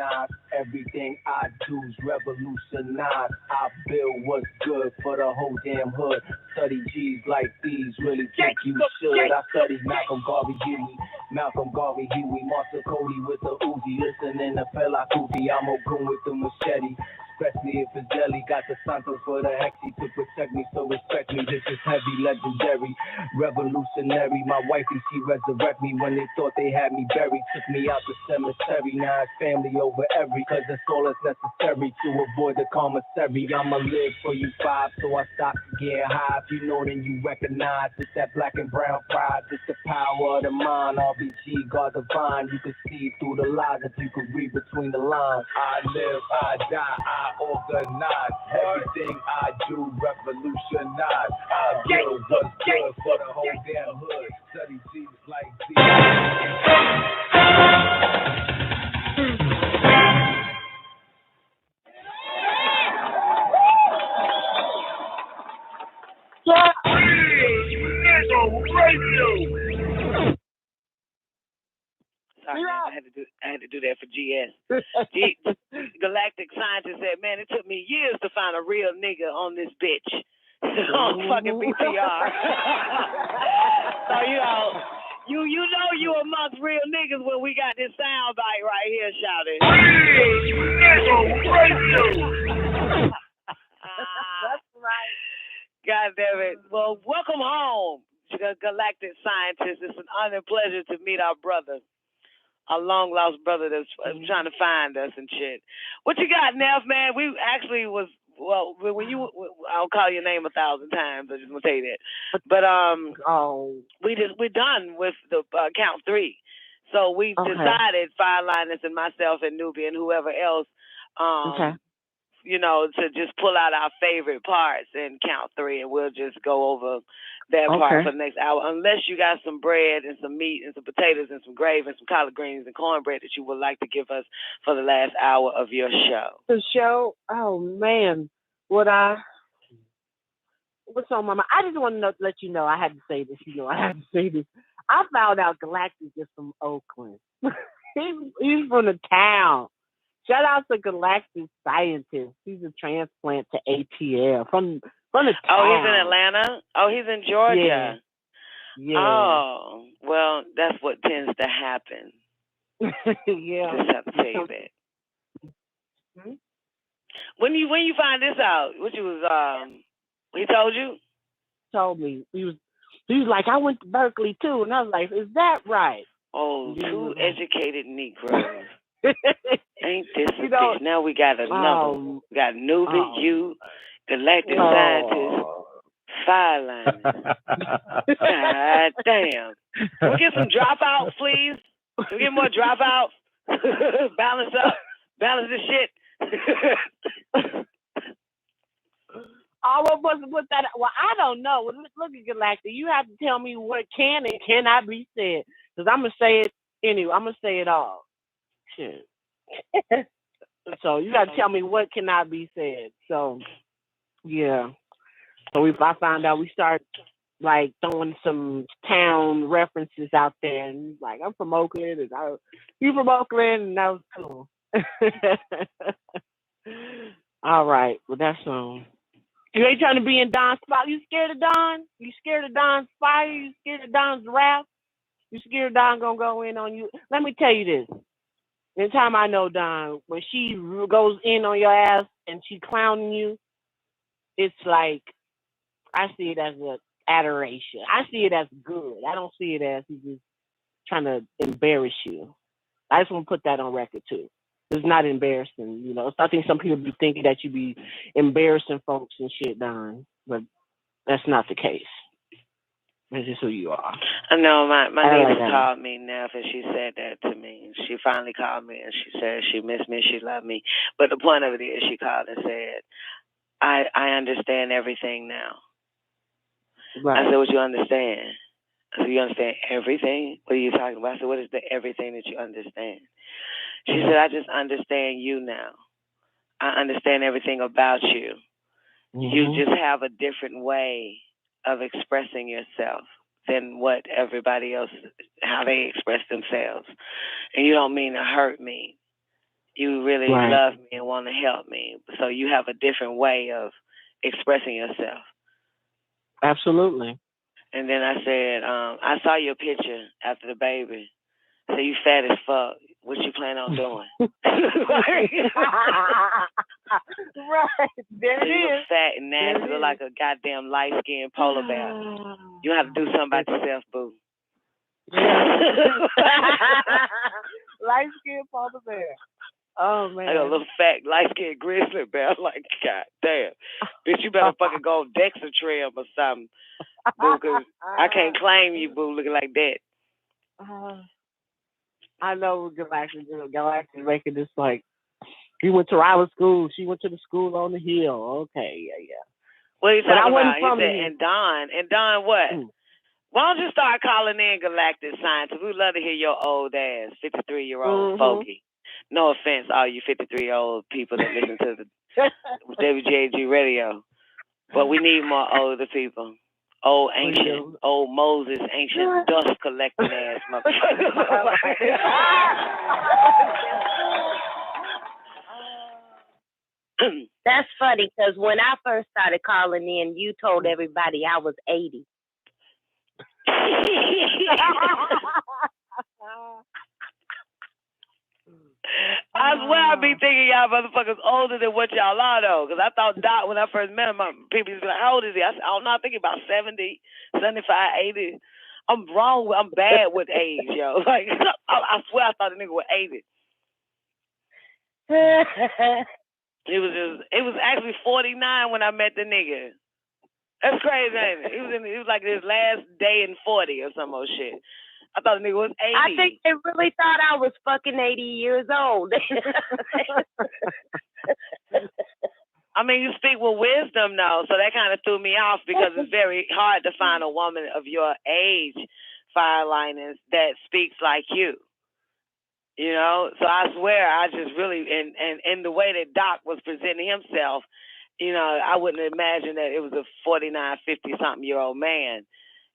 recognize everything I do's revolutionized. I build what's good for the whole damn hood. Study G's like these, really think you should. I studied Malcolm Garvey Huey, Martha Cody with the Uzi, listening to Fela Kuti. I'm a goon with the machete. Especially if it's jelly, got the Santos for the hexy to protect me, so respect me. This is heavy, legendary, revolutionary. My wifey, she resurrect me when they thought they had me buried. Took me out the cemetery, now it's family over every, cause that's all that's necessary to avoid the commissary. I'ma live for you five, so I stop getting high. If you know, then you recognize it's that black and brown pride. It's the power of the mind, RBG, God divine. You can see through the lies if you can read between the lines. I live, I die, I organize. Everything I do revolutionize. I build what's good for the whole damn hood. Study Jesus like these. Sorry, man, I had to do that for GS. Galactic Scientist said, man, it took me years to find a real nigga on this bitch. On fucking BTR. So, you know you amongst real niggas when we got this sound bite right here shouting. That's right. God damn it. Well, welcome home, Galactic Scientist. It's an honor and pleasure to meet our brother. A long lost brother that's trying to find us and shit. What you got, Neff, man? We actually was, well, when you, I'll call your name 1,000 times. I just want to tell you that. But we're done with the count 3. So we decided, Fire Linus and myself and Nubia and whoever else, to just pull out our favorite parts and count 3, and we'll just go over that part for the next hour. Unless you got some bread and some meat and some potatoes and some gravy and some collard greens and cornbread that you would like to give us for the last hour of your show. The show? Oh, man. What's on my mind? I just want to let you know, I had to say this. I found out Galactic is from Oakland. He's from the town. Shout out to Galactic Scientist. He's a transplant to ATL from the town. Oh, he's in Atlanta? Oh, he's in Georgia. Yeah. Oh, well, that's what tends to happen. Yeah. I just have to tell you that. Hmm? When you find this out, what you was he told you? Told me. He was like, I went to Berkeley too, and I was like, is that right? Oh, two educated Negroes. Ain't this a bitch? Now we got another. We got Nubia, you, Galactic Scientist, Fire Linus. God damn. Can we get some dropouts, please? Can we get more dropouts? Balance this shit. I was put that. Well, I don't know. Look at Galactic. You have to tell me what can and cannot be said, because I'm gonna say it anyway. I'm gonna say it all. Shit. So you got to tell me what cannot be said. So yeah. So I found out, we start like throwing some town references out there, and like, I'm from Oakland, and you from Oakland, and that was cool. All right. Well, that's you ain't trying to be in Don's spot. You scared of Don? You scared of Don's fire? You scared of Don's wrath? You scared Don gonna go in on you? Let me tell you this. The time I know Don, when she goes in on your ass and she clowning you, it's like, I see it as an adoration. I see it as good. I don't see it as he's just trying to embarrass you. I just want to put that on record too. It's not embarrassing, I think some people be thinking that you be embarrassing folks and shit, Don, but that's not the case. This is who you are. I know my niece called me, Neff, and she said that to me. She finally called me and she said she missed me, she loved me. But the point of it is, she called and said, I understand everything now. Right. I said, what you understand? I said, you understand everything? What are you talking about? I said, what is the everything that you understand? She said, I just understand you now. I understand everything about you. Mm-hmm. You just have a different way of expressing yourself than what everybody else, how they express themselves. And you don't mean to hurt me. you really love me and want to help me. So you have a different way of expressing yourself. Absolutely. And then I said, I saw your picture after the baby. So you fat as fuck. What you plan on doing? Right. There so it you is. look fat and nasty, look like a goddamn light-skinned polar bear. You have to do something about yourself, boo. Light-skinned polar bear. Oh, man. Like a little fat, light-skinned grizzly bear. Like, god damn. Bitch, you better fucking go Dexatrim or something. Boo, because I can't claim you, boo, looking like that. I know Galactic making this like, he went to rival school. She went to the school on the hill. Okay, yeah. What are you talking about? He said, and Don what? Why don't you start calling in Galactic Science? We'd love to hear your old ass, 53-year-old fogey. No offense, all you 53-year-old people that listen to the WGAG Radio. But we need more older people. Old ancient, old Moses, ancient dust collecting ass motherfuckers. That's funny because when I first started calling in, you told everybody I was 80. I swear I be thinking y'all motherfuckers older than what y'all are though, because I thought Doc, when I first met him, people used to be like, how old is he? I said, I don't know, I'm thinking about 70, 75, 80. I'm wrong. I'm bad with age, yo. Like, I swear I thought the nigga was 80. It was actually 49 when I met the nigga. That's crazy, ain't it? He was like his last day in 40 or some old shit. I thought the nigga was 80. I think they really thought I was fucking 80 years old. I mean, you speak with wisdom, though, so that kind of threw me off because it's very hard to find a woman of your age, Fireliners, that speaks like you. You know? So I swear, I just really, and the way that Doc was presenting himself, you know, I wouldn't imagine that it was a 49, 50-something-year-old man.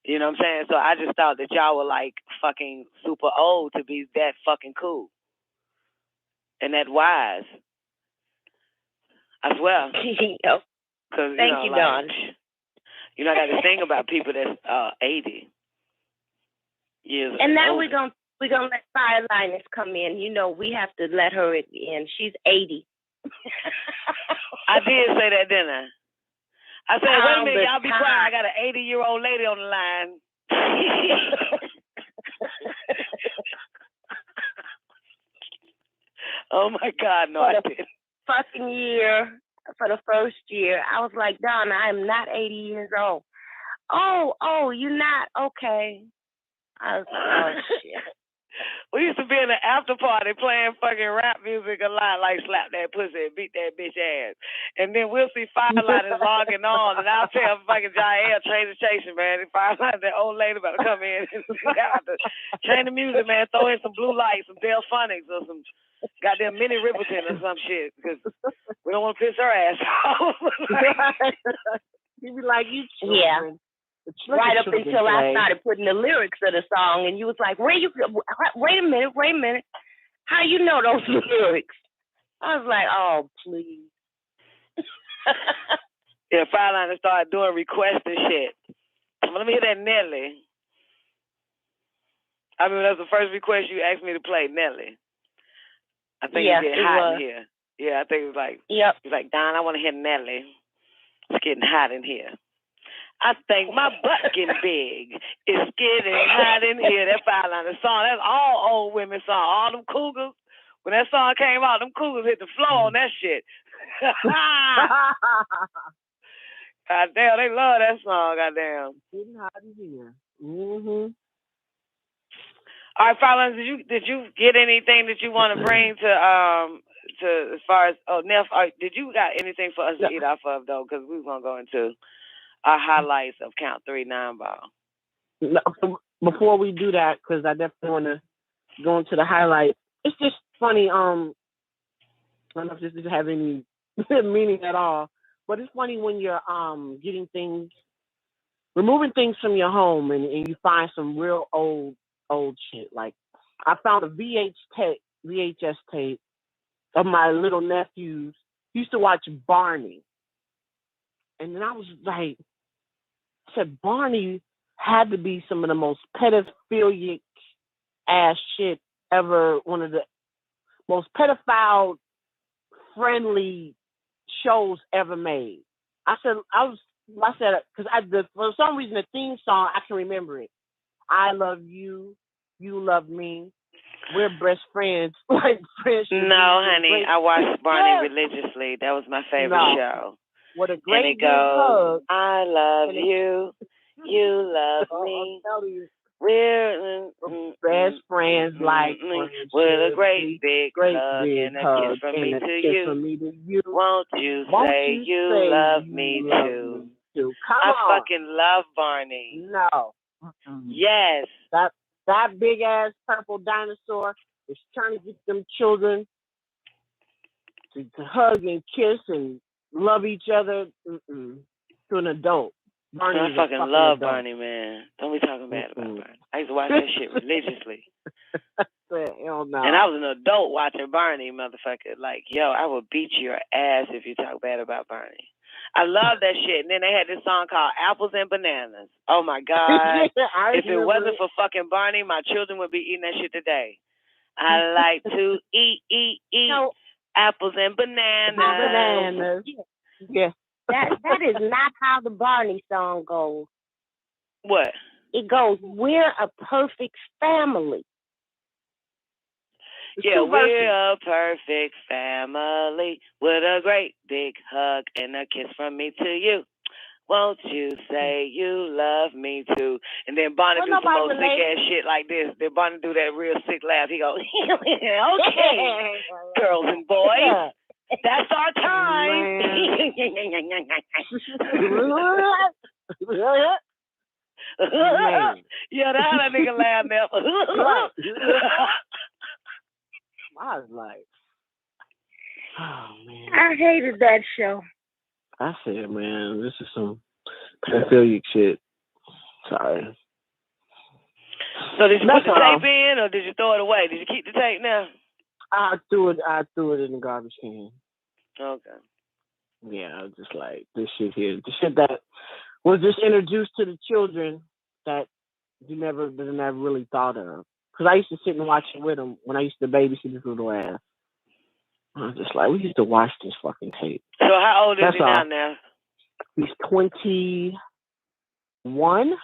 You know what I'm saying? So I just thought that y'all were like fucking super old to be that fucking cool. And that wise. I swear. Cause, Thank you, Don. You know, I got to think about people that's 80 years old. And now we're gonna let Fireliners come in. You know, we have to let her in. She's 80. I did say that, didn't I? I said, wait a minute, y'all be quiet. I got an 80-year-old lady on the line. Oh, my God, no, I didn't. Fucking year, for the first year, I was like, Don, I am not 80 years old. Oh, you're not? Okay. I was like, oh, shit. We used to be in the after party playing fucking rap music a lot, like slap that pussy and beat that bitch ass. And then we'll see Fireliners logging on, and I'll tell fucking Jael, change the station, man. And Fireliners, that old lady about to come in and change the music, man. Throw in some blue lights, some Delphonics, or some goddamn Minnie Riperton or some shit, because we don't want to piss her ass off. He'd be like, you children. Yeah. Right up until I started putting the lyrics of the song, and you was like, wait a minute. How you know those lyrics? I was like, oh, please. Yeah, Fireliners started doing requests and shit. Let me hear that Nelly. I mean, that was the first request you asked me to play, Nelly. I think it get hot in here. Yeah, I think it was like, yep. He was like, Don, I want to hear Nelly. It's getting hot in here. I think my butt getting big. It's getting hot in here. That Fireliners song, that's all old women song. All them cougars. When that song came out, them cougars hit the floor on that shit. God damn, they love that song. God damn. Getting hot in here. All right, Fireliners, did you get anything that you want to bring to as far as Neff? Did you got anything for us to eat off of though? Because we was gonna go into our highlights of Count 3 9-ball. No, before we do that, because I definitely want to go into the highlights. It's just funny. I don't know if this doesn't have any meaning at all, but it's funny when you're removing things from your home, and you find some real old shit. Like I found a VHS tape of my little nephews used to watch Barney. And then I was like, I said, Barney had to be some of the most pedophilic ass shit ever, one of the most pedophile friendly shows ever made. I said, because for some reason the theme song, I can remember it. I love you, you love me, we're best friends, like friends. No, honey, I watched Barney religiously. That was my favorite show. What a great and it goes, hug. I love you, you love me. We're best friends, like with a great big hug and a kiss from me to you. Won't you say you love me too? I fucking love Barney. No. Yes. That big ass purple dinosaur is trying to get them children to hug and kiss and love each other to an adult. Barney I fucking love adult. Barney, man. Don't be talking bad about Barney. I used to watch that shit religiously. Hell no. And I was an adult watching Barney, motherfucker. Like, yo, I would beat your ass if you talk bad about Barney. I love that shit. And then they had this song called Apples and Bananas. Oh, my God. If it wasn't for fucking Barney, my children would be eating that shit today. I like to eat apples and bananas. Yeah. That is not how the Barney song goes. What? It goes, we're a perfect family. Yeah, we're a perfect family with a great big hug and a kiss from me to you. Won't you say you love me too? And then Barney do some old sick ass shit like this. Then Barney do that real sick laugh. He goes, okay, girls and boys. That's our time. Yeah, that nigga laugh now. I was like, oh man. I hated that show. I said, man, this is some pedophilic shit. Sorry. So did you put the tape in, or did you throw it away? Did you keep the tape now? I threw it in the garbage can. Okay. Yeah, I was just like, this shit here, the shit that was just introduced to the children that you never really thought of. Because I used to sit and watch it with them when I used to babysit this little ass. I was just like, we used to watch this fucking tape. So how old is he now? He's 21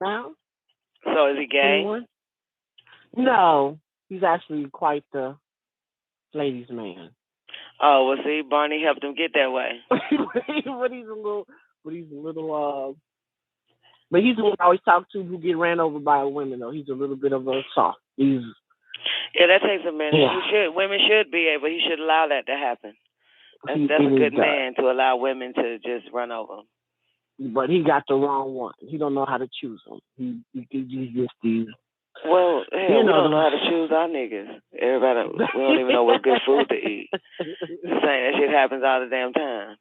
now. So is he gay? 21? No, he's actually quite the ladies' man. Oh, well, see, Barney helped him get that way. But he's the one I always talk to who get ran over by a woman, though. He's a little bit of a soft. Yeah, that takes a minute. Yeah. Women should be able. He should allow that to happen. That's a good man to allow women to just run over him. But he got the wrong one. He don't know how to choose them. He just these. Well, hell, we don't know how to choose our niggas. Everybody, we don't even know what's good food to eat. Just saying, that shit happens all the damn time.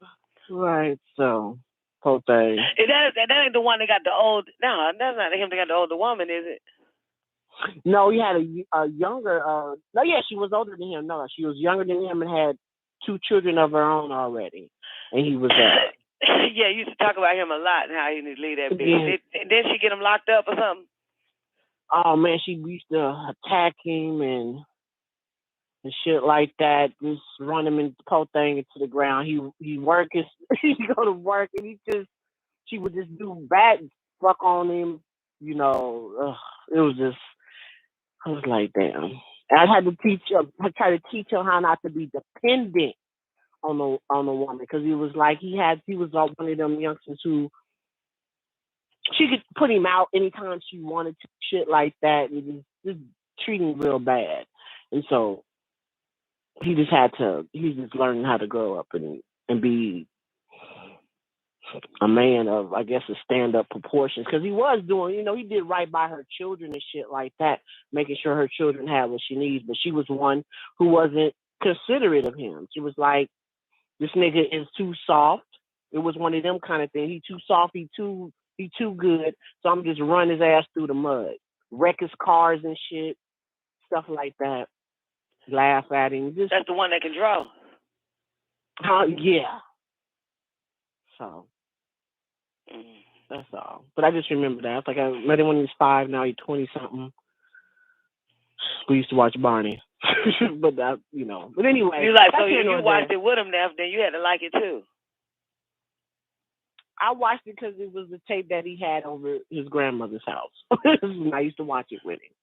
Right, so, whole thing. That ain't the one that got the old, no, that's not him that got the older woman, is it? No, he had a younger, she was older than him. No, she was younger than him and had 2 children of her own already. And he was yeah, you used to talk about him a lot and how he needs to leave that bitch. Didn't she get him locked up or something? Oh man, she used to attack him and shit like that. Just run him and pull thing into the ground. He go to work and she would just do bad fuck on him. You know, it was just. I was like, damn. I had to try to teach her how not to be dependent on the woman, because he was like he was one of them youngsters who she could put him out anytime she wanted to, shit like that, and just treat him real bad. And so he's just learning how to grow up and be a man of, I guess, a stand-up proportions, because he was doing, he did right by her children and shit like that, making sure her children had what she needs. But she was one who wasn't considerate of him. She was like, this nigga is too soft. It was one of them kind of things. He too soft. He too good. So I'm just run his ass through the mud, wreck his cars and shit, stuff like that. laugh at him. Just that's the one that can draw. Yeah. So that's all. But I just remember that. It's like I met him when he was 5. Now he's 20-something. We used to watch Barney. But that, But anyway, you like so if you watched it with him, then you had to like it too. I watched it because it was the tape that he had over his grandmother's house. I used to watch it with him.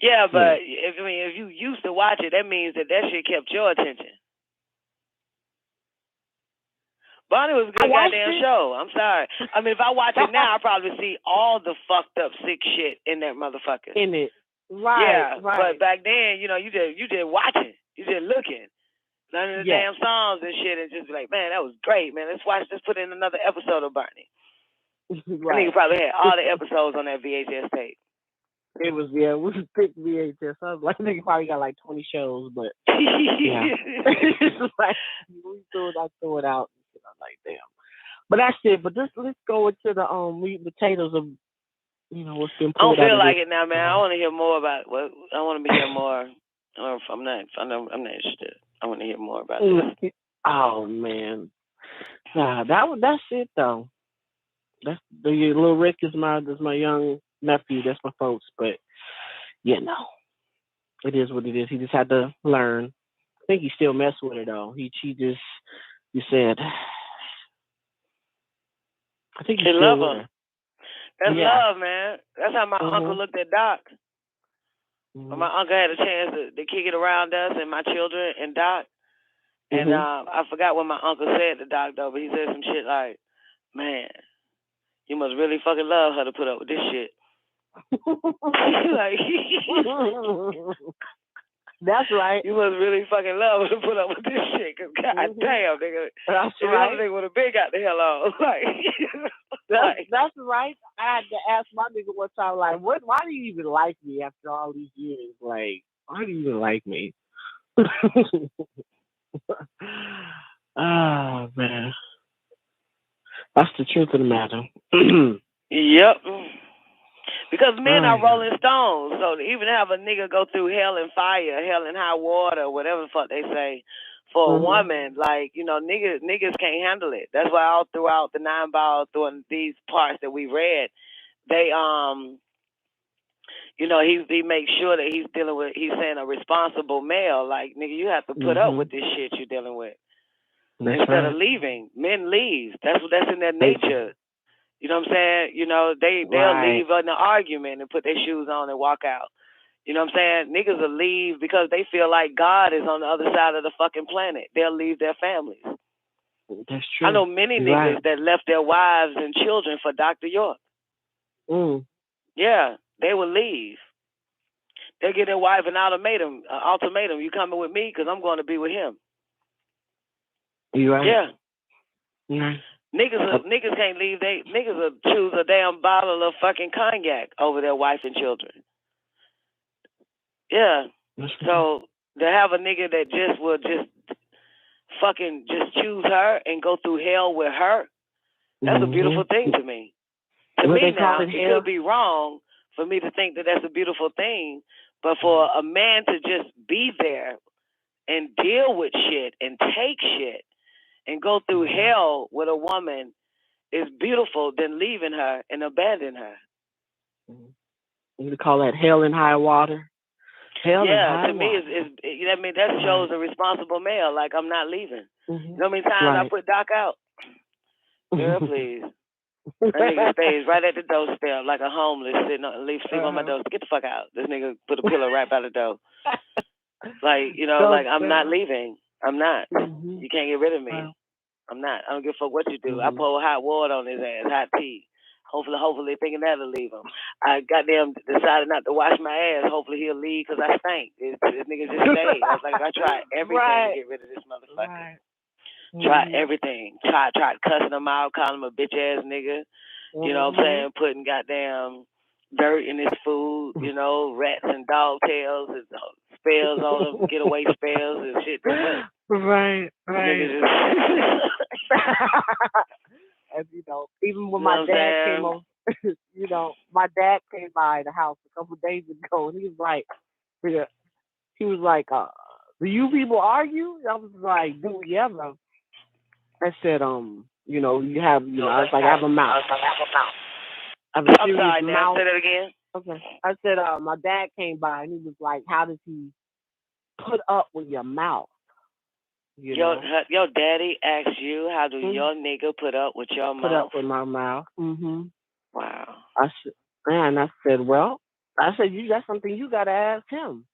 Yeah, but if you used to watch it, that means that shit kept your attention. Barney was a good goddamn show. I'm sorry. I mean, if I watch it now, I probably see all the fucked up sick shit in that motherfucker. In it, right? Yeah, right. But back then, you just watching, you just looking, learning the damn songs and shit, and just be like, man, that was great, man. Let's put in another episode of Barney. Right. I think he probably had all the episodes on that VHS tape. It was a thick VHS. I was like, I think he probably got like 20 shows, but yeah, it's like I threw it out. I'm like, damn. But that's it. But let's go into the meat and potatoes of what's been pulled out. I don't feel like it now, man. I want to hear more about what I want to hear more. I'm not interested. I want to hear more about this. Oh man, that's it though. That's the little Rick is my young nephew. That's my folks. But it is what it is. He just had to learn. I think he still messed with her though. He said. I think he love her. That's love, man. That's how my Mm-hmm. uncle looked at Doc. Mm-hmm. When my uncle had a chance to kick it around us and my children and Doc. And I forgot what my uncle said to Doc though, but he said some shit like, "Man, you must really fucking love her to put up with this shit." Like, that's right. You must really fucking love her to put up with this shit, cause goddamn, nigga, that's right. Nigga would have been got the hell on. That's right. I had to ask my nigga one time, like, why do you even like me after all these years? Like, why do you even like me? Oh man, that's the truth of the matter. Yep. Because men are rolling stones, so to even have a nigga go through hell and fire, hell and high water, whatever the fuck they say, for a woman, like, niggas can't handle it. That's why all throughout the 9 Ball, through these parts that we read, they he makes sure that he's saying a responsible male, like, nigga, you have to put up with this shit you're dealing with. That's Instead right. of leaving, men leave. That's in their nature. You know what I'm saying? They'll leave in an argument and put their shoes on and walk out. You know what I'm saying? Niggas will leave because they feel like God is on the other side of the fucking planet. They'll leave their families. That's true. I know many niggas that left their wives and children for Dr. York. Yeah, they will leave. They'll get their wife an ultimatum. You coming with me? Because I'm going to be with him. You right? Yeah. Mm-hmm. Niggas can't leave. Niggas will choose a damn bottle of fucking cognac over their wife and children. Yeah. So to have a nigga that will fucking choose her and go through hell with her, that's a beautiful thing to me. To me now, it could be wrong for me to think that that's a beautiful thing, but for a man to just be there and deal with shit and take shit and go through hell with a woman is beautiful than leaving her and abandon her. You call that hell and high water? Hell and high to me, that shows a responsible male. Like, I'm not leaving. You know how many times I put Doc out? Girl, please. That nigga stays right at the doorstep like a homeless sleeping on my doorstep. Get the fuck out. This nigga put a pillow right by the door. Like, I'm not leaving. I'm not. You can't get rid of me. I'm not. I don't give a fuck what you do. I pour hot water on his ass, hot tea. Hopefully thinking that'll leave him. I goddamn decided not to wash my ass. Hopefully he'll leave because I stink. This nigga just stayed. I was like, I tried everything to get rid of this motherfucker. Tried everything. Tried cussing him out, calling him a bitch ass nigga. You know what I'm saying? Putting goddamn dirt in his food, rats and dog tails and spells on him, getaway spells and shit. Right. And even when my dad came over, my dad came by the house a couple of days ago, and he was like, Do you people argue? I was like, do we ever? I said, you know, you have, you know, I was like, I have a mouth. I have a I'm sorry, now mouth. say that again. Okay. I said, my dad came by and he was like, how does he put up with your mouth? Your daddy asked you, how do your nigga put up with your mouth? Put up with my mouth. Mm-hmm. Wow. I said, well, that's something you got to ask him.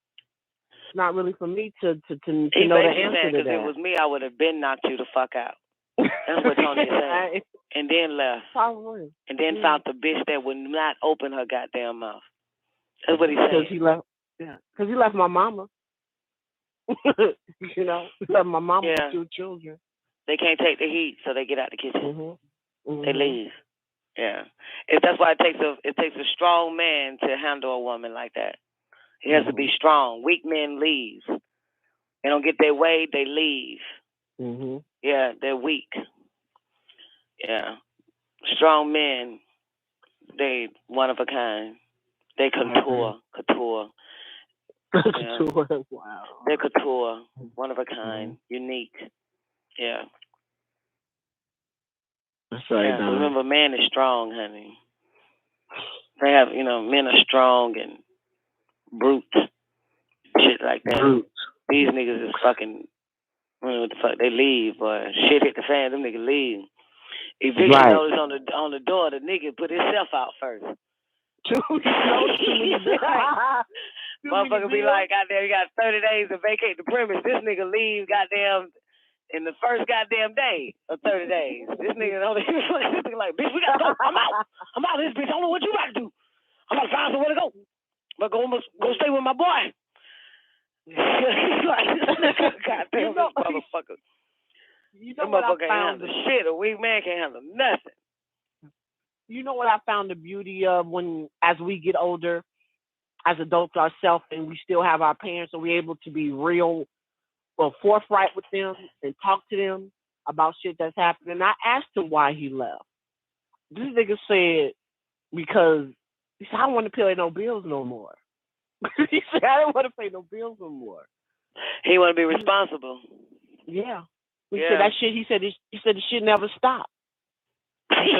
It's not really for me to know the answer to that. Because if it was me, I would have been knocked you the fuck out. That's what Tony said. And then left. Probably. And then found the bitch that would not open her goddamn mouth. That's what he said. Because he left my mama. You know, he left my mama with 2 children. They can't take the heat, so they get out the kitchen. Mm-hmm. Mm-hmm. They leave. Yeah. That's why it takes a strong man to handle a woman like that. He has to be strong. Weak men leave. They don't get their way, they leave. Mm-hmm. Yeah, they're weak. Yeah. Strong men, they one of a kind. They couture. Yeah. Wow. They're couture, one of a kind, unique. Yeah. That's right. Yeah. Remember, man is strong, honey. They have, men are strong and brute. Shit like that. Brute. These niggas is fucking, what the fuck, they leave, boy. Shit hit the fan, them niggas leave. Eviction notice on the door, the nigga put himself out first. Motherfucker be like, goddamn, you got 30 days to vacate the premise. This nigga leave, goddamn, in the first goddamn day of 30 days. This nigga like, bitch, we gotta go. I'm out of this bitch. I don't know what you about to do. I'm about to find somewhere to go. I'm gonna go stay with my boy. Goddamn, this motherfucker. That motherfucker can't handle shit. A weak man can't handle nothing. You know what I found the beauty of as we get older, as adults ourselves, and we still have our parents, and we're able to be real, forthright with them and talk to them about shit that's happening. And I asked him why he left. This nigga said, because he said, I don't want to pay no bills no more. He said, I don't want to pay no bills no more. He want to be responsible. Yeah. He said that shit. He said the shit never stopped. He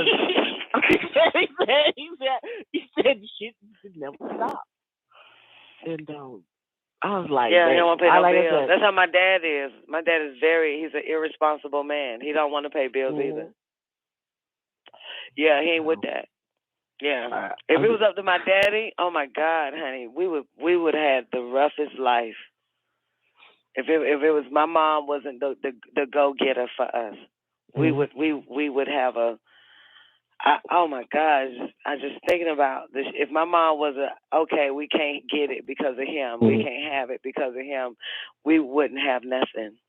said the shit never stopped. And I was like, he don't want to pay no bills. That's how my dad is. My dad is he's an irresponsible man. He don't want to pay bills either. Yeah, he ain't with that. Yeah. If it was up to my daddy, oh my God, honey, we would have the roughest life. If it was my mom wasn't the go getter for us, we would have oh my gosh, I just thinking about this. If my mom was we can't get it because of him, we can't have it because of him, we wouldn't have nothing.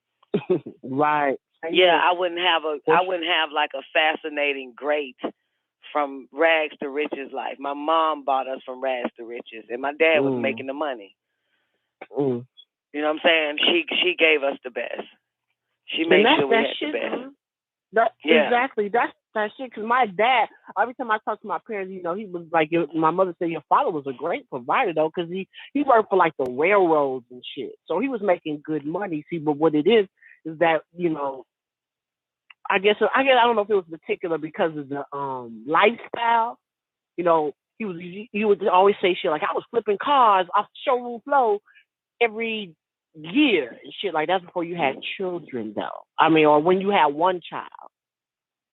Right. Yeah, I wouldn't have like a fascinating great from rags to riches life. My mom bought us from rags to riches, and my dad was making the money. You know what I'm saying? She gave us the best. She made sure we had the best. Exactly. That's that shit. Because my dad, every time I talk to my parents, he was like, my mother said, your father was a great provider, though, because he worked for, like, the railroads and shit. So he was making good money. See, but what it is that, I don't know if it was particular because of the lifestyle. He would always say shit like, I was flipping cars off the showroom floor every year and shit like that's before you had children, though. I mean, or when you had one child.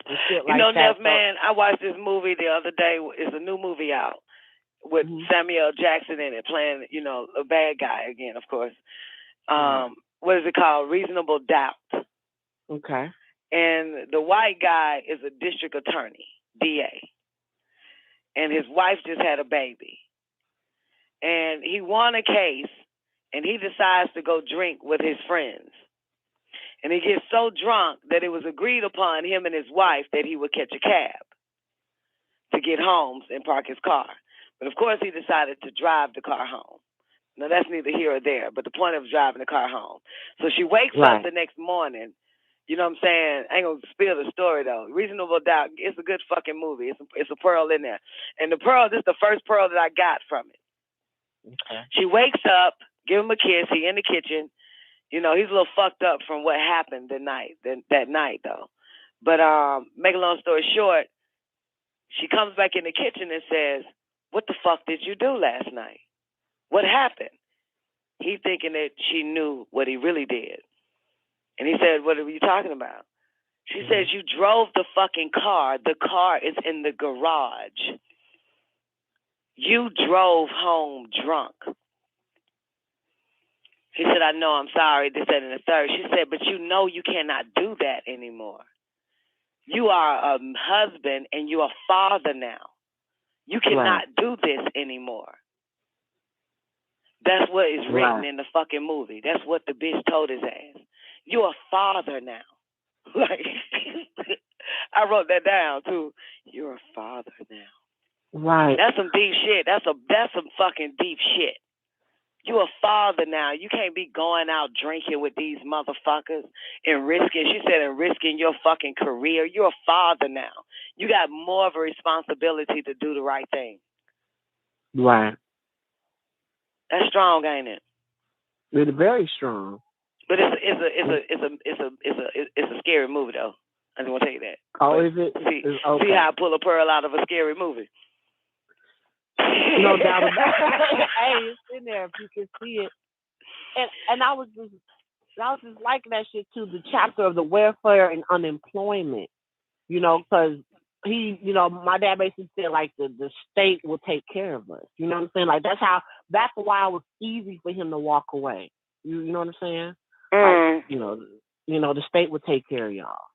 Neff, man, I watched this movie the other day. It's a new movie out with Samuel Jackson in it, playing, a bad guy again, of course. What is it called? Reasonable Doubt. Okay. And the white guy is a district attorney, DA. And his wife just had a baby. And he won a case, and he decides to go drink with his friends. And he gets so drunk that it was agreed upon him and his wife that he would catch a cab to get home and park his car. But of course, he decided to drive the car home. Now, that's neither here or there, but the point of driving the car home. So she wakes up the next morning. You know what I'm saying? I ain't going to spill the story, though. Reasonable Doubt, it's a good fucking movie. It's a pearl in there. And the pearl, this is the first pearl that I got from it. Okay. She wakes up, give him a kiss. He in the kitchen. You know, he's a little fucked up from what happened that night though. But make a long story short, she comes back in the kitchen and says, "What the fuck did you do last night? What happened?" He thinking that she knew what he really did. And he said, "What are you talking about?" She says, "You drove the fucking car. The car is in the garage. You drove home drunk." He said, "I know, I'm sorry, this, that, and the third." She said, "But you know you cannot do that anymore. You are a husband and you're a father now. You cannot do this anymore." That's what is written in the fucking movie. That's what the bitch told his ass. You're a father now. Like, I wrote that down too. You're a father now. Right. That's some deep shit. That's some fucking deep shit. You're a father now. You can't be going out drinking with these motherfuckers and risking your fucking career. You're a father now. You got more of a responsibility to do the right thing. Right. That's strong, ain't it? It's very strong. But it's a scary movie though. I just want to tell you that. Oh, but is it? See how I pull a pearl out of a scary movie. No doubt about it. Hey, it's in there if you can see it. And I was just liking that shit too. The chapter of the welfare and unemployment. You know, because my dad basically said like the state will take care of us. You know what I'm saying? Like that's why it was easy for him to walk away. You know what I'm saying? Like, the state would take care of y'all.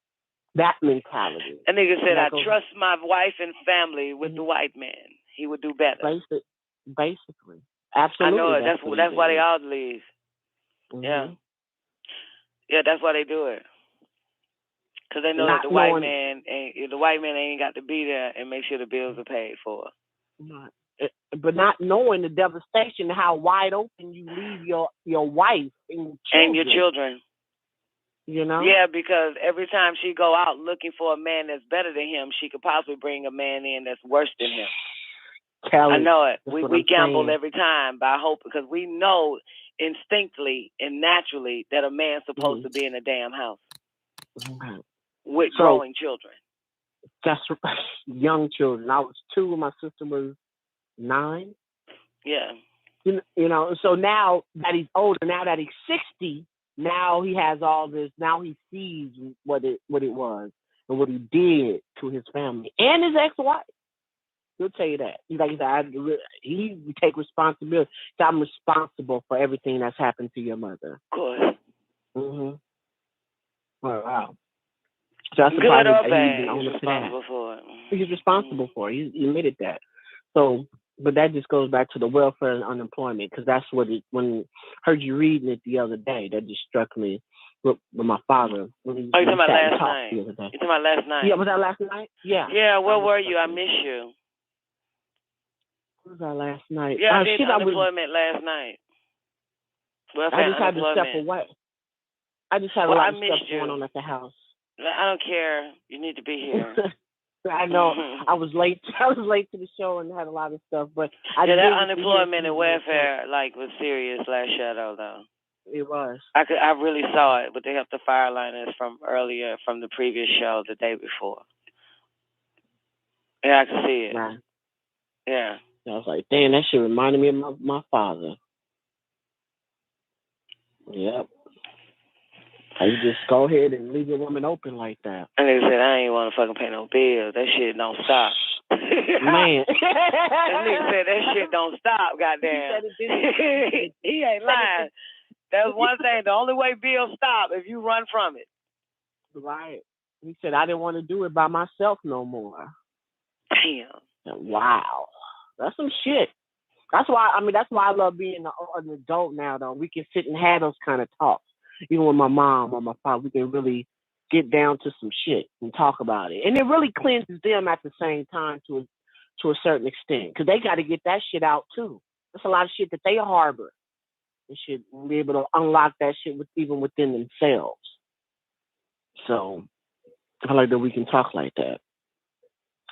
That mentality. A nigga said, "I trust my wife and family with the white man. He would do better." Basically. Absolutely. I know it. That's why they all leave. Yeah. Yeah, that's why they do it. Because they know that the white man ain't got to be there and make sure the bills are paid for. But not knowing the devastation, how wide open you leave your wife and your children. You know? Yeah, because every time she go out looking for a man that's better than him, she could possibly bring a man in that's worse than him. Kelly, I know it. We gamble every time by hope, because we know instinctively and naturally that a man's supposed to be in a damn house with growing children. That's young children. I was 2 and my sister was 9. Yeah. So now that he's older, now that he's 60, now he has all this. Now he sees what it was and what he did to his family and his ex-wife. He'll tell you that. He take responsibility. So I'm responsible for everything that's happened to your mother. Of course. Oh, wow. So that's good or bad, he's responsible for it. He's responsible for it. He admitted that. So, but that just goes back to the welfare and unemployment, because that's what when I heard you reading it the other day, that just struck me with my father. You talking about last night? You talking about last night? Yeah, was that last night? Yeah. Yeah, where were you? I miss you. What was that last night? Yeah, I did unemployment last night. I just had to step away. I just had a lot of stuff going on at the house. I don't care. You need to be here. I know. I was late. I was late to the show and had a lot of stuff, but that unemployment and welfare was serious last shadow though. It was. I really saw it, but they have the fireliners from the previous show the day before. Yeah, I could see it. Right. Yeah. I was like, damn, that shit reminded me of my father. Yep. You just go ahead and leave your woman open like that. And they said, I ain't want to fucking pay no bills. That shit don't stop. Man. That nigga said that shit don't stop, goddamn. He ain't lying. That's one thing. The only way bills stop if you run from it. Right. He said, I didn't want to do it by myself no more. Damn. Wow. That's some shit. That's why I love being an adult now, though. We can sit and have those kind of talks. Even with my mom or my father, we can really get down to some shit and talk about it. And it really cleanses them at the same time to a certain extent, because they got to get that shit out too. There's a lot of shit that they harbor. They should be able to unlock that shit even within themselves. So I like that we can talk like that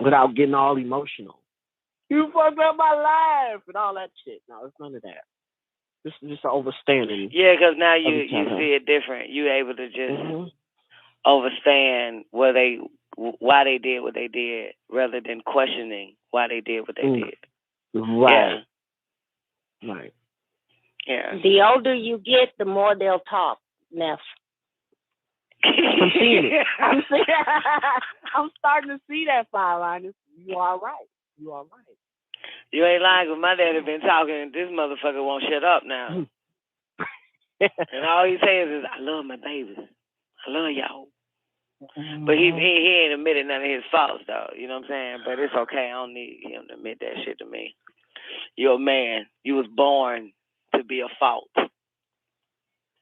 without getting all emotional. You fucked up my life and all that shit. No, it's none of that. Just overstanding. Yeah, because now you see it different. You're able to just overstand why they did what they did, rather than questioning why they did what they did. Right. Yeah. Right. Yeah. The older you get, the more they'll talk, Neff. I'm seeing it. I'm starting to see that, fire line. You are right. You ain't lying, because my daddy been talking, and this motherfucker won't shut up now. And all he says is, I love my babies. I love y'all. But he ain't admitted none of his faults, though. You know what I'm saying? But it's okay. I don't need him to admit that shit to me. You're a man. You was born to be a fault.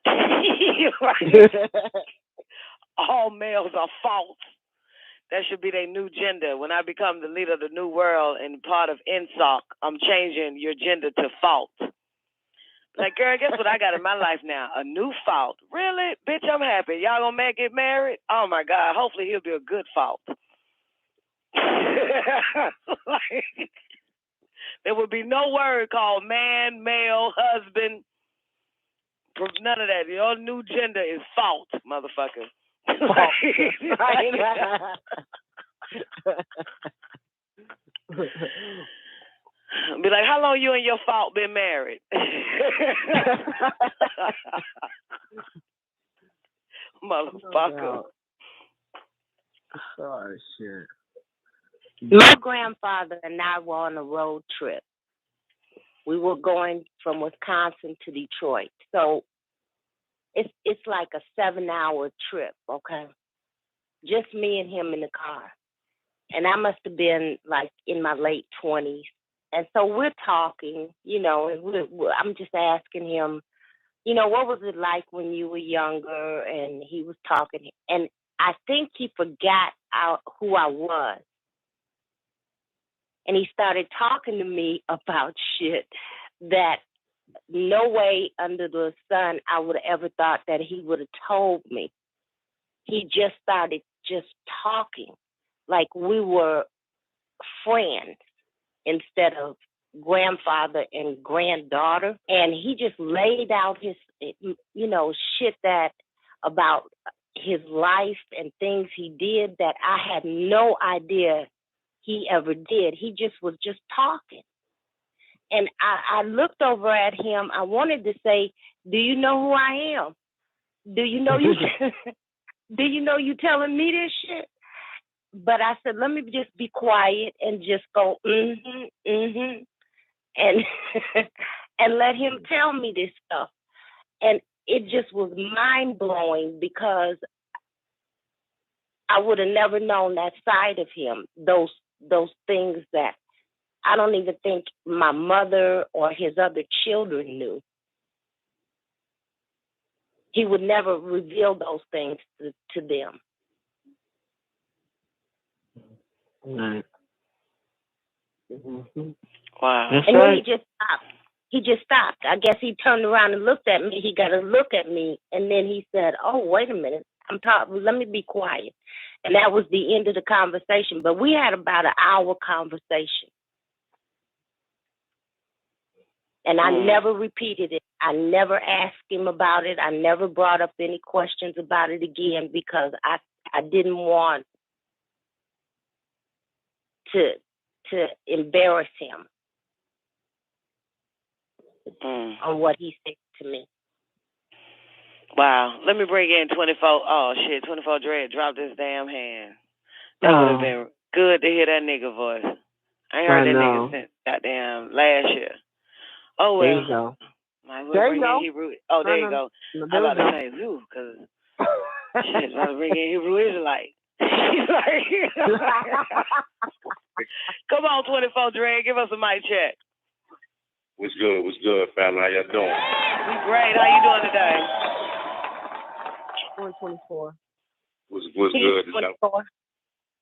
Right? All males are faults. That should be their new gender. When I become the leader of the new world and part of NSOC, I'm changing your gender to fault. Like, girl, guess what I got in my life now? A new fault. Really? Bitch, I'm happy. Y'all gonna get married? Oh, my God. Hopefully he'll be a good fault. Like, there would be no word called man, male, husband. None of that. Your new gender is fault, motherfucker. Be like, how long you and your fault been married? Motherfucker. Oh, shit. My grandfather and I were on a road trip. We were going from Wisconsin to Detroit. So it's like a 7-hour trip, okay? Just me and him in the car. And I must have been like in my late 20s. And so we're talking, and I'm just asking him, what was it like when you were younger? And he was talking. And I think he forgot who I was. And he started talking to me about shit that no way under the sun I would have ever thought that he would have told me. He just started just talking like we were friends instead of grandfather and granddaughter. And he just laid out his, shit that about his life and things he did that I had no idea he ever did. He just was just talking. And I looked over at him. I wanted to say, do you know who I am? Do you know do you know you telling me this shit? But I said, let me just be quiet and just go, and and let him tell me this stuff. And it just was mind blowing because I would have never known that side of him, those things that I don't even think my mother or his other children knew. He would never reveal those things to them. Right. Mm-hmm. Wow. That's and right. then he just stopped. I guess he turned around and looked at me. He got a look at me, and then he said, oh, wait a minute. Let me be quiet. And that was the end of the conversation. But we had about an hour conversation. And I never repeated it. I never asked him about it. I never brought up any questions about it again because I didn't want to embarrass him on what he said to me. Wow. Let me bring in 24. Oh, shit. 24 Dread dropped his damn hand. That would have been good to hear that nigga voice. I ain't heard that nigga since goddamn last year. Oh, well. There you go. There you go. Hebrew. Oh, there you go. I'm about to say Zoo, because shit, about to bring in Hebrew Israelite. Come on, 24 Dre, give us a mic check. What's good, family? How y'all doing? We great. How you doing today? 124. What's good?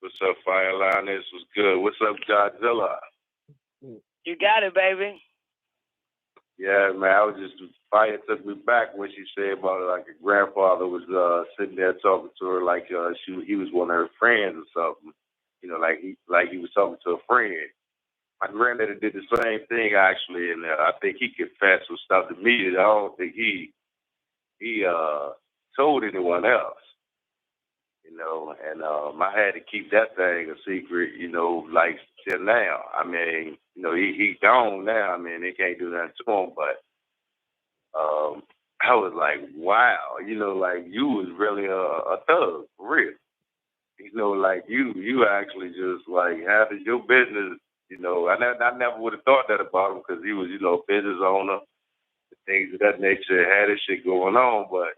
What's up, Fire Lioness? What's good? What's up, Godzilla? You got it, baby. Yeah, man, Fire took me back when she said about like her grandfather was sitting there talking to her like he was one of her friends or something. Like he was talking to a friend. my granddaddy did the same thing actually, and I think he confessed some stuff to me that I don't think he told anyone else. You know, and I had to keep that thing a secret, you know, like till now. I mean, you know, he gone now. I mean, they can't do nothing to him, but I was like, wow, you know, like you was really a thug for real. You know, like you actually just like having your business. You know, I never would have thought that about him because he was, you know, business owner, things of that nature, had his shit going on, but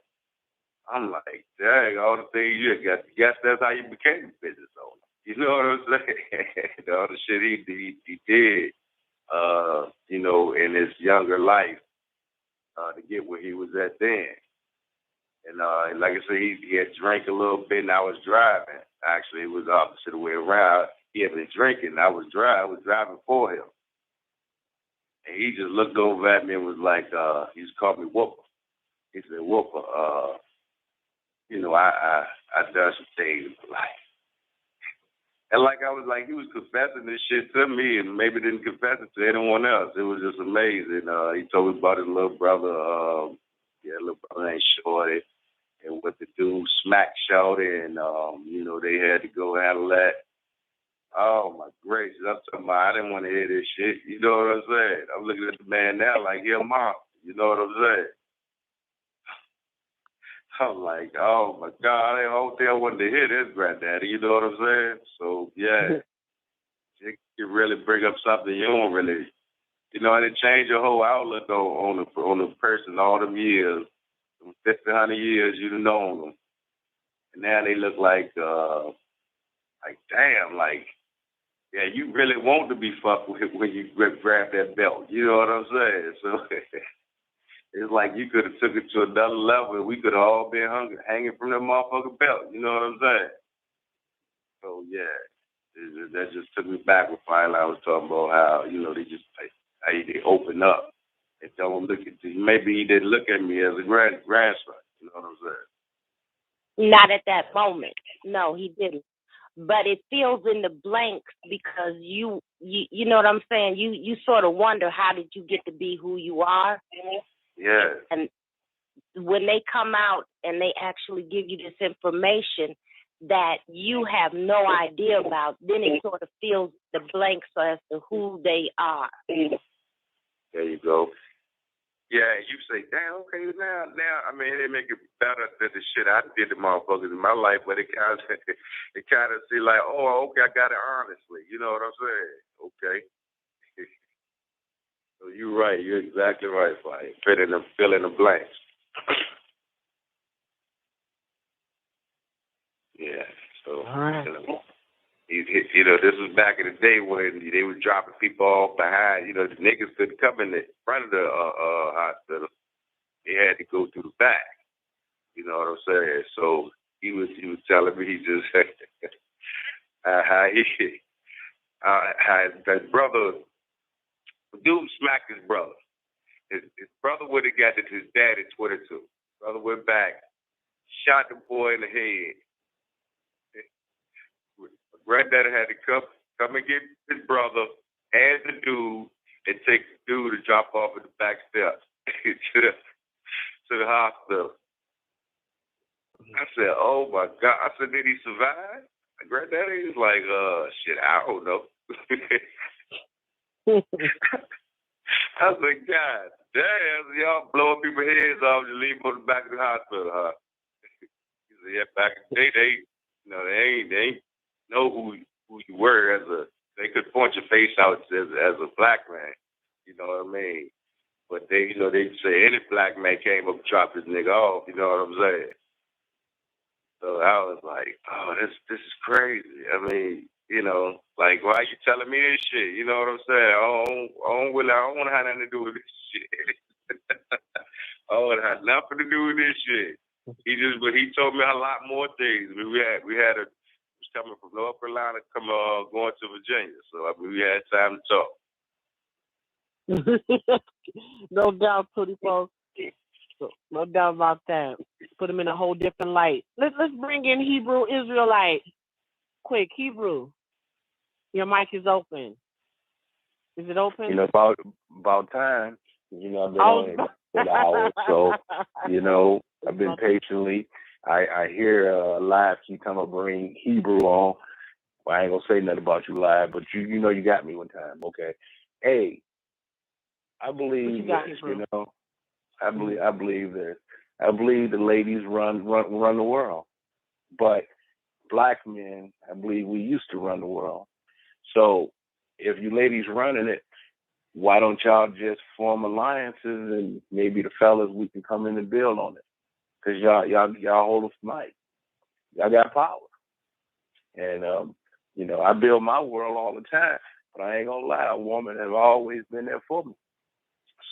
I'm like, dang, all the things you got. Guess that's how you became a business owner. You know what I'm saying? All the shit he did, you know, in his younger life, to get where he was at then. And like I said, he had drank a little bit, and I was driving. Actually, it was the opposite way around. He had been drinking. I was driving for him, and he just looked over at me and was like, he just called me Whooper. He said, Whooper, you know, I done some things in life. And like I was like, he was confessing this shit to me and maybe didn't confess it to anyone else. It was just amazing. He told me about his little brother, little brother named Shorty, and what the dude smacked Shorty, and, you know, they had to go handle that. Oh, my gracious. I'm talking about, I didn't want to hear this shit. You know what I'm saying? I'm looking at the man now like he a monster. You know what I'm saying? I'm like, oh my God, I hope they wanted to hear this, granddaddy. You know what I'm saying? So yeah, it can really bring up something you don't really, you know, and it changed your whole outlook on the person all them years, 50, 100 years you've known them, and now they look like damn, like yeah, you really want to be fucked with when you grab that belt. You know what I'm saying? So. It's like you could have took it to another level and we could have all been hanging from that motherfucking belt. You know what I'm saying? So, yeah, that just took me back with finally I was talking about how, you know, they just, how they open up and don't look at you. Maybe he didn't look at me as a grandson. You know what I'm saying? Not at that moment. No, he didn't. But it fills in the blanks because you know what I'm saying? You sort of wonder, how did you get to be who you are? Yeah. And when they come out and they actually give you this information that you have no idea about, then it sort of fills the blanks as to who they are. There you go. Yeah, you say, damn, okay, now, I mean, they make it better than the shit I did to motherfuckers in my life, but it kind of see like, oh, okay, I got it honestly. You know what I'm saying? Okay. So you're right. You're exactly right, Fire. Fill in the blanks. Yeah. So, all right. you know, this was back in the day when they was dropping people off behind. You know, the niggas couldn't come in the front of the hospital. They had to go through the back. You know what I'm saying? So he was telling me, he just how his brother, dude smacked his brother. His brother would have got his dad at 22. Brother went back, shot the boy in the head. Granddaddy had to come and get his brother and the dude and take the dude to drop off at the back steps to the hospital. I said, oh my God. I said, did he survive? Granddaddy was like, shit, I don't know. I was like, God damn, y'all blowing people's heads off and leave them on the back of the hospital, huh? He said, yeah, back in the day, they ain't know who you were they could point your face out as a black man. You know what I mean? But they say any black man came up and dropped his nigga off, you know what I'm saying? So I was like, oh, this is crazy. I mean, you know, like, why you telling me this shit? You know what I'm saying? I don't want to have nothing to do with this shit. I don't want to have nothing to do with this shit. He told me a lot more things. We had was coming from North Carolina, going to Virginia. So I mean, we had time to talk. No doubt, Tootie folks. No doubt about that. Put him in a whole different light. Let's bring in Hebrew Israelite. Quick, Hebrew. Your mic is open. Is it open? You know, about time. You know, I've been on it for an hour, so you know, I've been patiently. I hear Live keep talking about bring Hebrew on. Well, I ain't gonna say nothing about you, Live, but you know you got me one time, okay? Hey, I believe this, you know. I believe this. I believe the ladies run the world, but black men, I believe we used to run the world. So if you ladies running it, why don't y'all just form alliances and maybe the fellas we can come in and build on it? Because y'all hold us mic. Y'all got power. And you know, I build my world all the time, but I ain't gonna lie, a woman has always been there for me.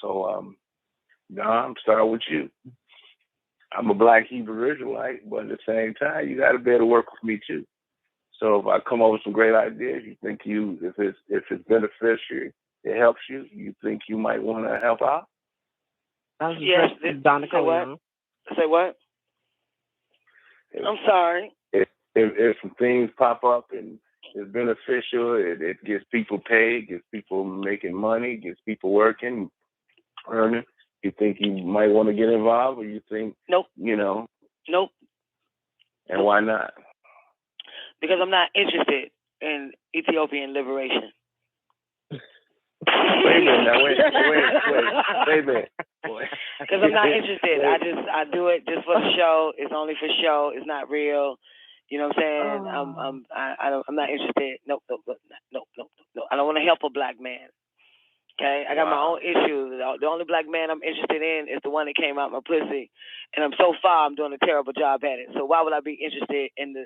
So Don, start with you. I'm a black Hebrew Israelite, but at the same time, you got to be able to work with me too. So if I come up with some great ideas, you think if it's beneficial, it helps you, you think you might want to help out? Yes, Don Nicoleone. Say what? I'm sorry. If some things pop up and it's beneficial, it gets people paid, gets people making money, gets people working, earning, you think you might want to get involved, or you think, nope. You know? Nope. And why not? Because I'm not interested in Ethiopian liberation. Wait a minute. Because I'm not interested. I do it just for the show. It's only for show. It's not real. You know what I'm saying? I'm not interested. Nope. I don't want to help a black man. Okay, I got my own issues. The only black man I'm interested in is the one that came out my pussy, and I'm doing a terrible job at it. So why would I be interested in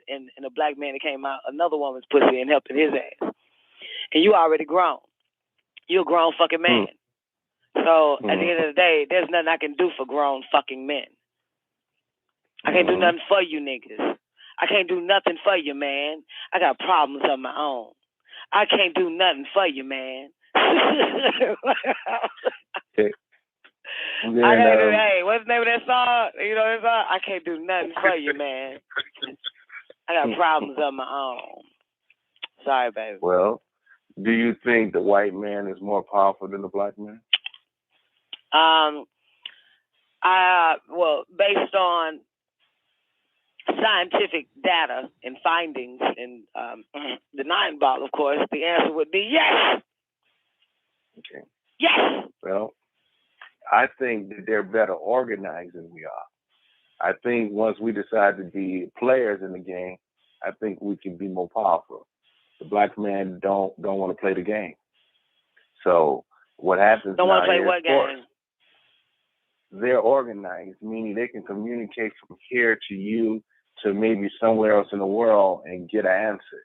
a black man that came out another woman's pussy and helping his ass? And you already grown. You're a grown fucking man. So at the end of the day, there's nothing I can do for grown fucking men. I can't do nothing for you niggas. I can't do nothing for you, man. I got problems of my own. I can't do nothing for you, man. Hey, what's the name of that song? You know that song? I can't do nothing for you, man. I got problems of my own. Sorry, baby. Well, do you think the white man is more powerful than the black man? Well, based on scientific data and findings and the 9 ball, of course, the answer would be yes. Okay. Yes. Well, I think that they're better organized than we are. I think once we decide to be players in the game, I think we can be more powerful. The black man don't want to play the game. So what happens? Don't want to play what game? They're organized, meaning they can communicate from here to you to maybe somewhere else in the world and get an answer.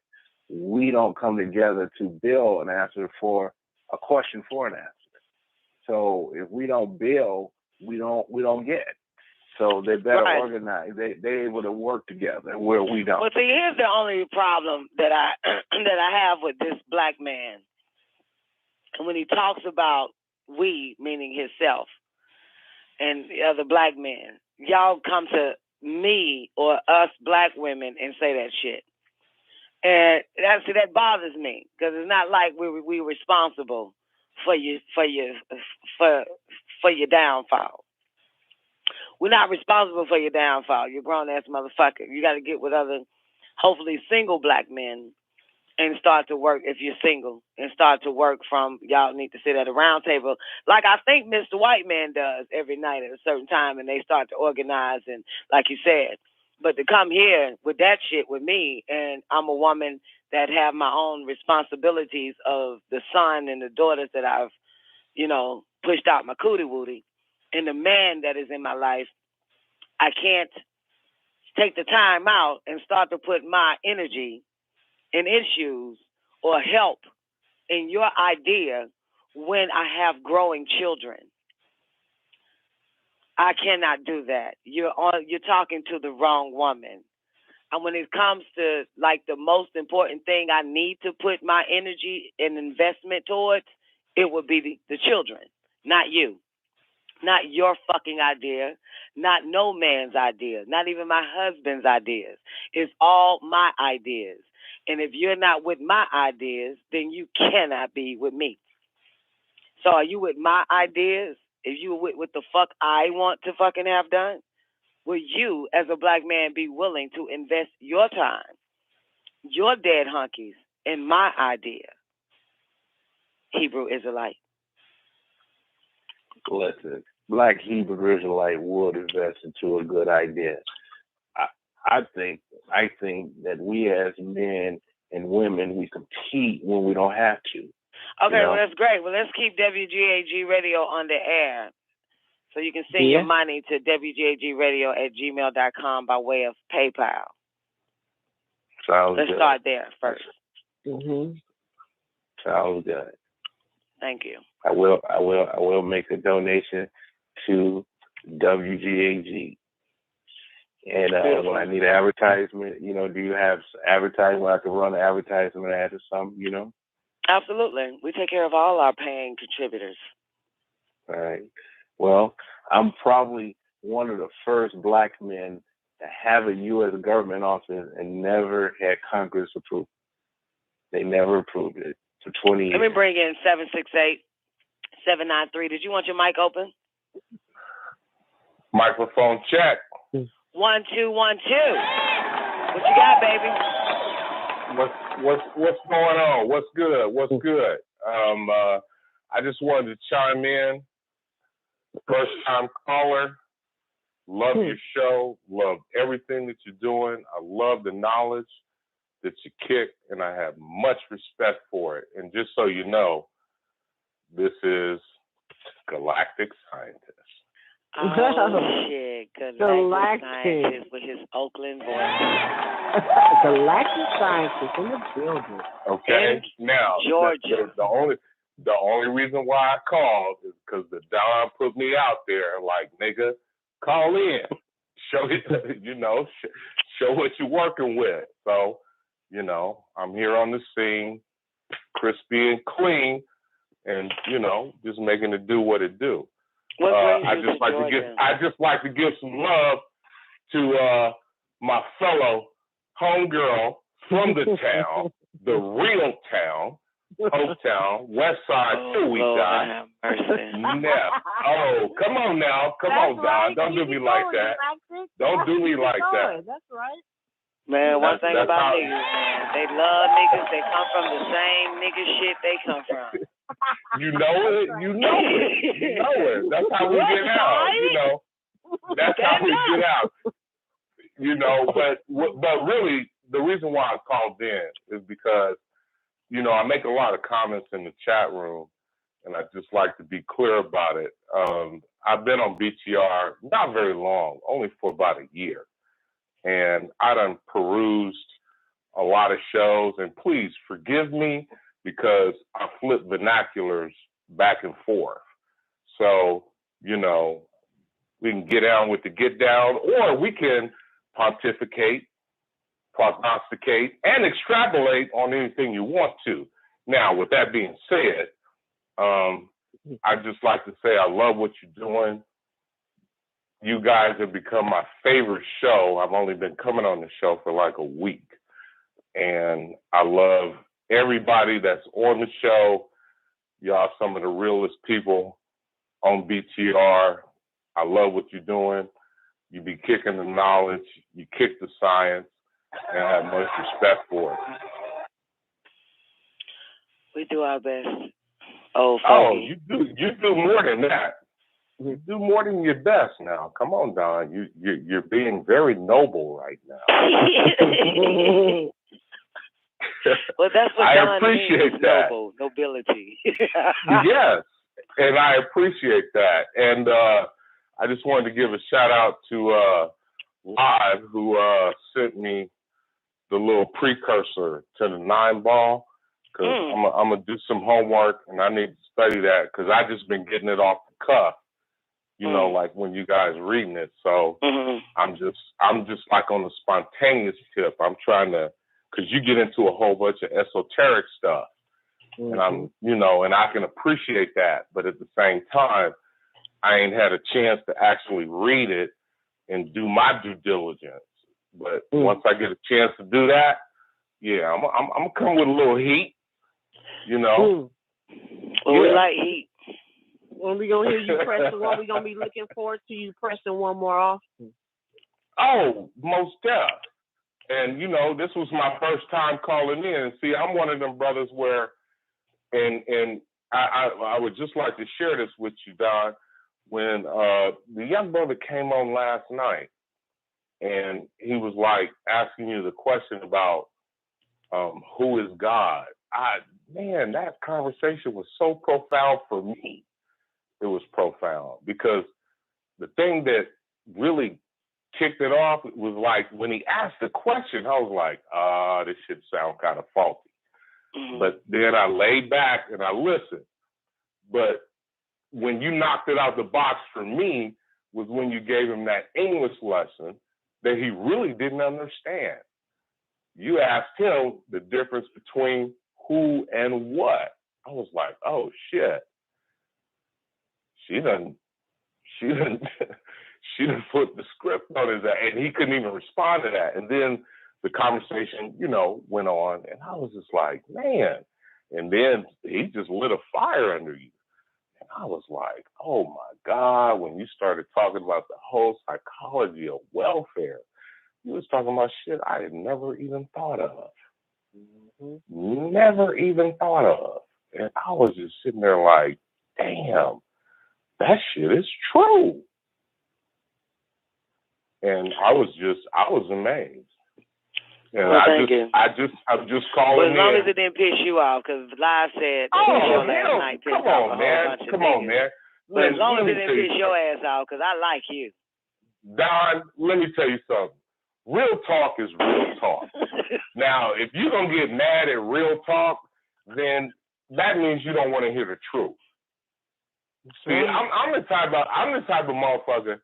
We don't come together to build an answer for a question for an answer. So if we don't build, we don't get it. So they're better organized. They're able to work together where we don't. Well, see, here's the only problem that I have with this black man. And when he talks about we, meaning himself, and the other black men, y'all come to me or us black women and say that shit. And that bothers me because it's not like we responsible for your downfall. We're not responsible for your downfall. You're a grown ass motherfucker. You got to get with other, hopefully single black men, and start to work if you're single, and start to work from y'all need to sit at a round table like I think Mr. White Man does every night at a certain time, and they start to organize and like you said. But to come here with that shit with me, and I'm a woman that have my own responsibilities of the son and the daughters that I've, pushed out my cootie wootie, and the man that is in my life, I can't take the time out and start to put my energy in issues or help in your idea when I have growing children. I cannot do that. You're talking to the wrong woman. And when it comes to like the most important thing I need to put my energy and investment towards, it would be the children, not you. Not your fucking idea, not no man's idea, not even my husband's ideas. It's all my ideas. And if you're not with my ideas, then you cannot be with me. So are you with my ideas? If you were with the fuck I want to fucking have done, would you, as a black man, be willing to invest your time, your dead hunkies, in my idea? Hebrew Israelite. Listen, black Hebrew Israelite would invest into a good idea. I think that we as men and women, we compete when we don't have to. Okay, well, that's great. Well, let's keep WGAG Radio on the air. So you can send your money to WGAGradio@gmail.com by way of PayPal. Let's start there first. Sounds good. Thank you. I will make a donation to WGAG. And when I need an advertisement, do you have advertisement? I can run an advertisement ad or something, Absolutely. We take care of all our paying contributors. All right. Well, I'm probably one of the first black men to have a U.S. government office and never had Congress approve. They never approved it for 20 years. Let me bring in 768-793. Did you want your mic open? Microphone check. 1 2 1 2. What you got, baby? What's going on? What's good? What's good? I just wanted to chime in. First time caller. Love your show. Love everything that you're doing. I love the knowledge that you kick, and I have much respect for it. And just so you know, this is Galactic Scientist. Oh, shit. Galactic Scientist with his Oakland voice. Galactic Scientist in the building. Okay. Now, Georgia. The only reason why I called is because the Don put me out there like, nigga, call in. Show show what you're working with. So, I'm here on the scene, crispy and clean, and, just making it do what it do. I just like to give some love to my fellow homegirl from the town, the real town, Oaktown, West Side, till we die. Oh, come on now. Come on, Don. Don't do me like that. Don't do me like that. That's right. Man, one thing about niggas, man, they love niggas. They come from the same nigga shit they come from. You know it. That's how we get out. That's how we get out. But really, the reason why I called in is because, I make a lot of comments in the chat room, and I just like to be clear about it. I've been on BTR not very long, only for about a year. And I done perused a lot of shows, and please forgive me because I flip vernaculars back and forth. So, we can get down with the get down, or we can pontificate, prognosticate, and extrapolate on anything you want to. Now, with that being said, I'd just like to say I love what you're doing. You guys have become my favorite show. I've only been coming on the show for like a week. And I love everybody that's on the show. Y'all some of the realest people on BTR. I love what you're doing. You be kicking the knowledge. You kick the science. And I have much respect for it. We do our best. You do more than that. You do more than your best now. Come on, Don. You're being very noble right now. Well, that's what I Don appreciate means, that. Nobility. Yes, and I appreciate that. And I just wanted to give a shout out to Live, who sent me the little precursor to the 9-ball, because I'm gonna do some homework and I need to study that because I just been getting it off the cuff, like when you guys reading it. So I'm just like on the spontaneous tip. I'm trying to, because you get into a whole bunch of esoteric stuff, and I'm, and I can appreciate that, but at the same time, I ain't had a chance to actually read it and do my due diligence. But once I get a chance to do that, I'm gonna come with a little heat, Well, we like heat. When we gonna hear you pressing one, we gonna be looking forward to you pressing one more often. Oh, most deaf. And this was my first time calling in. See, I'm one of them brothers where, and I would just like to share this with you, Don. When the young brother came on last night, and he was like asking you the question about who is God. Man, that conversation was so profound for me. It was profound because the thing that really kicked it off was like when he asked the question, I was like, this shit sound kind of faulty. Mm-hmm. But then I laid back and I listened. But when you knocked it out the box for me was when you gave him that English lesson that he really didn't understand. You asked him the difference between who and what. I was like, oh shit. She done put the script on his ass, and he couldn't even respond to that. And then the conversation, went on, and I was just like, man. And then he just lit a fire under you. And I was like, oh my God, when you started talking about the whole psychology of welfare, you was talking about shit I had never even thought of. Mm-hmm. Never even thought of. And I was just sitting there like, damn, that shit is true. And I was amazed. And well, I'm just calling well, as long in. as it didn't piss you off, because Live said last night. Come on, man. But as long as it didn't piss your ass off, because I like you. Don, let me tell you something. Real talk is real talk. Now, if you're going to get mad at real talk, then that means you don't want to hear the truth. See, I'm the type of motherfucker.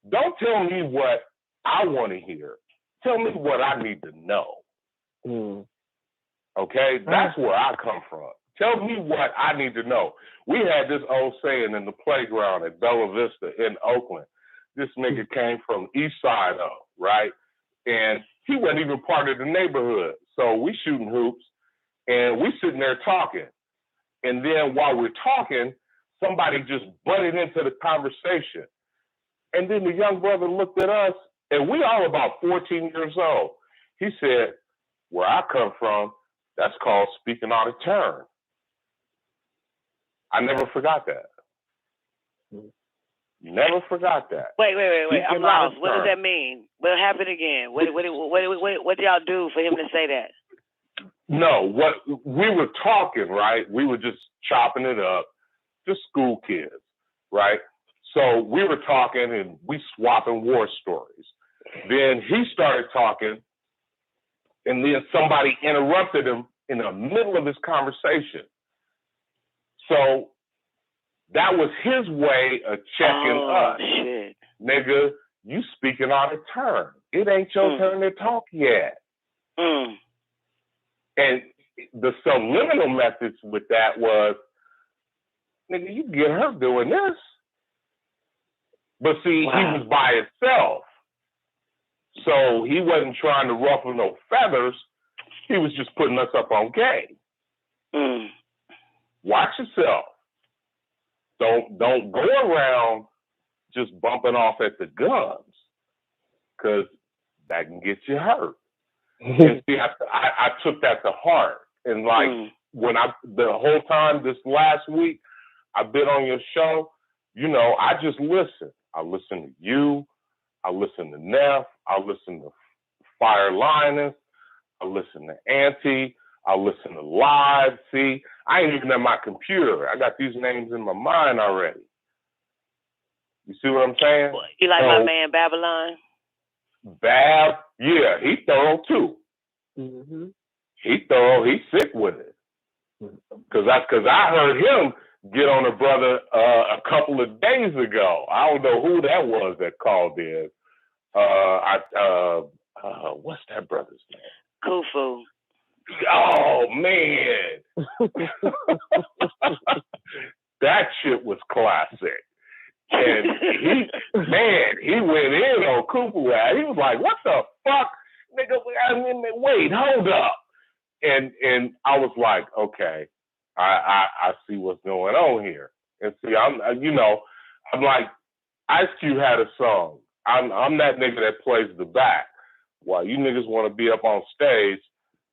Don't tell me what I want to hear. Tell me what I need to know. Okay? That's where I come from. Tell me what I need to know. We had this old saying in the playground at Bella Vista in Oakland. This nigga came from East Side of, right? And he wasn't even part of the neighborhood. So we shooting hoops, and we sitting there talking. And then while we're talking, somebody just butted into the conversation. And then the young brother looked at us, and we all about 14 years old. He said, where I come from, that's called speaking out of turn. I never forgot that. Never forgot that. Wait. I'm lost. What does that mean? What happened again? What did y'all do for him to say that? No, what we were talking, right? We were just chopping it up, just school kids, right? So we were talking and we swapping war stories. Then he started talking, and then somebody interrupted him in the middle of his conversation. So that was his way of checking us. Shit. Nigga, you speaking out of turn. It ain't your turn to talk yet. And the subliminal message with that was, nigga, you get her doing this. But see, he was by himself. So he wasn't trying to ruffle no feathers. He was just putting us up on game. Watch yourself. Don't go around just bumping off at the guns, because that can get you hurt. And see, I took that to heart. And like the whole time this last week I've been on your show, I just listen. I listen to you. I listen to Neff. I listen to Fire Lioness. I listen to Auntie. I listen to Live. See, I ain't even at my computer. I got these names in my mind already. You see what I'm saying? You like my man Babylon? Bab, yeah, he thorough too. He thorough. He's sick with it. Cause I heard him get on a brother a couple of days ago. I don't know who that was that called in. What's that brother's name? Kufu. Oh man, that shit was classic. And he went in on Kufu. He was like, "What the fuck, nigga? Wait, hold up." And I was like, "Okay, I see what's going on here." And see, I'm like, Ice Cube had a song. I'm that nigga that plays the back. While you niggas want to be up on stage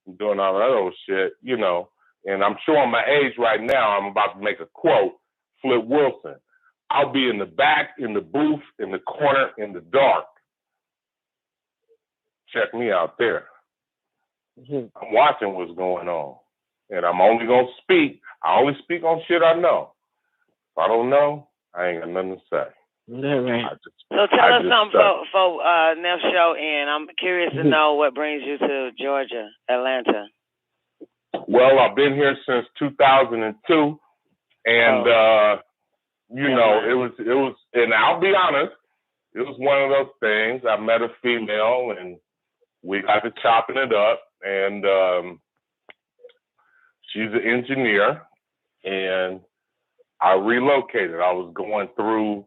and doing all that old shit, you know. And I'm showing my age right now. I'm about to make a quote. Flip Wilson. I'll be in the back, in the booth, in the corner, in the dark. Check me out there. I'm watching what's going on. And I'm only going to speak. I only speak on shit I know. If I don't know, I ain't got nothing to say. Right. So tell us something for Nef show, and I'm curious to know what brings you to Georgia, Atlanta. Well, I've been here since 2002, and you know, it was, and I'll be honest, it was one of those things. I met a female, and we got to chopping it up, and she's an engineer, and I relocated. I was going through,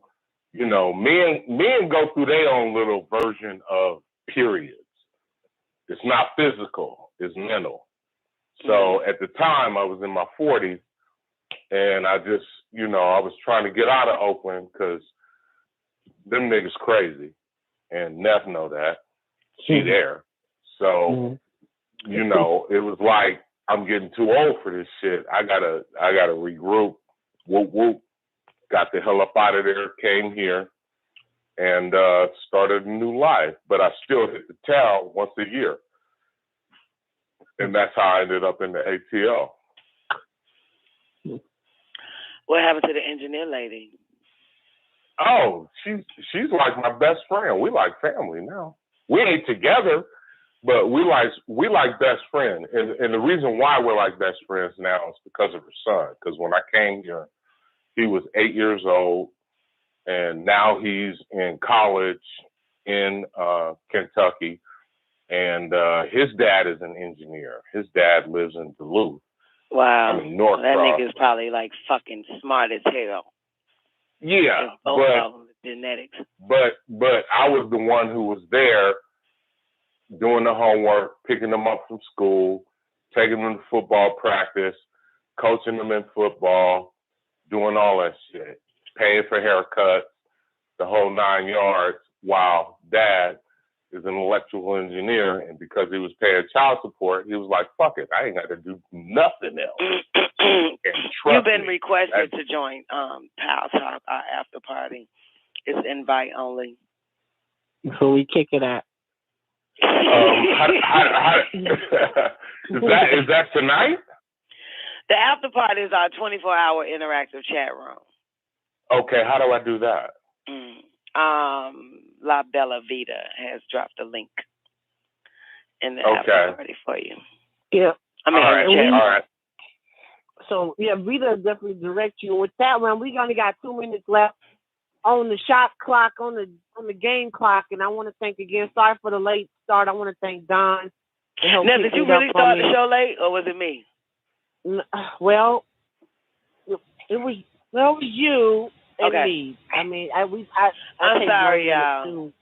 you know, men go through their own little version of periods. It's not physical, it's mental. So at the time I was in my 40s, and I just, you know, I was trying to get out of Oakland because them niggas crazy, and Neff know that. She there. So, you know, it was like, I'm getting too old for this shit. I gotta regroup. Whoop whoop. Got the hell up out of there, came here, and started a new life. But I still hit the town once a year. And that's how I ended up in the ATL. What happened to the engineer lady? Oh, she's like my best friend. We like family now. We ain't together, but we like best friend. And the reason why we're like best friends now is because of her son. Because when I came here, he was 8 years old, and now he's in college in Kentucky. And his dad is an engineer. His dad lives in Duluth. Wow. I mean, North that Cross. nigga's probably like fucking smart as hell. Yeah, but genetics. But I was the one who was there doing the homework, picking them up from school, taking them to football practice, coaching them in football, doing all that shit, paying for haircuts, the whole 9 yards, while Dad is an electrical engineer, and because he was paying child support, he was like, fuck it, I ain't got to do nothing else. You've been requested to join Pal Talk, our after party. It's invite only. So we kick it out. Is that tonight? The after party is our 24-hour interactive chat room. Okay, how do I do that? La Bella Vita has dropped a link in the after party for you. Yeah. I mean, all right. So, yeah, Vita definitely direct you. With that one, we only got 2 minutes left on the shot clock, on the game clock, and I want to thank again. Sorry for the late start. I want to thank Don. Now, did you really start the show late, or was it me? Well, it was you and me. I mean, I'm sorry, y'all.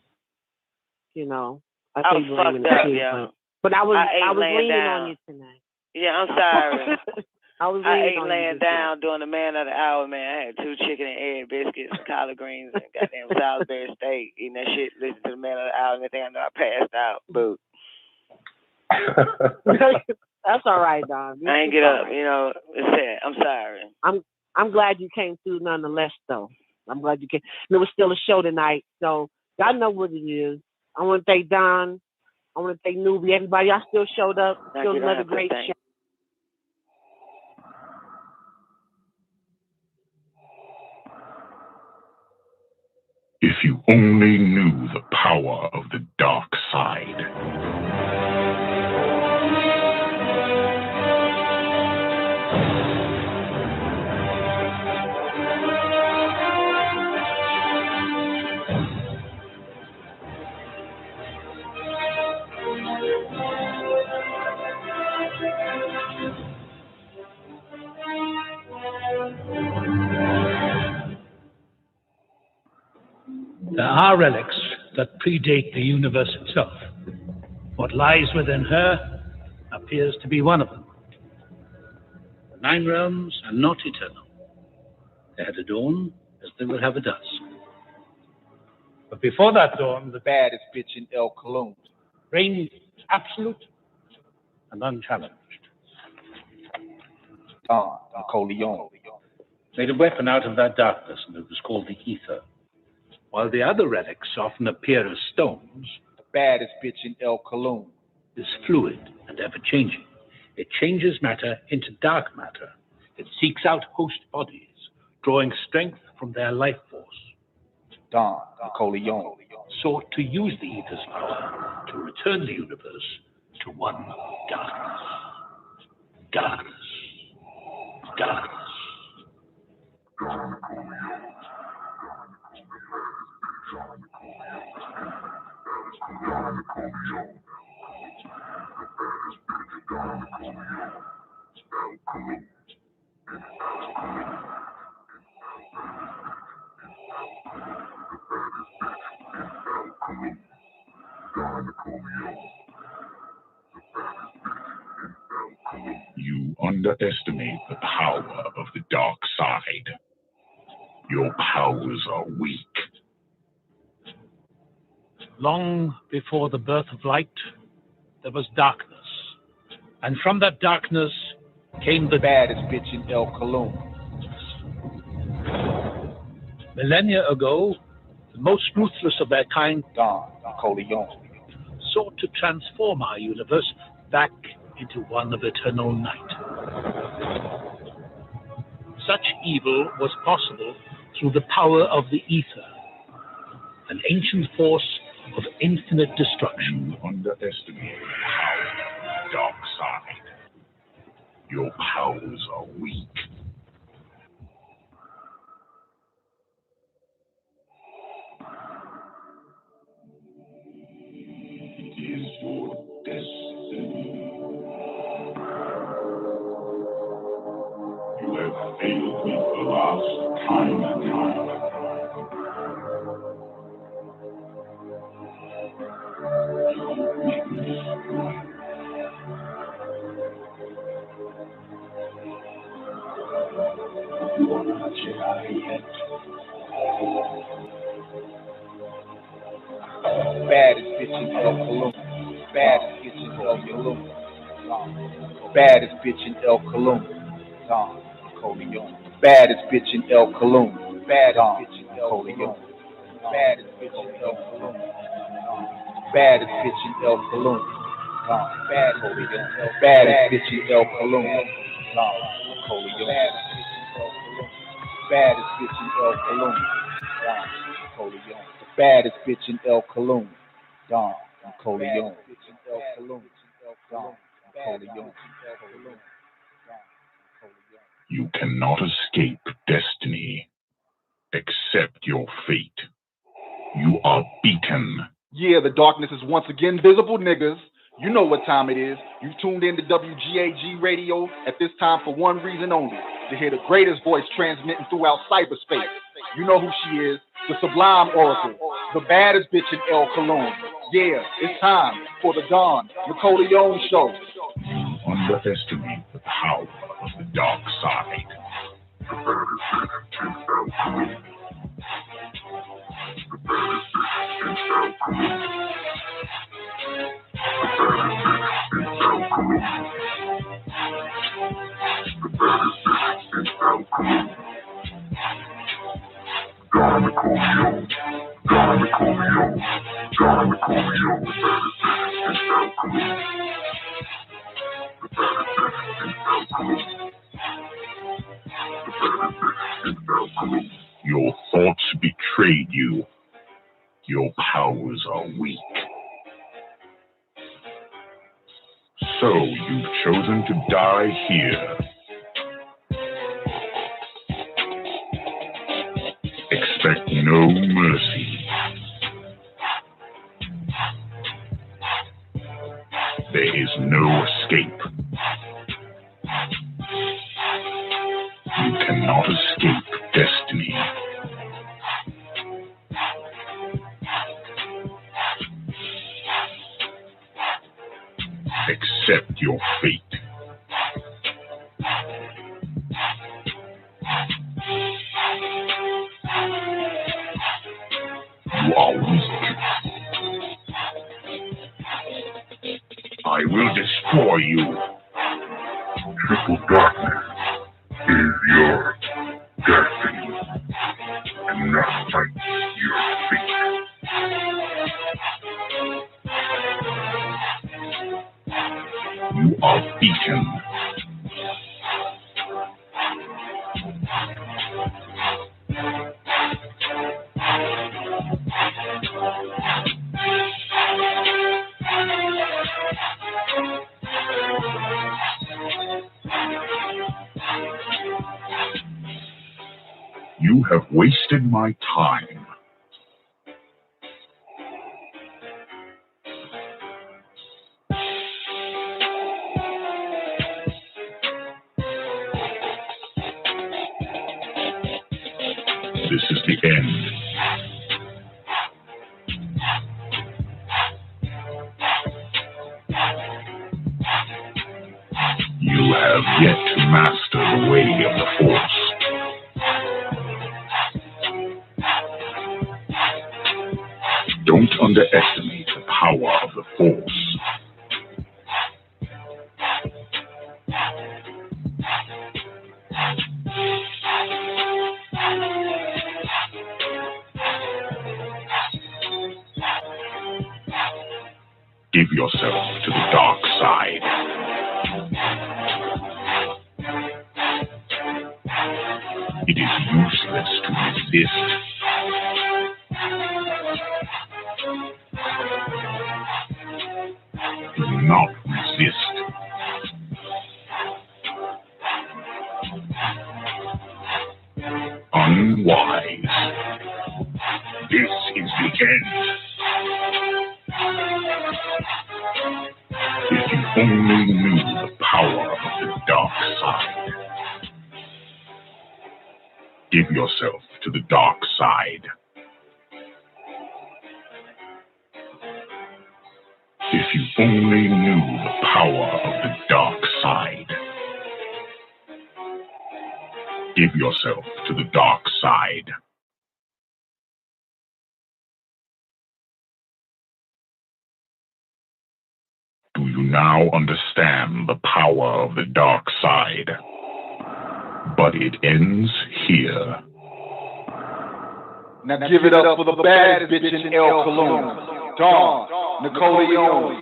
You know, I was fucked up, yeah. But I was leaning on you tonight. Yeah, I'm sorry. I ate laying down during the man of the hour, man. I had 2 chicken and egg biscuits, collard greens, and goddamn Salisbury steak. Eating that shit, listening to the man of the hour, and everything. I know I passed out. Boo. That's all right, Don. I ain't get up. You know, it's sad. I'm sorry. I'm glad you came through nonetheless, though. I'm glad you came. And it was still a show tonight, so y'all know what it is. I want to thank Don. I want to thank Newbie. Everybody, y'all still showed up. Still another great show. If you only knew the power of the dark side. There are relics that predate the universe itself. What lies within her appears to be one of them. The 9 realms are not eternal. They had a dawn as they will have a dusk. But before that dawn, the baddest bitch in El Cologne reigned absolute and unchallenged. Nicoleone made a weapon out of that darkness, and it was called the ether. While the other relics often appear as stones, the baddest bitch in El Cologne is fluid and ever-changing. It changes matter into dark matter. It seeks out host bodies, drawing strength from their life force. Nicoleone sought to use the ether's power to return the universe to one darkness. Darkness. Darkness. You underestimate the power of the dark side. Your powers are weak. Long before the birth of light, there was darkness. And from that darkness came the baddest bitch in El Cologne. Millennia ago, the most ruthless of their kind, Nicoleone, sought to transform our universe back into one of eternal night. Such evil was possible through the power of the ether, an ancient force of infinite destruction. You underestimate the power of the dark side. Your powers are weak. It is your destiny. You have failed me the last time and time. Your weakness. You are not Jedi yet. Baddest bitch in El Cologne. Baddest bitch in El Cologne. Baddest bitch in El Cologne. Nicoleone. Baddest bitch in El Cologne. Baddest bitch in El Cologne. Baddest bitch in El Cologne. Baddest bitch in El Cologne. Baddest bitch in El Cologne. Nicoleone. Baddest bitch in El Cologne. Nicoleone. The baddest bitch in El Cologne. Nicoleone. You cannot escape destiny. Accept your fate. You are beaten. Yeah, the darkness is once again visible, niggas. You know what time it is. You've tuned in to WGAG Radio at this time for one reason only, to hear the greatest voice transmitting throughout cyberspace. You know who she is, the Sublime Oracle, the baddest bitch in El Cologne. Yeah, it's time for the Dawn Nicoleone Show. You underestimate the power of the dark side. The baddest bitch in El Cologne. The baddest bitch in El Cologne. The baddest bitch in El Cologne. Don Nicoleone, Don Nicoleone, Don Nicoleone, the baddest bitch in El Cologne. The baddest bitch in El Cologne. The baddest bitch in El Cologne. Your thoughts betrayed you. Your powers are weak. So you've chosen to die here. Expect no mercy. There is no escape. You cannot escape destiny. Accept your fate. for you. Triple darkness is your destiny. Do not fight your fate. You are beaten. You have wasted my time. This is the end. You have yet to master the way of the Force. Don't underestimate the power of the Force. Give yourself to the dark side. It is useless to resist. Do not resist. Unwise. This is the end. If you only knew the power of the dark side. Give yourself to the dark side. If you only knew the power of the dark side. Give yourself to the dark side. Do you now understand the power of the dark side? But it ends here. Now give it up for the baddest bitch in El Cologne, Dawn, Nicoleone.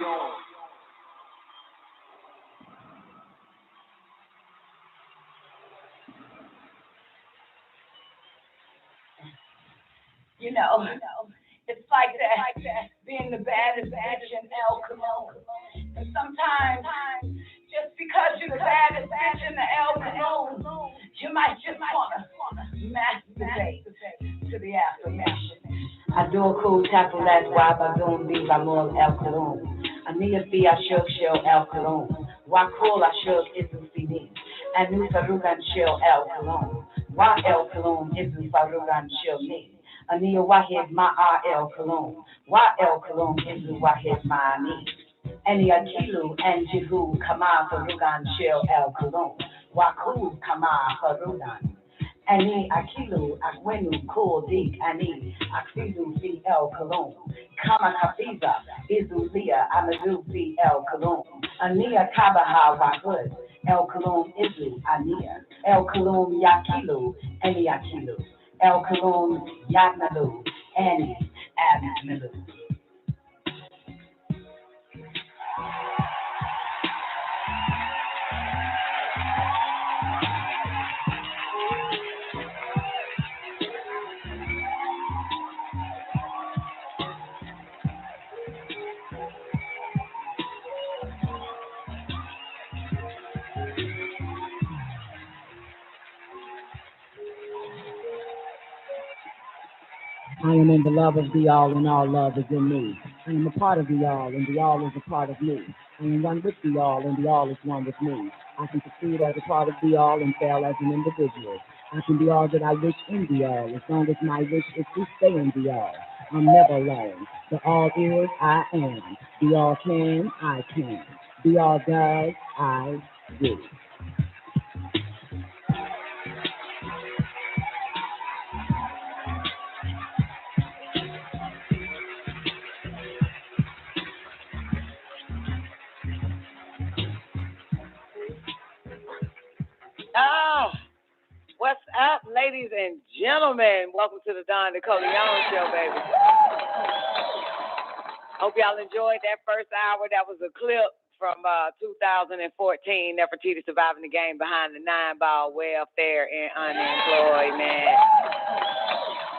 You know, it's like that, being the baddest bitch in El Cologne. And sometimes, just because you're the baddest bitch in the El Cologne, you might just want to masturbate to the affirmation. I do a cool tackle, that's why I don't leave, I'm all El Cologne. I need a fee, I shook shell El Cologne. Why cool, I shook isn't CD. And new Farugan shell El Cologne. Why El Cologne isn't Farugan shell me. Ania Wahid my El Cologne. Why El Cologne isn't Wahid my me. Any Akilu and Jihu Kama Farugan shell El Cologne. Waku Kama Farugan. Ani Akilu Akwenu Ko Dik Ani Aksizu fi El Cologne. Kama Kafiza Izulia Amadu fi El Cologne. Ania Kabaha Wahud El Cologne Izu Ania El Cologne Yakilu Ani Akilu El Cologne Yatnalu Ani Abnalu. I am in the love of the all, and all love is in me. I am a part of the all, and the all is a part of me. I am one with the all, and the all is one with me. I can succeed as a part of the all and fail as an individual. I can be all that I wish in the all, as long as my wish is to stay in the all. I'm never alone. The all is, I am. The all can, I can. The all does, I do. ladies and gentlemen, welcome to the Don Nicoleone Show, baby. Hope y'all enjoyed that first hour. That was a clip from 2014, Nefertiti surviving the game behind the 9-ball welfare and unemployment.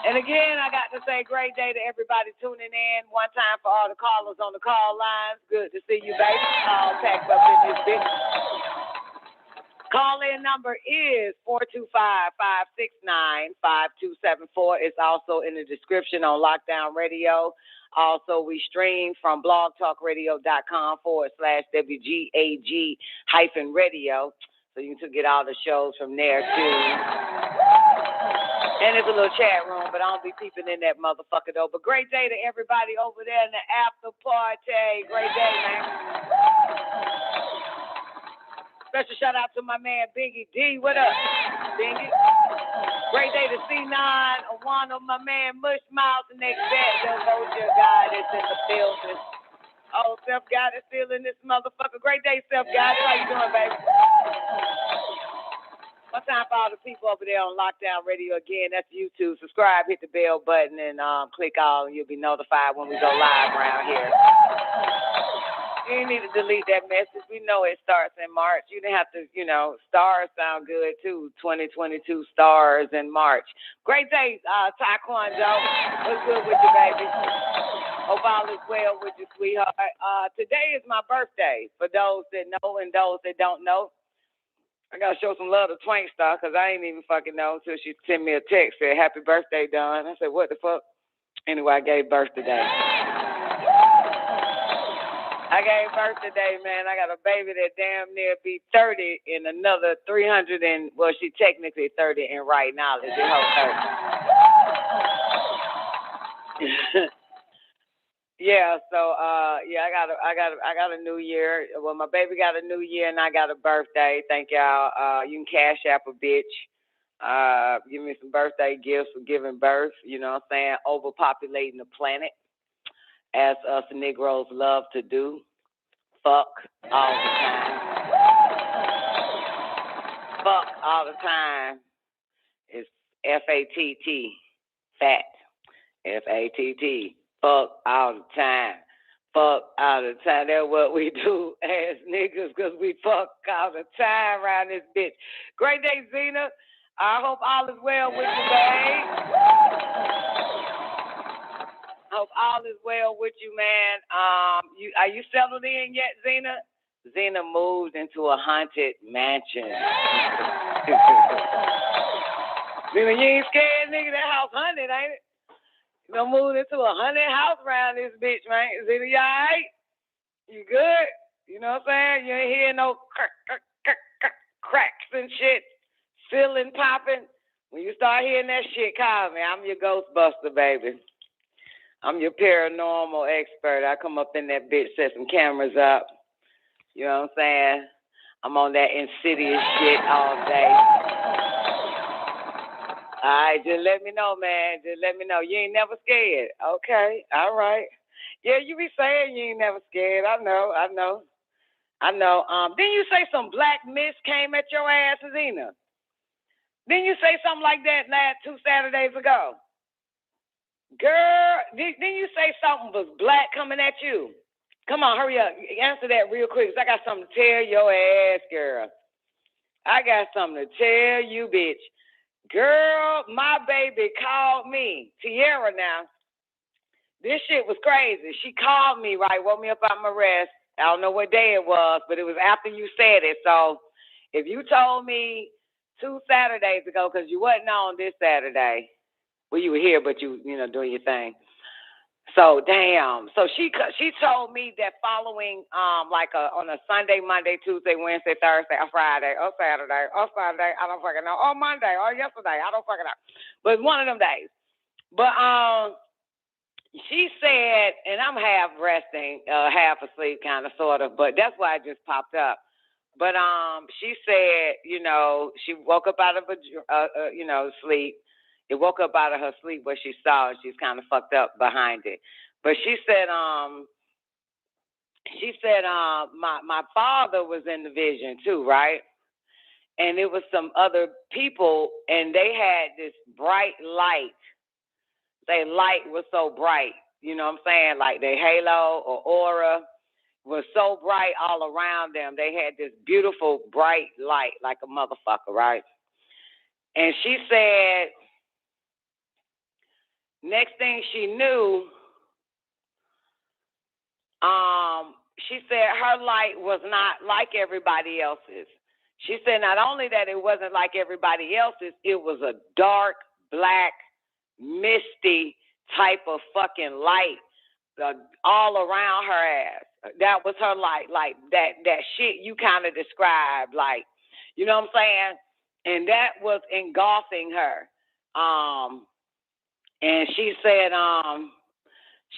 And again, I got to say great day to everybody tuning in. One time for all the callers on the call lines. Good to see you, baby. All packed up in this bitch. Call-in number is 425-569-5274. It's also in the description on Lockdown Radio. Also, we stream from blogtalkradio.com/WGAG-radio. So you can get all the shows from there, too. And there's a little chat room, but I don't be peeping in that motherfucker, though. But great day to everybody over there in the after party. Great day, man. Special shout out to my man Biggie D. What up, Biggie? Great day to C9, Awano, my man Mush Mouth, and next bed, the Roger guy that's in the building. Oh, Self God is still in this motherfucker. Great day, Self God. How you doing, baby? One time for all the people over there on Lockdown Radio. Again, that's YouTube. Subscribe, hit the bell button, and click all, and you'll be notified when we go live around here. You didn't need to delete that message. We know it starts in March. You didn't have to, stars sound good, too. 2022 stars in March. Great day, Taekwondo. What's good with you, baby? Hope all is well with you, sweetheart. Today is my birthday, for those that know and those that don't know. I got to show some love to Twank Star, because I ain't even fucking know until she sent me a text, said, happy birthday, Don. I said, what the fuck? Anyway, I gave birth today. I gave birth today, man. I got a baby that damn near be 30 in another 300 and, well, she technically 30 in right knowledge. It whole 30. Yeah, so I got a new year. Well, my baby got a new year and I got a birthday. Thank y'all. You can cash app a bitch. Give me some birthday gifts for giving birth, you know what I'm saying? Overpopulating the planet, as us Negroes love to do. Fuck all the time. Fuck all the time. It's F-A-T-T, fat. F-A-T-T, fuck all the time. Fuck all the time. That's what we do as niggas, because we fuck all the time around this bitch. Great day, Zena. I hope all is well with you, babe. Hope all is well with you, man. Are you settled in yet, Zena? Zena moved into a haunted mansion. Zena, you ain't scared, nigga? That house haunted, ain't it? You done moved into a haunted house around this bitch, man. Zena, you all right? You good? You know what I'm saying? You ain't hearing no cracks and shit, ceiling popping. When you start hearing that shit, call me. I'm your Ghostbuster, baby. I'm your paranormal expert. I come up in that bitch, set some cameras up. You know what I'm saying? I'm on that insidious shit all day. All right, just let me know, man. Just let me know. You ain't never scared. Okay, all right. Yeah, you be saying you ain't never scared. I know. Didn't you say some black mist came at your ass, Zena? Didn't you say something like that last 2 Saturdays ago? Girl, didn't you say something was black coming at you? Come on, hurry up. Answer that real quick, because I got something to tell your ass, girl. I got something to tell you, bitch. Girl, my baby called me. Tierra now. This shit was crazy. She called me, right, woke me up out of my rest. I don't know what day it was, but it was after you said it. So if you told me 2 Saturdays ago, because you wasn't on this Saturday, well, you were here, but you doing your thing. So, damn. So she told me that following, on a Sunday, Monday, Tuesday, Wednesday, Thursday, or Friday, or Saturday, or Sunday, I don't fucking know, or Monday, or yesterday, I don't fucking know. But one of them days. But she said, and I'm half resting, half asleep, kind of, sort of, but that's why it just popped up. But she said, she woke up out of sleep. It woke up out of her sleep what she saw, and she's kind of fucked up behind it. But she said, my father was in the vision too, right? and it was some other people, and they had this bright light. Their light was so bright, you know what I'm saying? Like their halo or aura was so bright all around them. They had this beautiful bright light like a motherfucker, right? And she said, next thing she knew, she said her light was not like everybody else's. She said not only that it wasn't like everybody else's, it was a dark, black, misty type of fucking light all around her ass. That was her light, like that shit you kind of described, like, you know what I'm saying? And that was engulfing her. And she said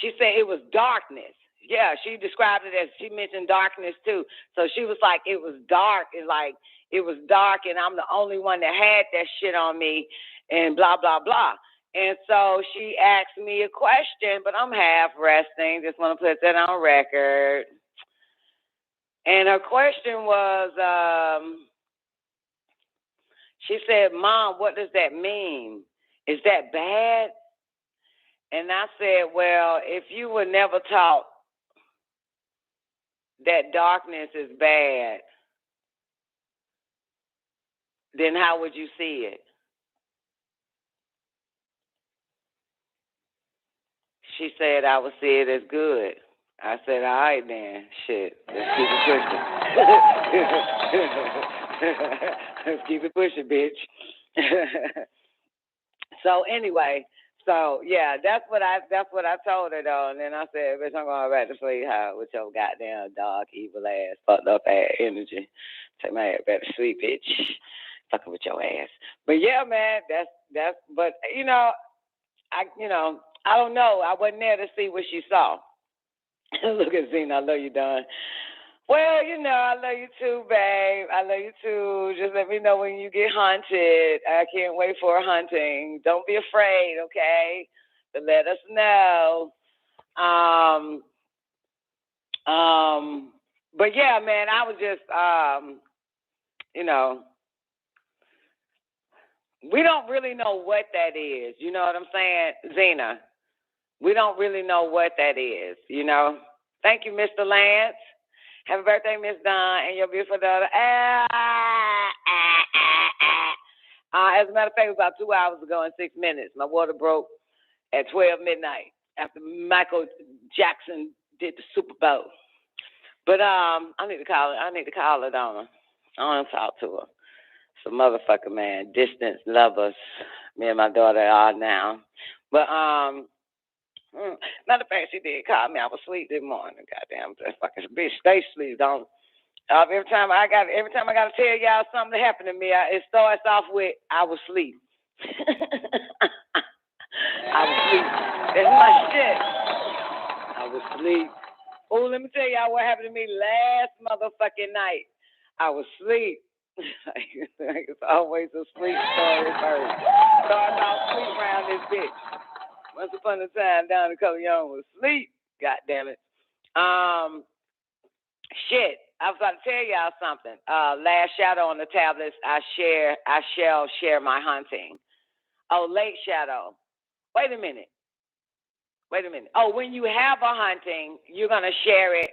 it was darkness. Yeah, she described it as, she mentioned darkness too. So she was like, it was dark. It was dark, and I'm the only one that had that shit on me, and blah, blah, blah. And so she asked me a question, but I'm half resting. Just want to put that on record. And her question was, she said, Mom, what does that mean? Is that bad? And I said, well, if you were never taught that darkness is bad, then how would you see it? She said, I would see it as good. I said, all right then, shit, let's keep it pushing. Let's keep it pushing, bitch. So anyway, so yeah, that's what I told her though. And then I said, bitch, I'm going back to sleep with your goddamn dark, evil ass, fucked up ass energy. Take my ass back to sleep, bitch. Fucking with your ass. But yeah, man, that's but I don't know. I wasn't there to see what she saw. Look at Zena, I love you, Don. Well, I love you too, babe. I love you too. Just let me know when you get hunted. I can't wait for a hunting. Don't be afraid, okay? But let us know. But yeah, man, I was just, we don't really know what that is. You know what I'm saying, Zena? We don't really know what that is, Thank you, Mr. Lance. Happy birthday, Miss Dawn, and your beautiful daughter. As a matter of fact, it was about 2 hours ago and 6 minutes. My water broke at 12 midnight after Michael Jackson did the Super Bowl. But I need to call her, don't I? I want to talk to her. Some motherfucker, man. Distance lovers. Me and my daughter are now. But matter of fact, she did call me. I was asleep this morning. Goddamn, that fucking bitch stay asleep, don't. Every time I got to tell y'all something that happened to me, it starts off with I was asleep. I was asleep. That's my shit. I was asleep. Oh, let me tell y'all what happened to me last motherfucking night. I was asleep. It's always a sleep story first. Starting off sleep around this bitch. Once upon a time, down in Nicoleone was asleep. God damn it. Shit. I was about to tell y'all something. Last shadow on the tablets, I shall share my hunting. Oh, late shadow. Wait a minute. Oh, when you have a hunting, you're gonna share it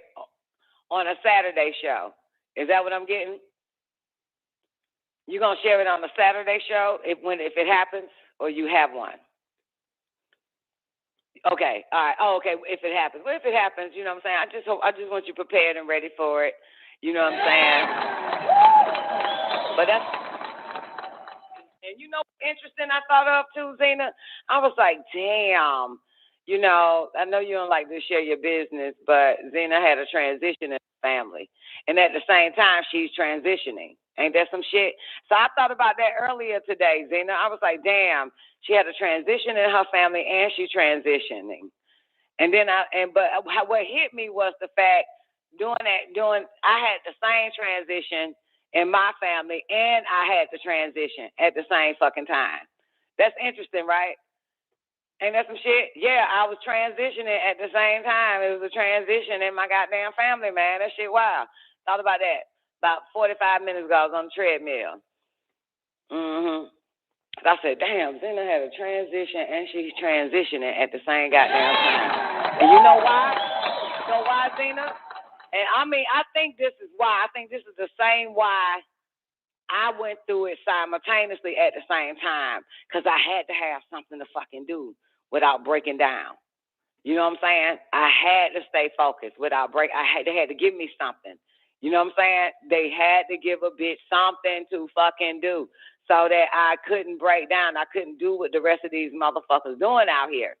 on a Saturday show. Is that what I'm getting? You're gonna share it on a Saturday show if it happens, or you have one? Okay, all right. Oh, okay. If it happens, what if it happens? You know what I'm saying? I just want you prepared and ready for it. You know what I'm saying? But that's, and interesting. I thought of too, Zena. I was like, damn. I know you don't like to share your business, but Zena had a transition in the family, and at the same time, she's transitioning. Ain't that some shit? So I thought about that earlier today, Zena. I was like, damn, she had a transition in her family and she's transitioning. And then but what hit me was the fact I had the same transition in my family and I had the transition at the same fucking time. That's interesting, right? Ain't that some shit? Yeah, I was transitioning at the same time. It was a transition in my goddamn family, man. That shit wild. Thought about that. About 45 minutes ago, I was on the treadmill. I said, damn, Zena had a transition and she's transitioning at the same goddamn time. And you know why? You know why, Zena? And I mean, I think this is why. I think this is the same why I went through it simultaneously at the same time. Because I had to have something to fucking do without breaking down. You know what I'm saying? I had to stay focused without they had to give me something. You know what I'm saying? They had to give a bitch something to fucking do so that I couldn't break down. I couldn't do what the rest of these motherfuckers doing out here.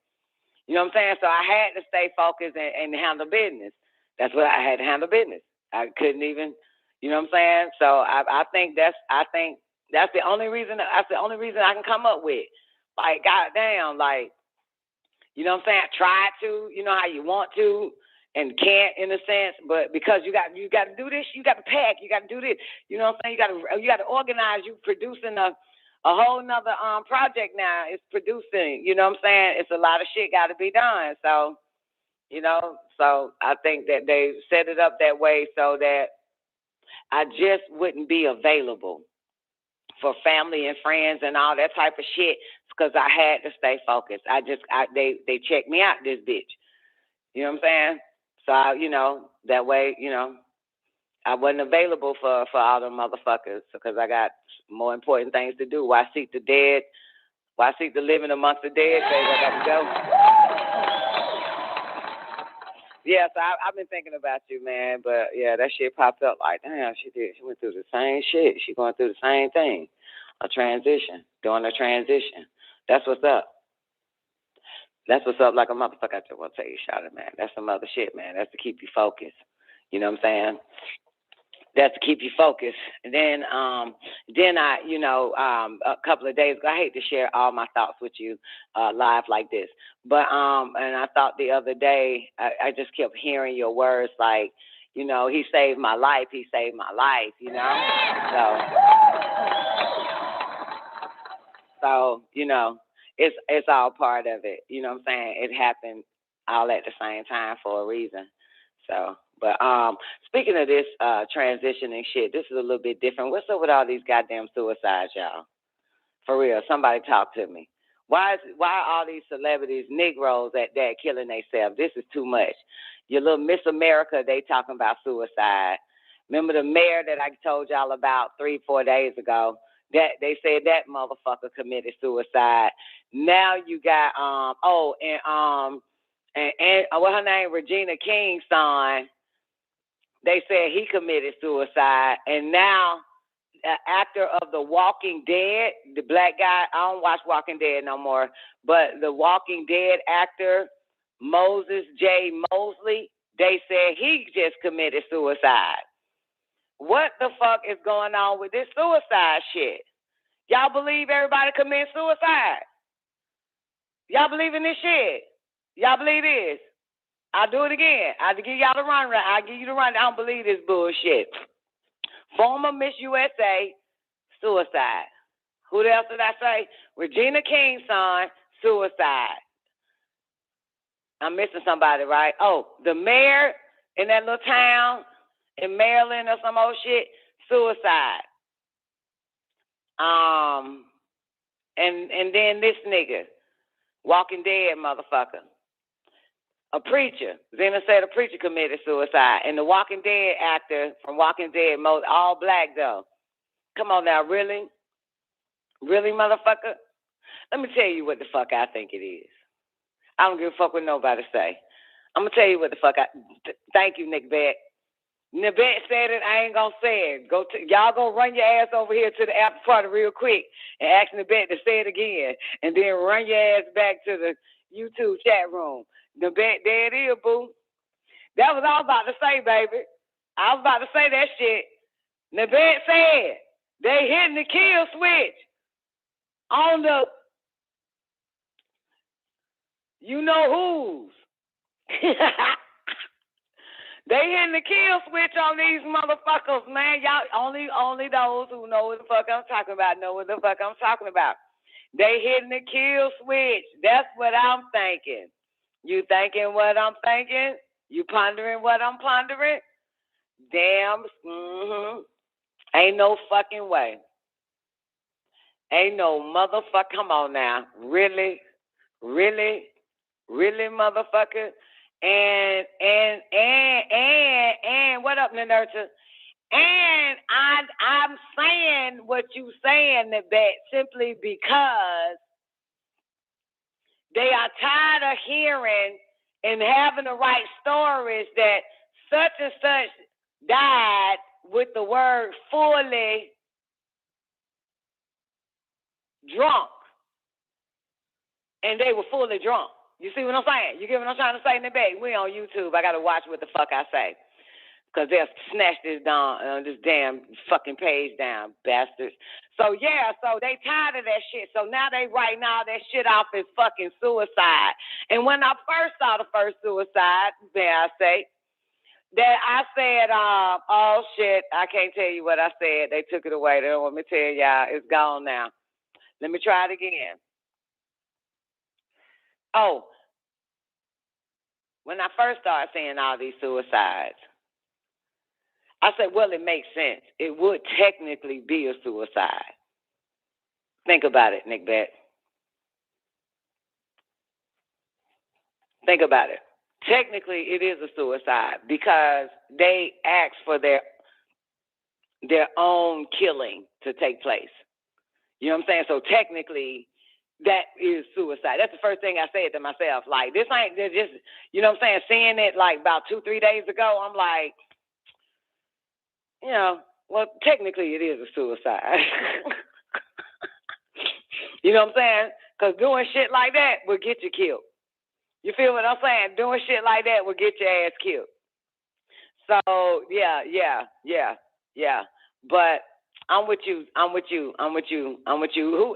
You know what I'm saying? So I had to stay focused and handle business. That's what I had to handle business. I couldn't even, you know what I'm saying? So I think that's the only reason I can come up with. Like, goddamn, like, you know what I'm saying? Try to, you know how you want to and can't in a sense, but because you got to do this, you got to pack, you got to do this. You know what I'm saying? You got to organize. You producing a whole nother project now. It's producing. You know what I'm saying? It's a lot of shit got to be done. So, you know, so I think that they set it up that way so that I just wouldn't be available for family and friends and all that type of shit because I had to stay focused. They checked me out, this bitch. You know what I'm saying? So, you know, that way, you know, I wasn't available for all them motherfuckers because I got more important things to do. Why seek the dead? Why seek the living amongst the dead, baby? I got to go. Yeah, so I've been thinking about you, man. But, yeah, that shit popped up like, damn, she did. She went through the same shit. She going through the same thing. A transition. Doing a transition. That's what's up. That's what's up like a motherfucker. I just want to tell you, shout it, man. That's some other shit, man. That's to keep you focused. You know what I'm saying? That's to keep you focused. And then I, you know, a couple of days ago, I hate to share all my thoughts with you live like this. But, and I thought the other day, I just kept hearing your words like, you know, he saved my life. He saved my life, you know? So you know, it's all part of it. You know what I'm saying? It happened all at the same time for a reason. So, but speaking of this transitioning shit, this is a little bit different. What's up with all these goddamn suicides, y'all? For real, somebody talk to me. Why are all these celebrities, Negroes at that killing themselves? This is too much. Your little Miss America, they talking about suicide. Remember the mayor that I told y'all about 3-4 days ago? That they said that motherfucker committed suicide. Now you got and what her name, Regina King's son. They said he committed suicide, and now the actor of The Walking Dead, the black guy. I don't watch Walking Dead no more, but the Walking Dead actor Moses J. Mosley. They said he just committed suicide. What the fuck is going on with this suicide shit? Y'all believe everybody commits suicide? Y'all believe in this shit? Y'all believe this? I'll do it again. I'll give y'all the run. I'll give you the run. I don't believe this bullshit. Former Miss USA, suicide. Who else did I say? Regina King's son, suicide. I'm missing somebody, right? Oh, the mayor in that little town in Maryland or some old shit, suicide. And then this nigga, Walking Dead motherfucker. A preacher. Zena said a preacher committed suicide. And the Walking Dead actor from Walking Dead, all black though. Come on now, really? Really, motherfucker? Let me tell you what the fuck I think it is. I don't give a fuck what nobody say. I'm going to tell you what the fuck thank you, Nick Beck. Nibet said it, I ain't gonna say it. Y'all go run your ass over here to the after party real quick and ask Nibet to say it again. And then run your ass back to the YouTube chat room. Nibet, there it is, boo. That was all I was about to say, baby. I was about to say that shit. Nibet said they hitting the kill switch on the you know who's. They hitting the kill switch on these motherfuckers, man. Y'all only those who know what the fuck I'm talking about know what the fuck I'm talking about. They hitting the kill switch. That's what I'm thinking. You thinking what I'm thinking? You pondering what I'm pondering? Damn. Ain't no fucking way. Ain't no motherfucker. Come on now. Really, motherfucker. And what up, Nurture? And I'm saying what you saying, that simply because they are tired of hearing and having to write stories that such and such died with the word fully drunk. And they were fully drunk. You see what I'm saying? You get what I'm trying to say in the back? We on YouTube. I got to watch what the fuck I say. Because they'll snatch this damn fucking page down, bastards. So, yeah, so they tired of that shit. So now they writing all that shit off as fucking suicide. And when I first saw the first suicide, may I say, that I said, oh, shit, I can't tell you what I said. They took it away. They don't want me to tell y'all. It's gone now. Let me try it again. Oh, when I first started seeing all these suicides, I said, well, it makes sense. It would technically be a suicide. Think about it, Nick Bet. Think about it. Technically, it is a suicide because they asked for their own killing to take place. You know what I'm saying? So technically, that is suicide. That's the first thing I said to myself. Like, this ain't just, you know what I'm saying? Seeing it like about 2-3 days ago, I'm like, you know, well, technically it is a suicide. You know what I'm saying? Because doing shit like that will get you killed. You feel what I'm saying? Doing shit like that will get your ass killed. So, yeah. But I'm with you. Who?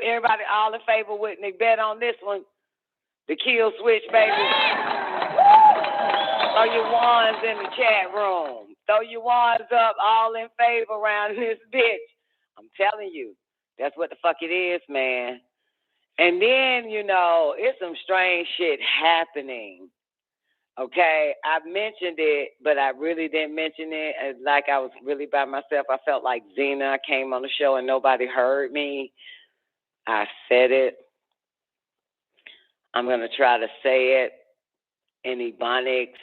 Everybody all in favor with Nick Bet on this one? The kill switch, baby. Throw your ones in the chat room. Throw your ones up, all in favor around this bitch. I'm telling you, that's what the fuck it is, man. And then, you know, it's some strange shit happening. Okay, I've mentioned it, but I really didn't mention it. Like I was really by myself. I felt like Xena. I came on the show and nobody heard me. I said it. I'm going to try to say it in Ebonics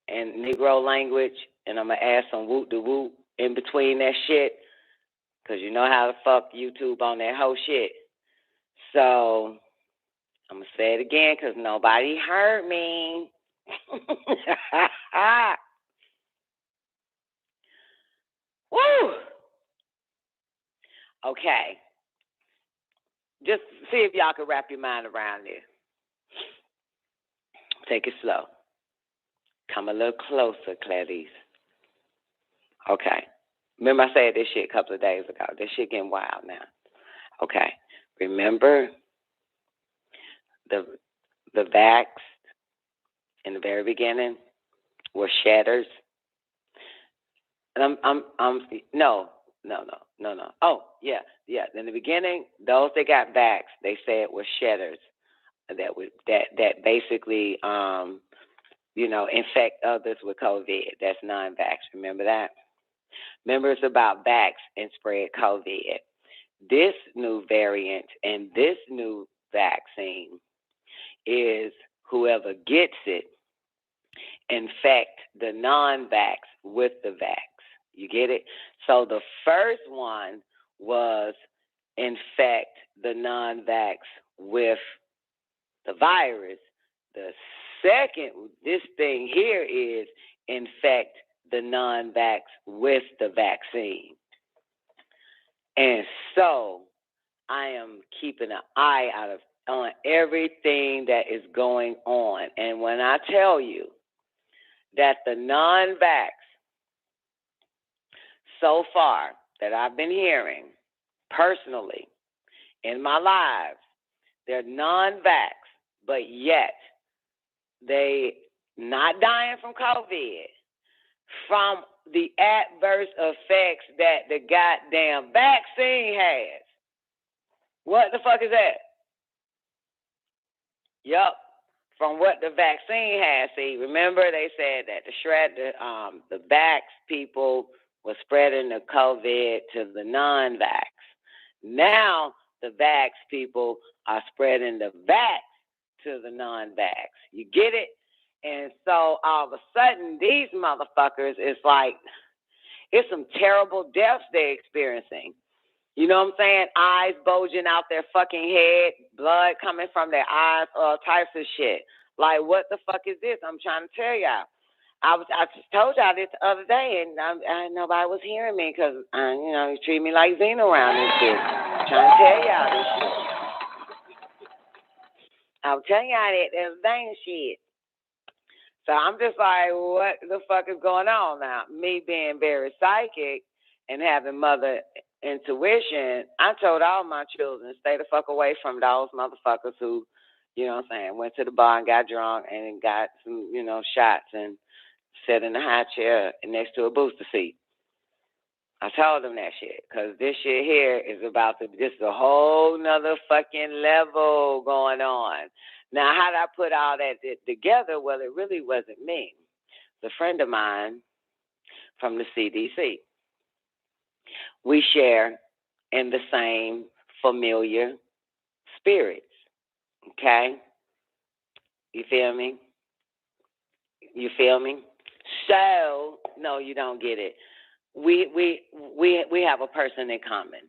and Negro language, and I'm going to add some whoop-de-whoop in between that shit, because you know how the fuck YouTube on that whole shit. So I'm going to say it again because nobody heard me. Woo! Okay. Just see if y'all can wrap your mind around this. Take it slow. Come a little closer, Clarice. Okay. Remember I said this shit a couple of days ago. This shit getting wild now. Okay. Remember the vax in the very beginning were shatters. And no. Oh, yeah. In the beginning, those that got vax, they said were shatters that basically infect others with COVID. That's non-vax. Remember that? Remember, it's about vax and spread COVID. This new variant and this new vaccine is whoever gets it infect the non-vax with the vax. You get it? So the first one was infect the non-vax with the virus. The second, this thing here is infect the non-vax with the vaccine. And so I am keeping an eye on everything that is going on. And when I tell you that the non-vax so far that I've been hearing personally in my lives, they're non-vax, but yet they not dying from COVID, from the adverse effects that the goddamn vaccine has. What the fuck is that? Yup, from what the vaccine has. See, remember they said that the vax people were spreading the COVID to the non-vax. Now the vax people are spreading the vax to the non-vax. You get it? And so all of a sudden, these motherfuckers, it's like, it's some terrible deaths they're experiencing. You know what I'm saying? Eyes bulging out their fucking head, blood coming from their eyes, all types of shit. Like, what the fuck is this? I'm trying to tell y'all. I just told y'all this the other day, and nobody was hearing me because, you treat me like Xena around this shit. I'm trying to tell y'all this shit. I'm telling y'all that there's dang shit. So I'm just like, what the fuck is going on now? Me being very psychic and having mother intuition, I told all my children, stay the fuck away from those motherfuckers who, you know what I'm saying, went to the bar and got drunk and got some, shots and sat in a high chair next to a booster seat. I told them that shit, because this shit here is this is a whole nother fucking level going on. Now, how did I put all that together? Well, it really wasn't me. It's a friend of mine from the CDC. We share in the same familiar spirits, okay? You feel me? You feel me? So, no, you don't get it. We have a person in common,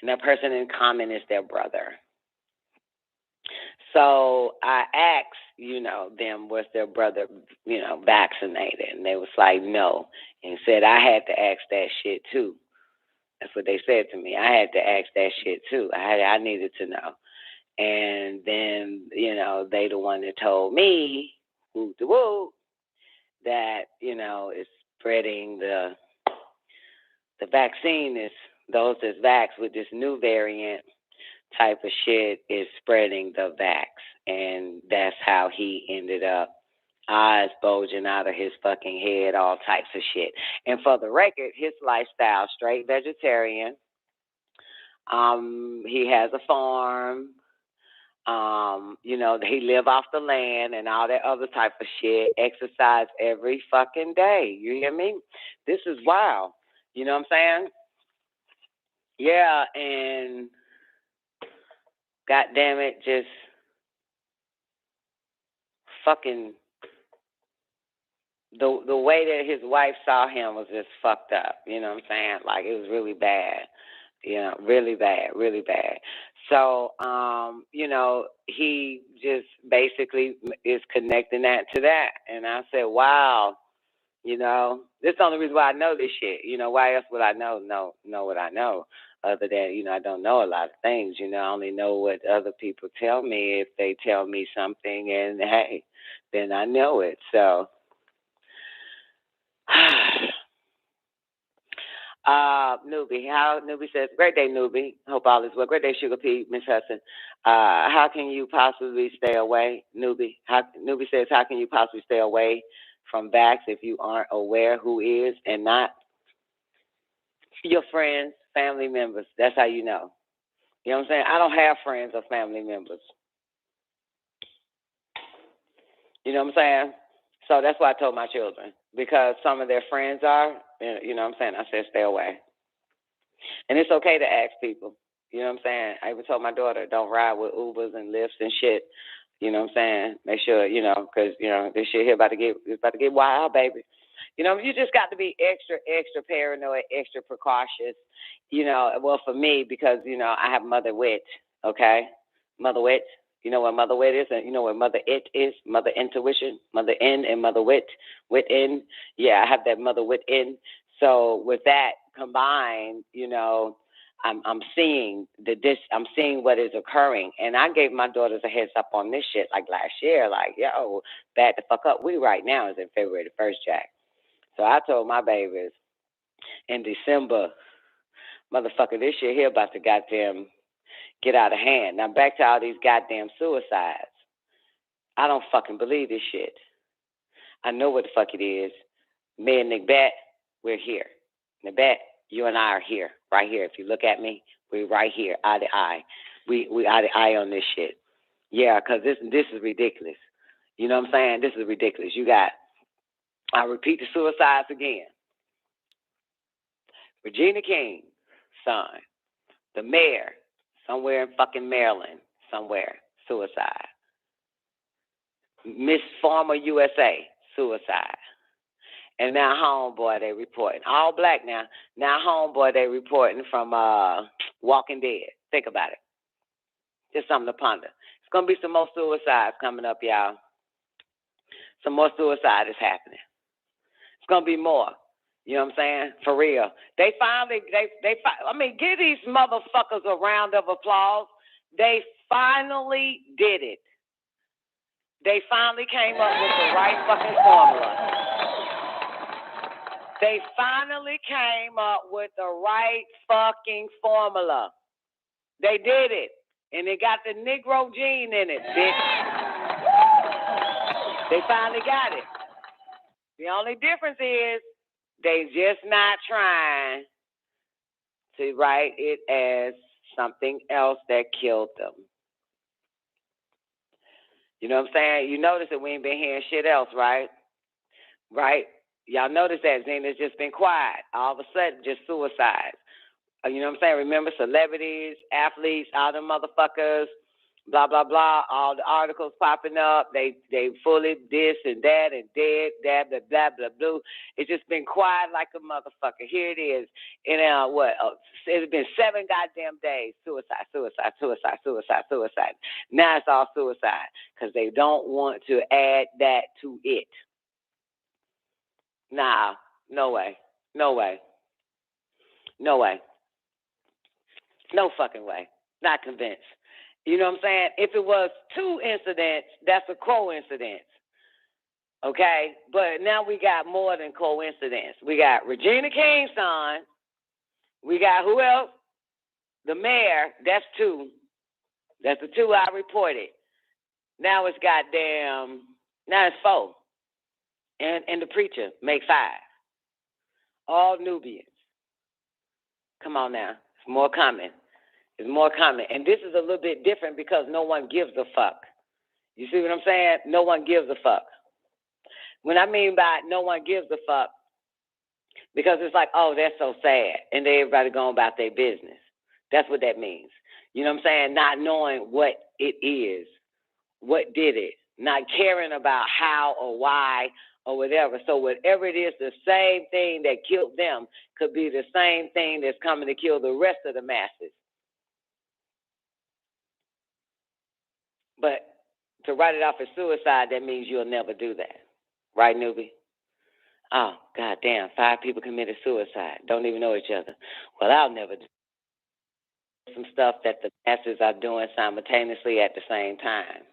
and that person in common is their brother. So I asked, them, was their brother, vaccinated? And they was like, no. And said, I had to ask that shit too. That's what they said to me. I had to ask that shit too. I needed to know. And then, they the one that told me, woo, that, it's spreading the vaccine is, those that's vaxxed with this new variant type of shit is spreading the vax. And that's how he ended up, eyes bulging out of his fucking head, all types of shit. And for the record, his lifestyle, straight vegetarian. He has a farm. He live off the land and all that other type of shit. Exercise every fucking day. You hear me? This is wild. You know what I'm saying? Yeah, and God damn it, just fucking the way that his wife saw him was just fucked up. You know what I'm saying? Like, it was really bad. Really bad, really bad. So, he just basically is connecting that to that. And I said, wow, this is the only reason why I know this shit. Why else would I know what I know? Other than, I don't know a lot of things. I only know what other people tell me if they tell me something, and hey, then I know it. So, Newbie says, great day, Newbie. Hope all is well. Great day, Sugar P, Miss Hudson. How can you possibly stay away, Newbie? Newbie says, how can you possibly stay away from vax if you aren't aware who is and not? Your friends, family members. That's how you know. You know what I'm saying? I don't have friends or family members. You know what I'm saying? So that's why I told my children, because some of their friends are, you know what I'm saying? I said, stay away. And it's okay to ask people. You know what I'm saying? I even told my daughter, don't ride with Ubers and Lyfts and shit. You know what I'm saying? Make sure, because, this shit here about to get wild, baby. You just got to be extra, extra paranoid, extra precautious. Well, for me, because, I have mother wit, okay? Mother wit. You know what mother wit is? And you know what mother it is? Mother intuition, mother in, and mother wit in. Yeah, I have that mother wit in. So with that combined, I'm seeing I'm seeing what is occurring. And I gave my daughters a heads up on this shit like last year, like, yo, back the fuck up. We right now is in February the 1st, Jack. So I told my babies in December, motherfucker, this shit here about to goddamn get out of hand. Now back to all these goddamn suicides. I don't fucking believe this shit. I know what the fuck it is. Me and Nick, we're here. Nick, you and I are here, right here. If you look at me, we're right here, eye to eye. We eye to eye on this shit. Yeah, because this is ridiculous. You know what I'm saying? This is ridiculous. You got, I repeat the suicides again. Regina King, son. The mayor, somewhere in fucking Maryland, somewhere, suicide. Miss Farmer USA, suicide. And now homeboy they reporting. All black now. Now homeboy they reporting from Walking Dead. Think about it. Just something to ponder. It's going to be some more suicides coming up, y'all. Some more suicide is happening. It's going to be more. You know what I'm saying? For real. They finally, give these motherfuckers a round of applause. They finally did it. They finally came up with the right fucking formula. They finally came up with the right fucking formula. They did it. And it got the Negro gene in it, bitch. They finally got it. The only difference is they just not trying to write it as something else that killed them. You know what I'm saying? You notice that we ain't been hearing shit else, right? Right? Y'all notice that, Zena, it's just been quiet. All of a sudden, just suicides. You know what I'm saying? Remember, celebrities, athletes, all them motherfuckers, blah, blah, blah, all the articles popping up. They fully this and that and dead, blah, blah, blah, blah, blah. It's just been quiet like a motherfucker. Here it is. And it's been 7 goddamn days. Suicide. Now it's all suicide because they don't want to add that to it. Nah, no way. No fucking way. Not convinced. You know what I'm saying? If it was 2 incidents, that's a coincidence. Okay? But now we got more than coincidence. We got Regina King's son. We got who else? The mayor. That's 2. That's the 2 I reported. Now it's 4. And the preacher make 5. All Nubians. Come on now. There's more coming. And this is a little bit different because no one gives a fuck. You see what I'm saying? No one gives a fuck. When I mean by no one gives a fuck, because it's like, oh, that's so sad. And everybody going about their business. That's what that means. You know what I'm saying? Not knowing what it is. What did it? Not caring about how or why or whatever. So whatever it is, the same thing that killed them could be the same thing that's coming to kill the rest of the masses. But to write it off as suicide, that means you'll never do that. Right, newbie? Oh, goddamn, 5 people committed suicide. Don't even know each other. Well, I'll never do some stuff that the masses are doing simultaneously at the same time.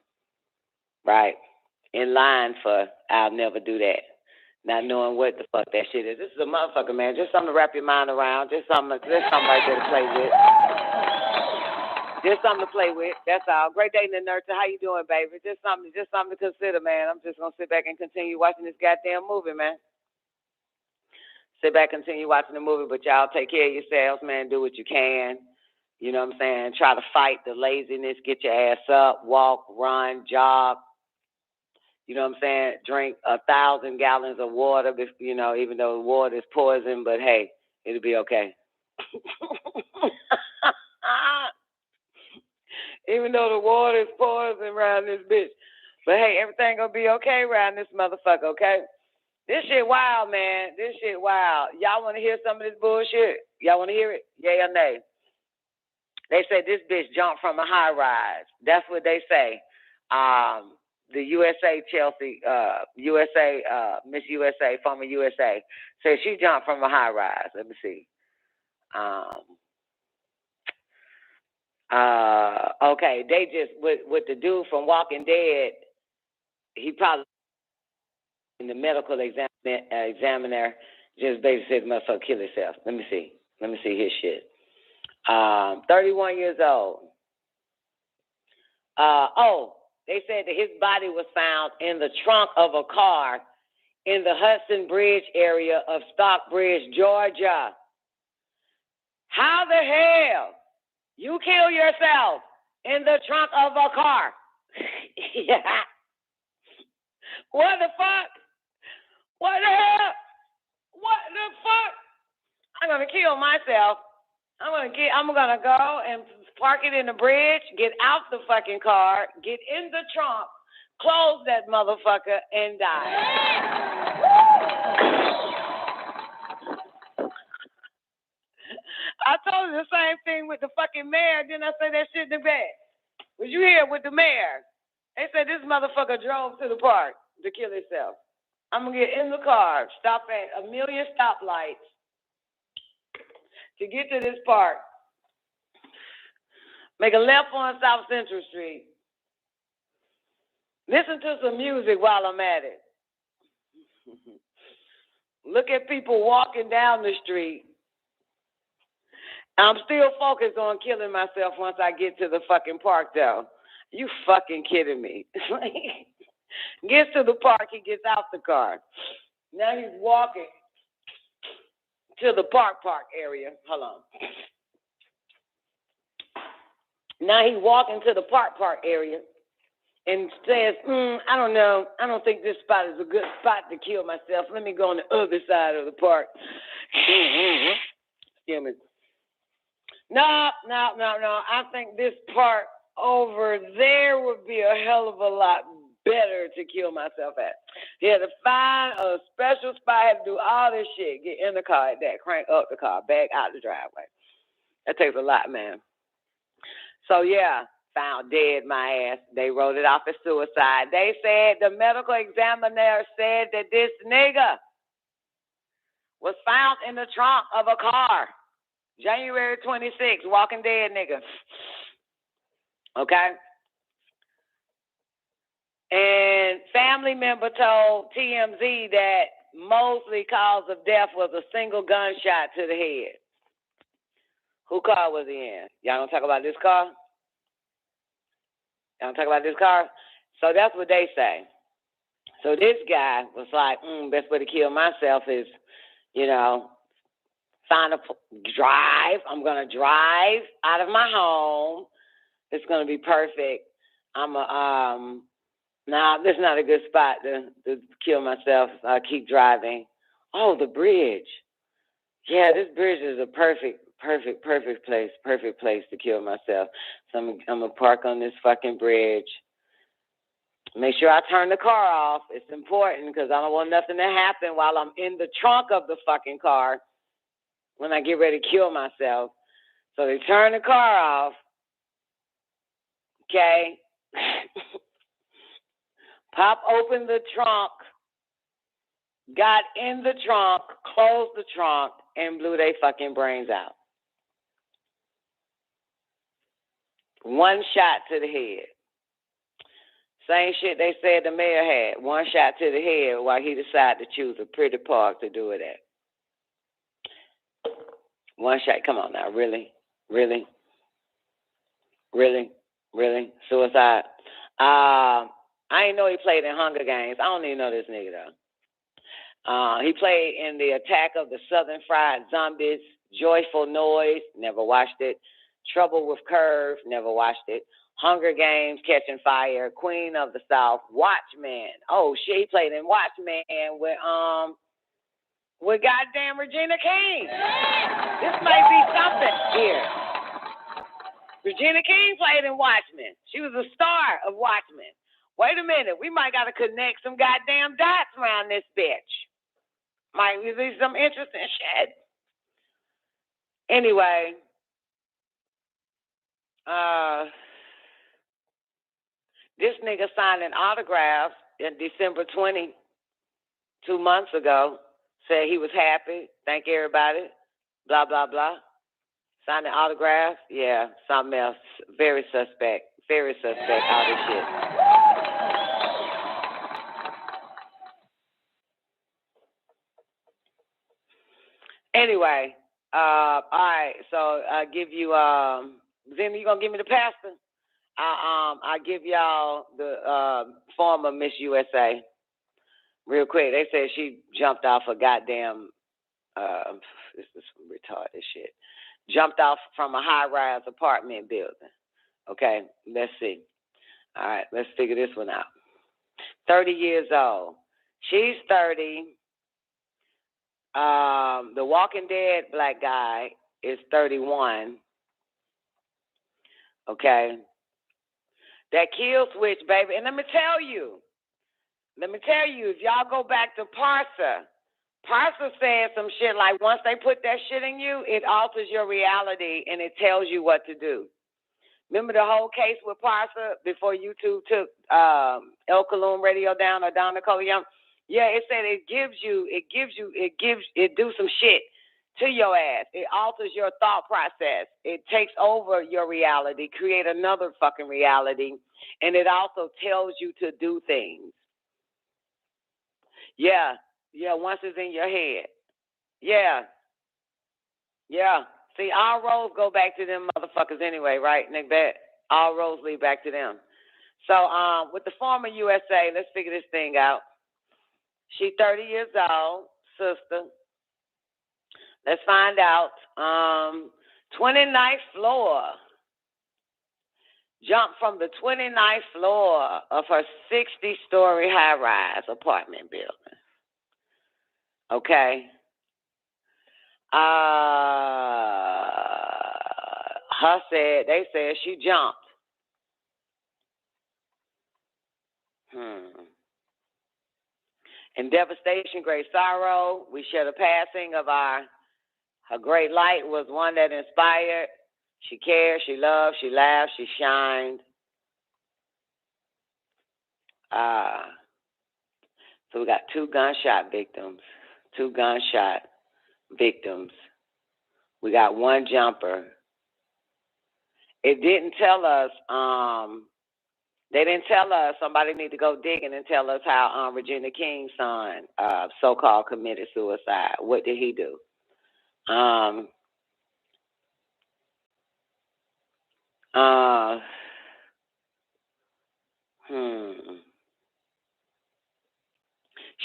Right? In line for I'll never do that. Not knowing what the fuck that shit is. This is a motherfucker, man. Just something to wrap your mind around. Just something right there to play with. Just something to play with. That's all. Great day, Nurture. How you doing, baby? Just something to consider, man. I'm just gonna sit back and continue watching this goddamn movie, man. Sit back, continue watching the movie, but y'all take care of yourselves, man. Do what you can. You know what I'm saying? Try to fight the laziness. Get your ass up. Walk, run, jog. You know what I'm saying? Drink 1,000 gallons of water, you know, even though water is poison, but hey, it'll be okay. Even though the water is poison around this bitch. But hey, everything gonna be okay around this motherfucker, okay? This shit wild, man. This shit wild. Y'all wanna hear some of this bullshit? Y'all wanna hear it? Yay or nay? They say this bitch jumped from a high rise. That's what they say. The USA Chelsea, Miss USA, former USA, says she jumped from a high rise. Let me see. Okay, they just with the dude from Walking Dead. He probably in the medical examiner just basically said, "Motherfucker, kill himself." Let me see his shit. 31 years old. They said that his body was found in the trunk of a car in the Hudson Bridge area of Stockbridge, Georgia. How the hell you kill yourself in the trunk of a car? Yeah. What the fuck? What the hell? What the fuck? I'm gonna kill myself. I'm gonna go and park it in the bridge, get out the fucking car, get in the trunk, close that motherfucker, and die. I told you the same thing with the fucking mayor. Then I said that shit in the bed. Was you here with the mayor? They said this motherfucker drove to the park to kill himself. I'm going to get in the car, stop at 1 million stoplights to get to this park. Make a left on South Central Street. Listen to some music while I'm at it. Look at people walking down the street. I'm still focused on killing myself once I get to the fucking park, though. You fucking kidding me. Gets to the park, he gets out the car. Now he's walking to the park area. Hold on. Now he's walking to the park area and says, I don't know. I don't think this spot is a good spot to kill myself. Let me go on the other side of the park. Excuse me. No. I think this part over there would be a hell of a lot better to kill myself at. He had to find a special spot, had to do all this shit, get in the car at that, crank up the car, back out the driveway. That takes a lot, man. So, yeah, found dead my ass. They wrote it off as suicide. They said, the medical examiner said that this nigga was found in the trunk of a car. January 26th, walking dead nigga. Okay? And family member told TMZ that mostly cause of death was a single gunshot to the head. Who car was he in? Y'all don't talk about this car? Y'all don't talk about this car? So that's what they say. So this guy was like, best way to kill myself is, find a drive. I'm going to drive out of my home. It's going to be perfect. Nah, this is not a good spot to kill myself. I'll keep driving. Oh, the bridge. Yeah, this bridge is a perfect place to kill myself. So I'm going to park on this fucking bridge. Make sure I turn the car off. It's important because I don't want nothing to happen while I'm in the trunk of the fucking car when I get ready to kill myself. So they turn the car off. Okay? Pop open the trunk, got in the trunk, closed the trunk, and blew their fucking brains out. One shot to the head. Same shit they said the mayor had. One shot to the head while he decided to choose a pretty park to do it at. One shot. Come on now. Really? Suicide. I didn't know he played in Hunger Games. I don't even know this nigga, though. He played in The Attack of the Southern Fried Zombies, Joyful Noise, never watched it. Trouble with Curve, never watched it. Hunger Games, Catching Fire, Queen of the South, Watchmen. Oh, shit, he played in Watchmen with goddamn Regina King. This might be something here. Regina King played in Watchmen. She was a star of Watchmen. Wait a minute, we might got to connect some goddamn dots around this bitch. Might be some interesting shit. Anyway, this nigga signed an autograph in December 20, 2 months ago. Said he was happy. Thank everybody. Blah, blah, blah. Signed an autograph. Yeah, something else. Very suspect. All this shit. Anyway, all right. So I give you, Zim, you gonna give me the pastor? I give y'all the former Miss USA real quick. They said she jumped off a goddamn. This is some retarded shit. Jumped off from a high-rise apartment building. Okay, let's see. All right, let's figure this one out. 30 years old. She's 30. The Walking Dead black guy is 31. Okay? That kill switch, baby. And let me tell you, if y'all go back to Parsa said some shit like once they put that shit in you, it alters your reality and it tells you what to do. Remember the whole case with Parsa before YouTube took Nicoleone Radio down or Don Nicoleone? Yeah, it said it do some shit to your ass. It alters your thought process. It takes over your reality, create another fucking reality, and it also tells you to do things. Yeah, once it's in your head. Yeah. See, all roads go back to them motherfuckers anyway, right, Nick? All roads lead back to them. So, with the former USA, let's figure this thing out. She's 30 years old, sister. Let's find out. 29th floor. Jumped from the 29th floor of her 60-story high-rise apartment building. Okay. They said she jumped. In devastation, great sorrow, we share the passing of her great light was one that inspired. She cared, she loved, she laughed, she shined. So we got 2 gunshot victims. We got 1 jumper. It didn't tell us, they didn't tell us, somebody need to go digging and tell us how Regina King's son so-called committed suicide. What did he do?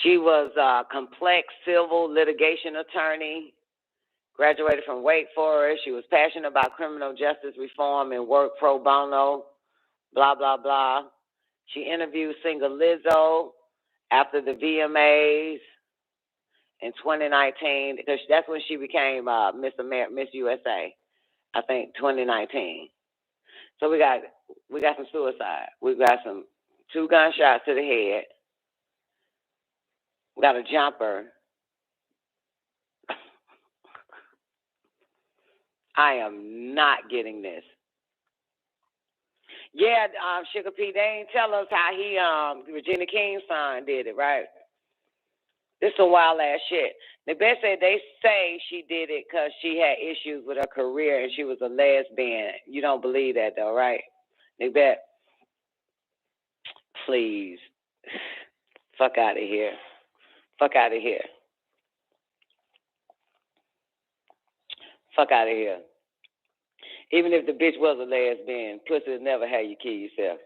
She was a complex civil litigation attorney, graduated from Wake Forest. She was passionate about criminal justice reform and worked pro bono, blah, blah, blah. She interviewed singer Lizzo after the VMAs in 2019, because that's when she became Miss USA, I think 2019. So we got some suicide. We got 2 gunshots to the head. We got a jumper. I am not getting this. Yeah, Sugar P, they ain't tell us how Regina King's son did it, right? This is some wild ass shit. They say she did it because she had issues with her career and she was a lesbian. You don't believe that though, right? They bet. Please. Fuck out of here. Fuck out of here. Fuck out of here. Even if the bitch was a lesbian, pussy would never have you kill yourself.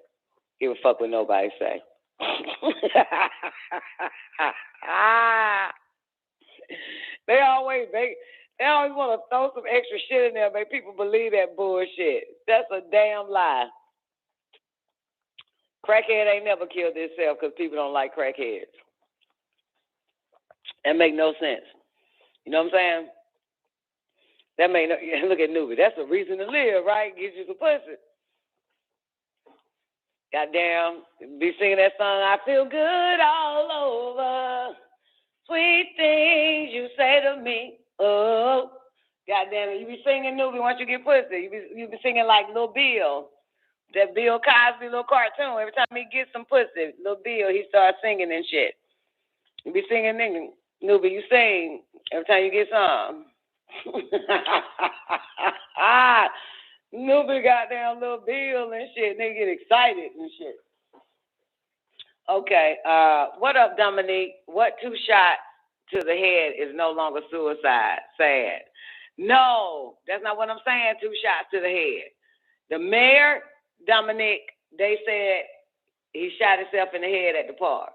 Give a fuck what nobody say. They always want to throw some extra shit in there, make people believe that bullshit. That's a damn lie. Crackhead ain't never killed himself because people don't like crackheads. That make no sense. You know what I'm saying? That make no. Look at Nubi. That's a reason to live, right? Gives you some pussy. Goddamn, be singing that song. I feel good all over. Sweet things you say to me. Oh, goddamn it. You be singing Nubi once you get pussy. You be singing like Lil Bill. That Bill Cosby little cartoon. Every time he gets some pussy, Lil Bill, he starts singing and shit. You be singing, nigga. Nubi, you sing every time you get some. Nubi goddamn Lil Bill and shit. They get excited and shit. Okay, what up, Dominique? What 2 shots to the head is no longer suicide? Sad. No, that's not what I'm saying, 2 shots to the head. The mayor, Dominique, they said he shot himself in the head at the park.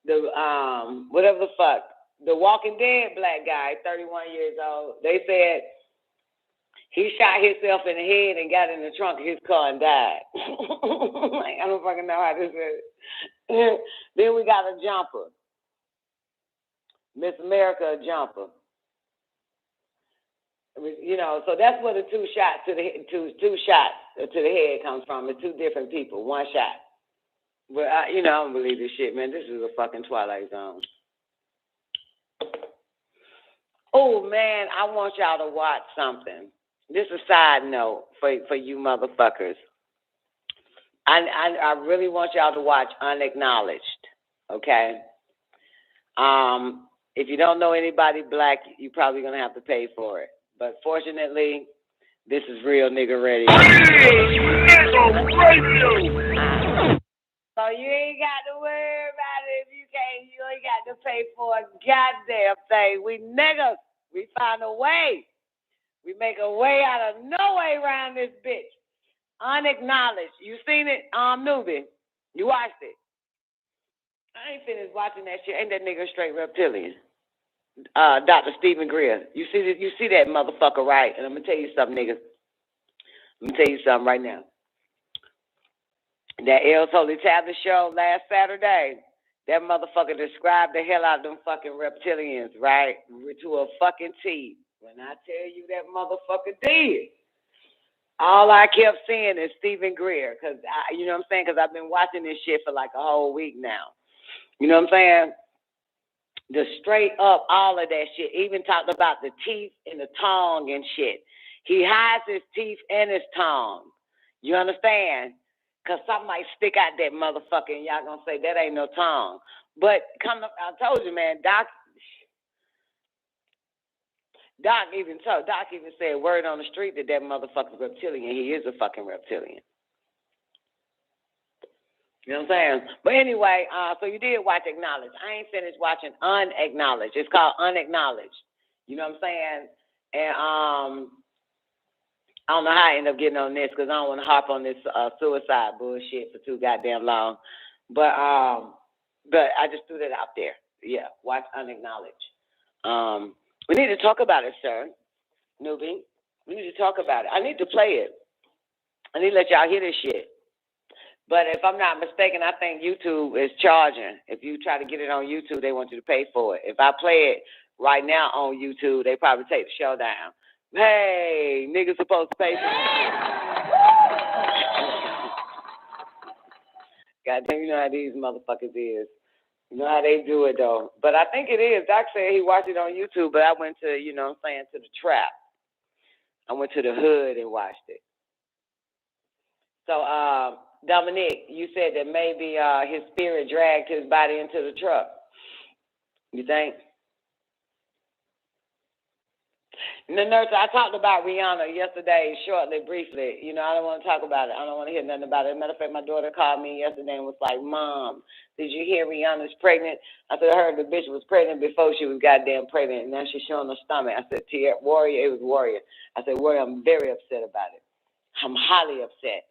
The, whatever the fuck, the Walking Dead black guy, 31 years old, they said he shot himself in the head and got in the trunk of his car and died. I don't fucking know how this is. Then we got a jumper. Miss America, a jumper. You know, so that's where the two shots to the head comes from. It's two different people, one shot. But I don't believe this shit, man. This is a fucking Twilight Zone. Oh man, I want y'all to watch something. This is a side note for you motherfuckers. I really want y'all to watch Unacknowledged. Okay. If you don't know anybody black, you're probably gonna have to pay for it. But fortunately, this is real nigga radio. So you ain't got to worry about it if you can't. You ain't got to pay for a goddamn thing. We niggas, we find a way. We make a way out of no way around this bitch. Unacknowledged. You seen it, newbie? You watched it? I ain't finished watching that shit. Ain't that nigga straight reptilian? Dr. Stephen Greer. You see that motherfucker, right? And I'm gonna tell you something, nigga. I'm gonna tell you something right now. That L's Holy Tablet show last Saturday, that motherfucker described the hell out of them fucking reptilians, right? To a fucking T. When I tell you that motherfucker did. All I kept seeing is Stephen Greer, because, you know what I'm saying? Because I've been watching this shit for like a whole week now. You know what I'm saying? The straight up, all of that shit. Even talked about the teeth and the tongue and shit. He hides his teeth and his tongue. You understand? Because something might stick out that motherfucker and y'all gonna say that ain't no tongue. But I told you, man, Doc even said word on the street that motherfucker's reptilian. He is a fucking reptilian. You know what I'm saying? But anyway, so you did watch Acknowledged. I ain't finished watching Unacknowledged. It's called Unacknowledged. You know what I'm saying? And I don't know how I end up getting on this because I don't want to harp on this suicide bullshit for too goddamn long. But I just threw that out there. Yeah, watch Unacknowledged. We need to talk about it, sir. Newbie. We need to talk about it. I need to play it. I need to let y'all hear this shit. But if I'm not mistaken, I think YouTube is charging. If you try to get it on YouTube, they want you to pay for it. If I play it right now on YouTube, they probably take the show down. Hey, niggas supposed to pay for it. Goddamn, you know how these motherfuckers is. You know how they do it, though. But I think it is. Doc said he watched it on YouTube, but I went to, you know what I'm saying, to the trap. I went to the hood and watched it. So, Dominique, you said that maybe his spirit dragged his body into the truck. You think? The nurse, I talked about Rihanna yesterday, shortly, briefly. You know, I don't want to talk about it. I don't want to hear nothing about it. As a matter of fact, my daughter called me yesterday and was like, Mom, did you hear Rihanna's pregnant? I said, I heard the bitch was pregnant before she was goddamn pregnant, and now she's showing her stomach. I said, Warrior, it was Warrior. I said, Warrior, I'm very upset about it. I'm highly upset.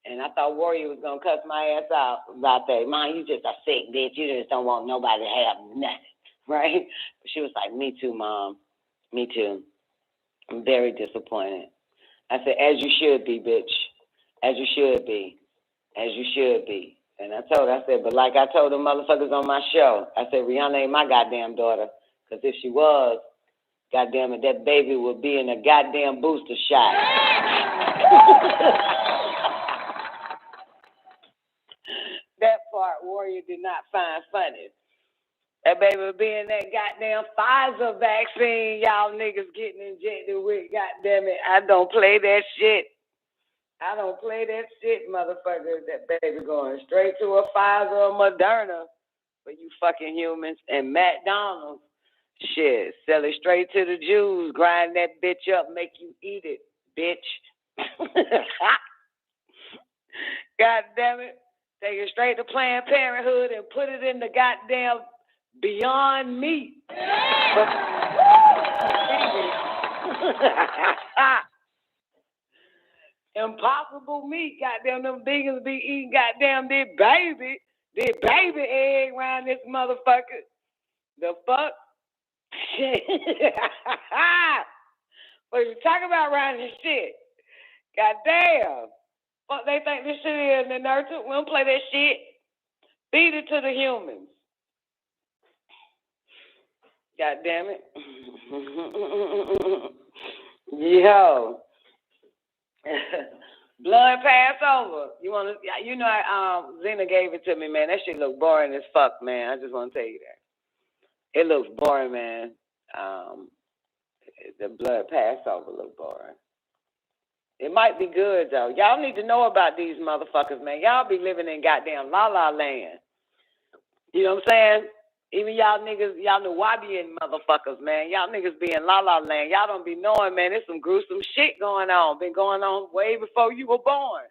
And I thought Warrior was going to cuss my ass out about that. Mom, you just a sick bitch. You just don't want nobody to have nothing, right? But she was like, me too, Mom. Me too. I'm very disappointed. I said, as you should be, bitch. As you should be. As you should be. And I said, but like I told the motherfuckers on my show, I said, Rihanna ain't my goddamn daughter. Because if she was, goddamn it, that baby would be in a goddamn booster shot. That part Warrior did not find funny. That baby would be in that goddamn Pfizer vaccine y'all niggas getting injected with, goddamn it. I don't play that shit. I don't play that shit, motherfucker. That baby going straight to a Pfizer or Moderna for you fucking humans. And McDonald's, shit, sell it straight to the Jews. Grind that bitch up, make you eat it, bitch. God damn it. Take it straight to Planned Parenthood and put it in the goddamn Beyond Meat. Impossible meat. Goddamn, them vegans be eating goddamn this baby egg around this motherfucker. The fuck? Shit. What you talking about around this shit? Goddamn. Fuck they think this shit is, the nurture. We don't play that shit. Feed it to the humans. God damn it. Yo. Blood Passover. You want to? You know, Zena gave it to me, man. That shit look boring as fuck, man. I just want to tell you that. It looks boring, man. The Blood Passover look boring. It might be good though. Y'all need to know about these motherfuckers, man. Y'all be living in goddamn la la land. You know what I'm saying? Even y'all niggas, y'all Nuwabian motherfuckers, man. Y'all niggas be in la la land. Y'all don't be knowing, man. There's some gruesome shit going on. Been going on way before you were born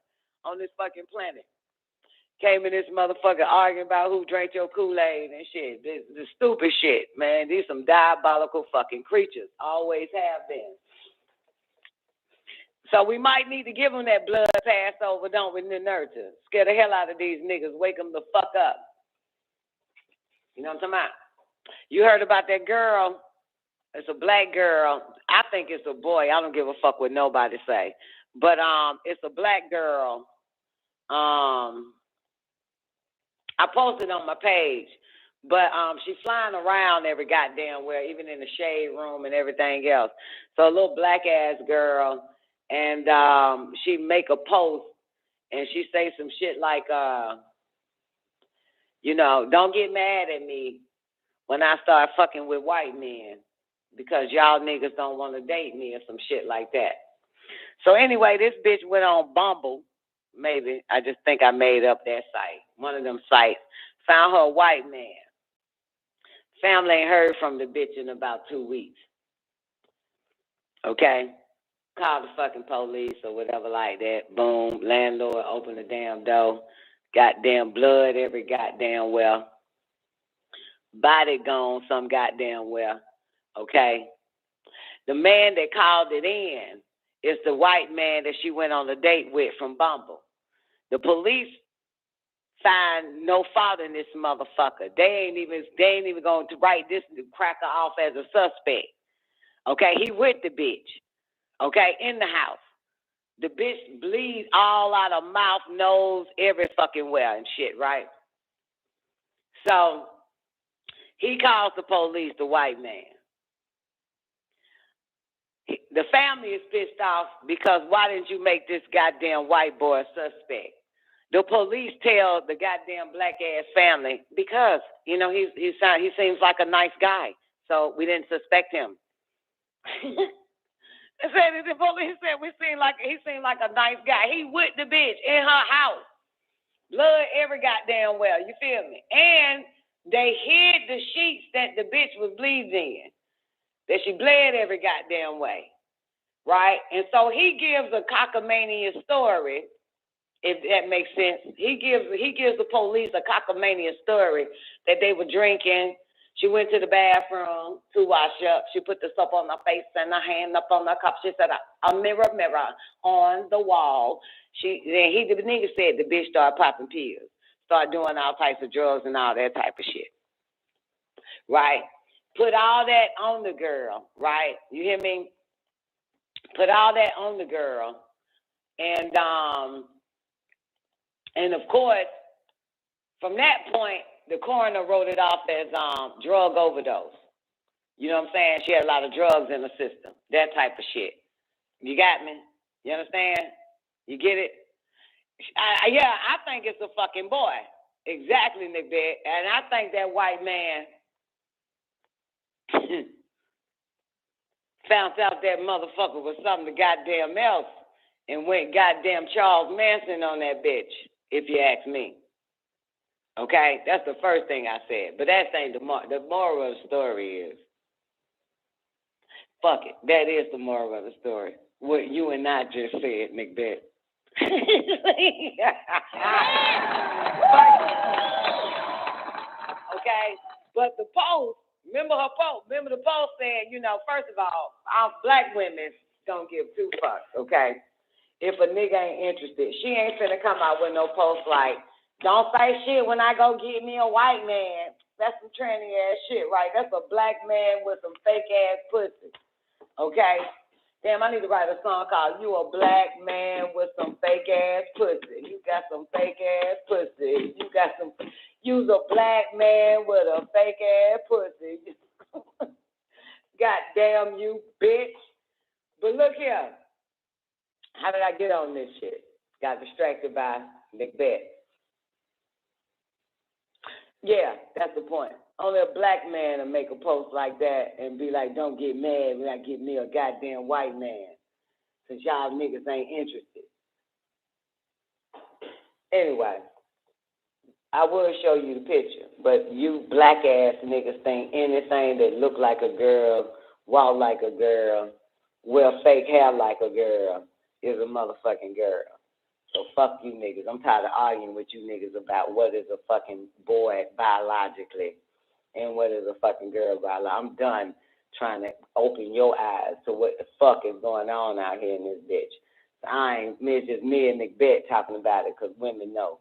on this fucking planet. Came in this motherfucker arguing about who drank your Kool-Aid and shit. This stupid shit, man. These some diabolical fucking creatures. Always have been. So we might need to give them that blood Passover, don't we, nurture? Scare the hell out of these niggas. Wake them the fuck up. You know what I'm talking about? You heard about that girl. It's a black girl. I think it's a boy. I don't give a fuck what nobody say. But it's a black girl. I posted on my page. But she's flying around every goddamn where, even in the shade room and everything else. So a little black-ass girl. And she make a post. And she say some shit like, you know, don't get mad at me when I start fucking with white men because y'all niggas don't want to date me or some shit like that. So anyway, this bitch went on Bumble. Maybe. I just think I made up that site. One of them sites. Found her a white man. Family ain't heard from the bitch in about 2 weeks. Okay? Called the fucking police or whatever like that. Boom. Landlord opened the damn door. Goddamn blood every goddamn well. Body gone some goddamn well. Okay? The man that called it in is the white man that she went on a date with from Bumble. The police find no fault in this motherfucker. They ain't even going to write this cracker off as a suspect. Okay? He with the bitch. Okay? In the house. The bitch bleeds all out of mouth, nose, every fucking well and shit, right? So he calls the police, the white man. The family is pissed off because why didn't you make this goddamn white boy a suspect? The police tell the goddamn black ass family because, you know, he seems like a nice guy, so we didn't suspect him. The police said he seemed like a nice guy. He with the bitch in her house. Blood every goddamn well, you feel me? And they hid the sheets that the bitch was bleeding in. That she bled every goddamn way. Right? And so he gives a cockamamie story, if that makes sense. He gives the police a cockamamie story that they were drinking. She went to the bathroom to wash up. She put the soap on her face and her hand up on her cup. She said, a mirror on the wall. The nigga said the bitch started popping pills, started doing all types of drugs and all that type of shit. Right? Put all that on the girl, right? You hear me? Put all that on the girl. And of course, from that point, the coroner wrote it off as drug overdose. You know what I'm saying? She had a lot of drugs in the system. That type of shit. You got me? You understand? You get it? I think it's a fucking boy. Exactly, Nick Beck. And I think that white man found out that motherfucker was something goddamn else and went goddamn Charles Manson on that bitch, if you ask me. Okay? That's the first thing I said. But that ain't the moral of the story is. Fuck it. That is the moral of the story. What you and I just said, Macbeth. Okay? But the post, remember her post? Remember the post said, you know, first of all, black women don't give two fucks, okay? If a nigga ain't interested, she ain't finna come out with no post like, don't say shit when I go get me a white man. That's some tranny ass shit, right? That's a black man with some fake ass pussy. Okay? Damn, I need to write a song called You a Black Man with Some Fake Ass Pussy. You got some fake ass pussy. You's a black man with a fake ass pussy. Goddamn you, bitch. But look here. How did I get on this shit? Got distracted by Macbeth. Yeah, that's the point. Only a black man will make a post like that and be like, don't get mad when I get me a goddamn white man. Since y'all niggas ain't interested. Anyway, I will show you the picture, but you black ass niggas think anything that look like a girl, walk like a girl, wear fake hair like a girl is a motherfucking girl. So fuck you niggas. I'm tired of arguing with you niggas about what is a fucking boy biologically and what is a fucking girl biologically. I'm done trying to open your eyes to what the fuck is going on out here in this bitch. It's just me and Macbeth talking about it because women know.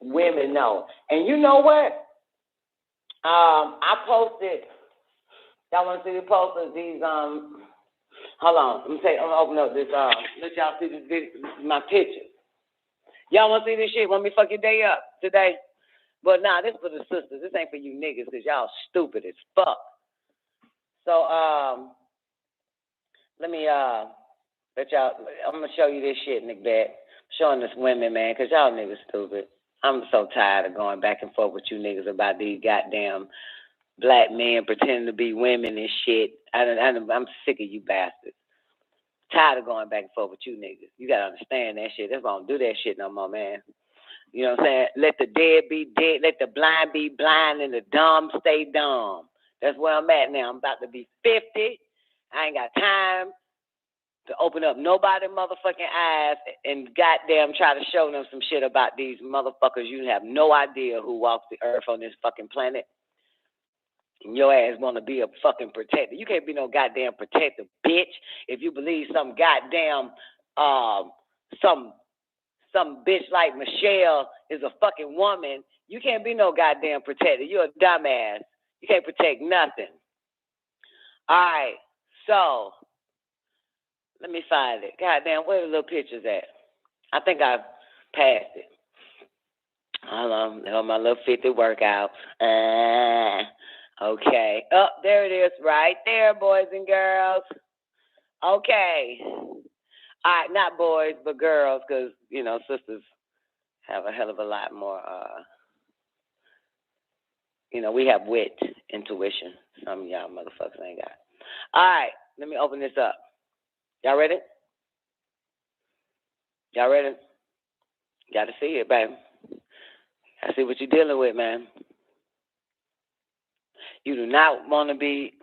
Women know. And you know what? I posted, y'all want to see the posters? These, hold on. I'm going to open up this, let y'all see this video, my picture. Y'all want to see this shit? Want me to fuck your day up today? But nah, this for the sisters. This ain't for you niggas because y'all stupid as fuck. So, let me, I'm going to show you this shit, Macbeth. Showing this women, man, because y'all niggas stupid. I'm so tired of going back and forth with you niggas about these goddamn black men pretending to be women and shit. I'm sick of you bastards. Tired of going back and forth with you niggas. You got to understand that shit. That's why I don't do that shit no more, man. You know what I'm saying? Let the dead be dead. Let the blind be blind and the dumb stay dumb. That's where I'm at now. I'm about to be 50. I ain't got time to open up nobody's motherfucking eyes and goddamn try to show them some shit about these motherfuckers. You have no idea who walks the earth on this fucking planet. And your ass want to be a fucking protector. You can't be no goddamn protector, bitch. If you believe some goddamn, some bitch like Michelle is a fucking woman, you can't be no goddamn protector. You're a dumbass. You can't protect nothing. All right, so let me find it. Goddamn, where the little pictures at? I think I passed it. Hold on, my little 50 workout. Okay. Oh, there it is, right there, boys and girls. Okay. All right, not boys, but girls, because, you know, sisters have a hell of a lot more, you know, we have wit, intuition. Some of y'all motherfuckers ain't got. All right, let me open this up. Y'all ready? Y'all ready? Got to see it, baby. I see what you're dealing with, man. You do not want to be.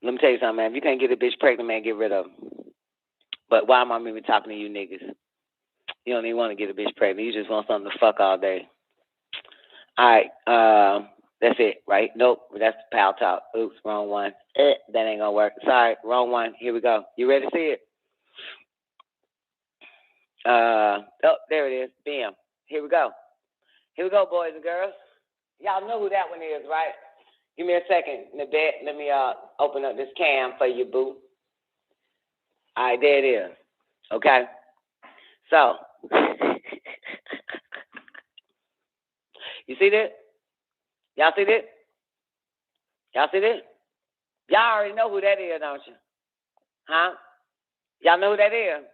Let me tell you something, man. If you can't get a bitch pregnant, man, get rid of her. But why am I even talking to you niggas? You don't even want to get a bitch pregnant. You just want something to fuck all day. All right. That's it, right? Nope. That's pal talk. Oops, wrong one. That ain't going to work. Sorry, wrong one. Here we go. You ready to see it? Oh, there it is. Bam. Here we go. Here we go, boys and girls. Y'all know who that one is, right? Give me a second, Nabet. Let me open up this cam for you, boo. All right, there it is. Okay. So, you see this? Y'all see this? Y'all see this? Y'all already know who that is, don't you? Huh? Y'all know who that is?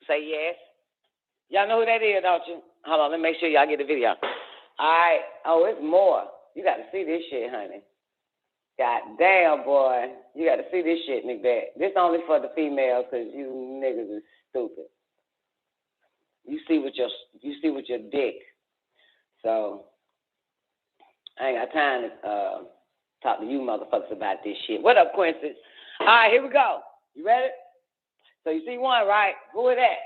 Say yes. Y'all know who that is, don't you? Hold on, let me make sure y'all get the video. All right. Oh, it's more. You got to see this shit, honey. God damn, boy. You got to see this shit, Macbeth. This only for the females because you niggas is stupid. You see with your dick. So, I ain't got time to talk to you motherfuckers about this shit. What up, Quincy? All right, here we go. You ready? So you see one, right? Who is that?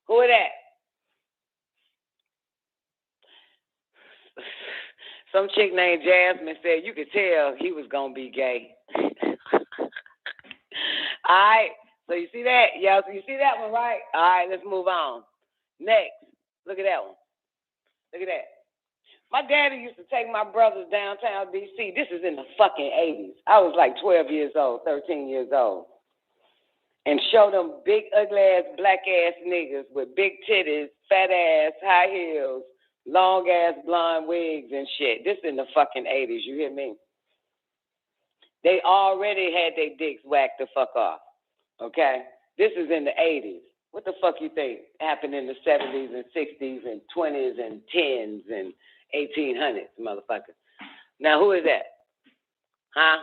Who is that? Some chick named Jasmine said you could tell he was going to be gay. All right. So you see that? Yeah, so you see that one, right? All right, let's move on. Next. Look at that one. Look at that. My daddy used to take my brothers downtown D.C. This is in the fucking 80s. I was like 12 years old, 13 years old. And show them big, ugly-ass, black-ass niggas with big titties, fat-ass, high heels, long-ass blonde wigs and shit. This in the fucking 80s, you hear me? They already had their dicks whacked the fuck off. Okay? This is in the 80s. What the fuck you think happened in the 70s and 60s and 20s and 10s and 1800s, motherfucker? Now, who is that? Huh?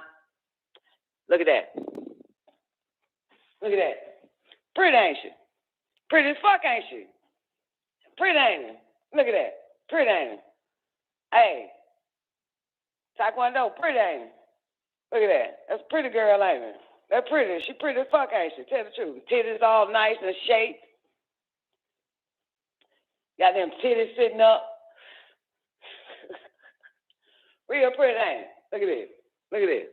Look at that. Look at that. Pretty, ain't she? Pretty as fuck, ain't she? Pretty, ain't it? Look at that. Pretty, ain't it? Hey. Taekwondo, pretty, ain't it? Look at that. That's a pretty girl, ain't it? That's pretty. She pretty as fuck, ain't she? Tell the truth. Titties all nice and shaped. Got them titties sitting up. Real pretty, ain't it? Look at this. Look at this.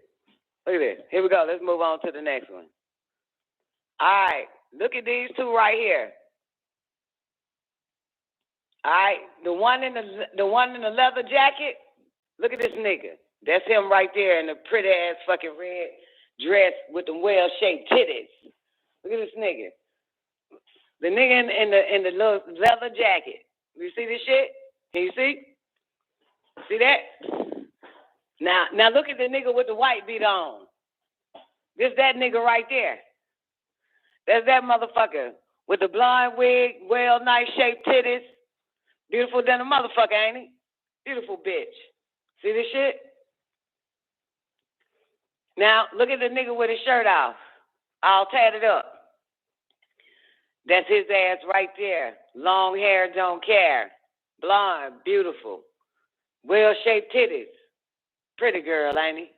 Look at this. Here we go. Let's move on to the next one. All right. Look at these two right here. All right. The one in the leather jacket. Look at this nigga. That's him right there in the pretty ass fucking red dress with the well-shaped titties. Look at this nigga. The nigga in the little leather jacket. You see this shit? Can you see? See that? Now look at the nigga with the white beat on. This that nigga right there. That's that motherfucker with the blonde wig, well, nice shaped titties. Beautiful than a motherfucker, ain't he? Beautiful bitch. See this shit? Now, look at the nigga with his shirt off, all tatted up. That's his ass right there. Long hair, don't care. Blonde, beautiful. Well-shaped titties. Pretty girl, ain't he?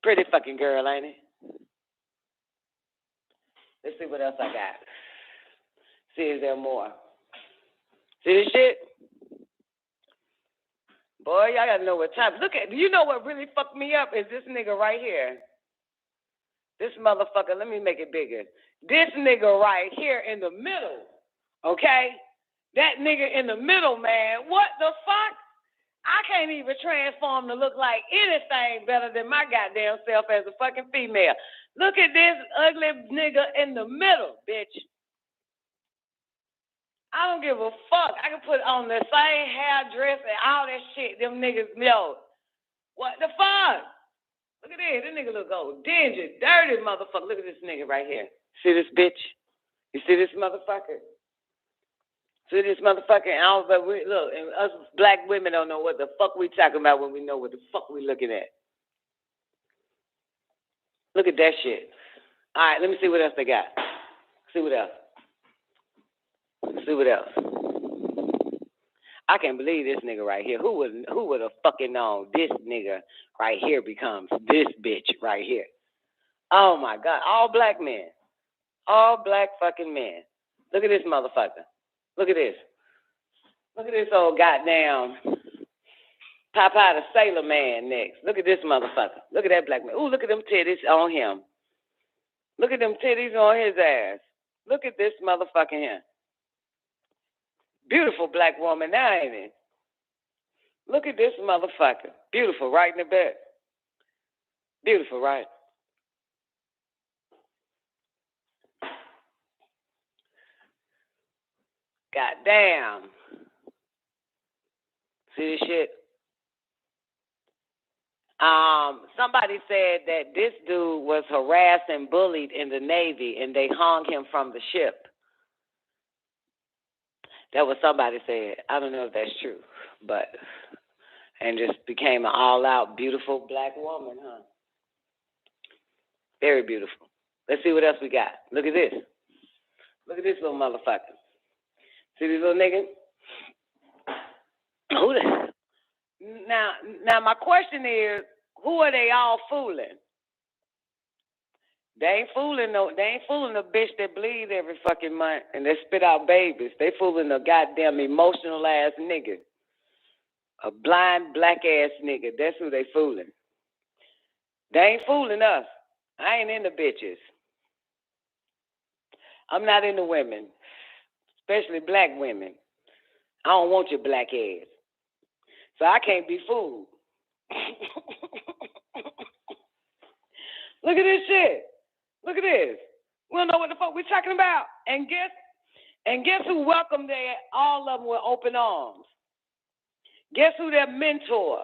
Pretty fucking girl, ain't he? Let's see what else I got. See if there more. See this shit? Boy, y'all gotta know what time. Look at, you know what really fucked me up is this nigga right here. This motherfucker, let me make it bigger. This nigga right here in the middle, okay? That nigga in the middle, man. What the fuck? I can't even transform to look like anything better than my goddamn self as a fucking female. Look at this ugly nigga in the middle, bitch. I don't give a fuck. I can put on the same hair, dress, and all that shit. Them niggas, yo. What the fuck? Look at this. This nigga look old, dingy, dirty motherfucker. Look at this nigga right here. See this bitch? You see this motherfucker? See this motherfucker? Look, and us black women don't know what the fuck we talking about when we know what the fuck we looking at. Look at that shit. All right, let me see what else they got. See what else. See what else? I can't believe this nigga right here. Who would have fucking known this nigga right here becomes this bitch right here? Oh my God. All black men. All black fucking men. Look at this motherfucker. Look at this. Look at this old goddamn Popeye the Sailor Man next. Look at this motherfucker. Look at that black man. Ooh, look at them titties on him. Look at them titties on his ass. Look at this motherfucker here. Beautiful black woman now, ain't it? Look at this motherfucker. Beautiful, right in the bed. Beautiful, right? God damn. See this shit? Somebody said that this dude was harassed and bullied in the Navy and they hung him from the ship. That was somebody said. I don't know if that's true, but and just became an all-out beautiful black woman, huh? Very beautiful. Let's see what else we got. Look at this. Look at this little motherfucker. See this little nigga? Who the? Now my question is, who are they all fooling? They ain't fooling the bitch that bleeds every fucking month and they spit out babies. They fooling a goddamn emotional ass nigga. A blind black ass nigga. That's who they fooling. They ain't fooling us. I ain't into bitches. I'm not into women. Especially black women. I don't want your black ass. So I can't be fooled. Look at this shit. Look at this. We don't know what the fuck we're talking about. And guess who welcomed all of them with open arms? Guess who their mentor,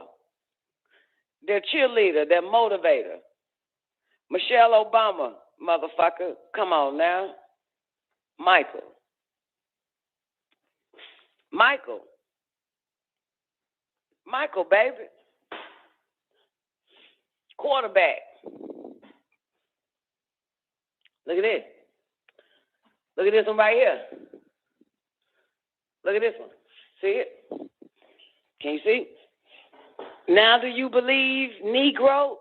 their cheerleader, their motivator? Michelle Obama, motherfucker. Come on now. Michael, baby. Quarterback. Look at this. Look at this one right here. Look at this one. See it? Can you see? Now do you believe, Negro?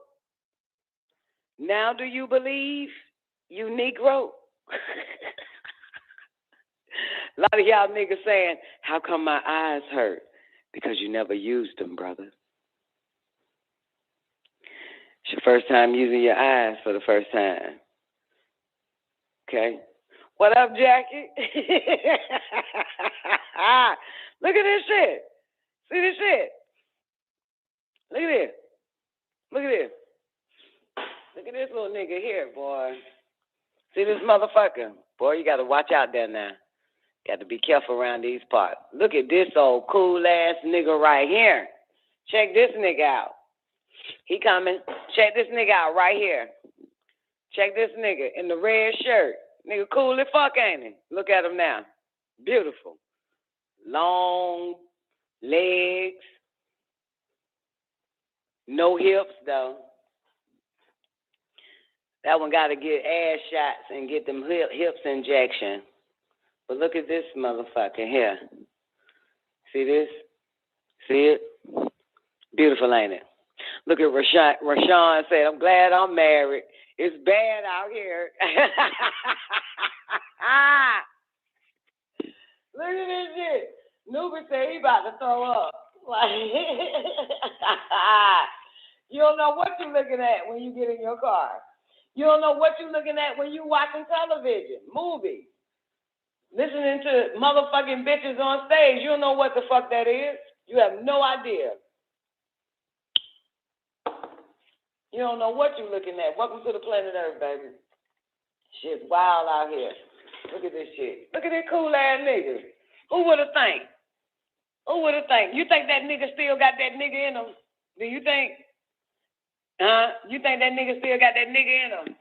Now do you believe, you Negro? A lot of y'all niggas saying, how come my eyes hurt? Because you never used them, brother. It's your first time using your eyes for the first time. Okay? What up, Jackie? Look at this shit. See this shit? Look at this. Look at this. Look at this little nigga here, boy. See this motherfucker? Boy, you got to watch out there now. Got to be careful around these parts. Look at this old cool-ass nigga right here. Check this nigga out. He coming. Check this nigga out right here. Check this nigga in the red shirt. Nigga cool as fuck, ain't he? Look at him now. Beautiful. Long legs. No hips, though. That one got to get ass shots and get them hips injection. But look at this motherfucker here. See this? See it? Beautiful, ain't it? Look at Rashawn said, I'm glad I'm married. It's bad out here. Look at this shit. Nuba said he about to throw up. You don't know what you're looking at when you get in your car. You don't know what you're looking at when you watching television, movies. Listening to motherfucking bitches on stage. You don't know what the fuck that is. You have no idea. You don't know what you're looking at. Welcome to the planet Earth, baby. Shit's wild out here. Look at this shit. Look at that cool-ass nigga. Who would have think? Who would have think? You think that nigga still got that nigga in him? Do you think? You think that nigga still got that nigga in him?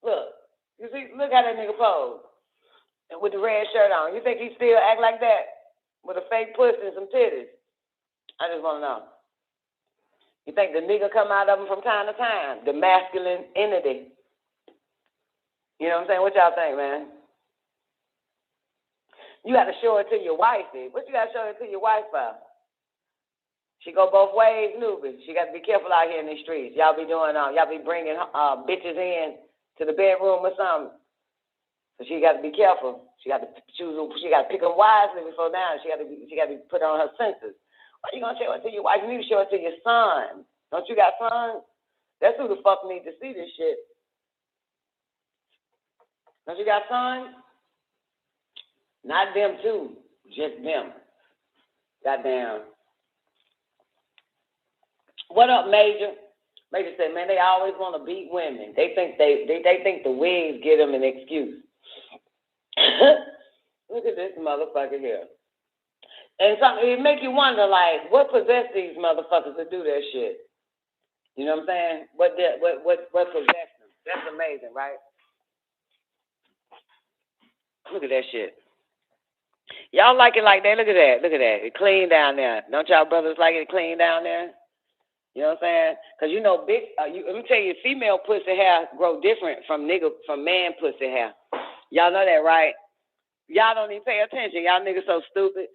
Look. You see? Look how that nigga pose. And with the red shirt on. You think he still act like that? With a fake pussy and some titties? I just want to know. You think the nigga come out of him from time to time? The masculine entity. You know what I'm saying? What y'all think, man? You got to show it to your wifey. What you got to show it to your wife for? She go both ways, newbie. She got to be careful out here in these streets. Y'all be doing, y'all be bringing bitches in to the bedroom or something. So she got to be careful. She got to choose. She got to pick them wisely before now. She got to be put on her senses. Why you gonna show it to your wife? You need to show it to your son. Don't you got sons? That's who the fuck need to see this shit. Don't you got sons? Not them too. Just them. Goddamn. What up, Major? Major said, man, they always want to beat women. They think they think the wigs give them an excuse. Look at this motherfucker here. And it make you wonder, like, what possessed these motherfuckers to do that shit? You know what I'm saying? What possessed them? That's amazing, right? Look at that shit. Y'all like it like that? Look at that. Look at that. It clean down there. Don't y'all brothers like it clean down there? You know what I'm saying? Because you know, let me tell you, female pussy hair grow different from man pussy hair. Y'all know that, right? Y'all don't even pay attention. Y'all niggas so stupid.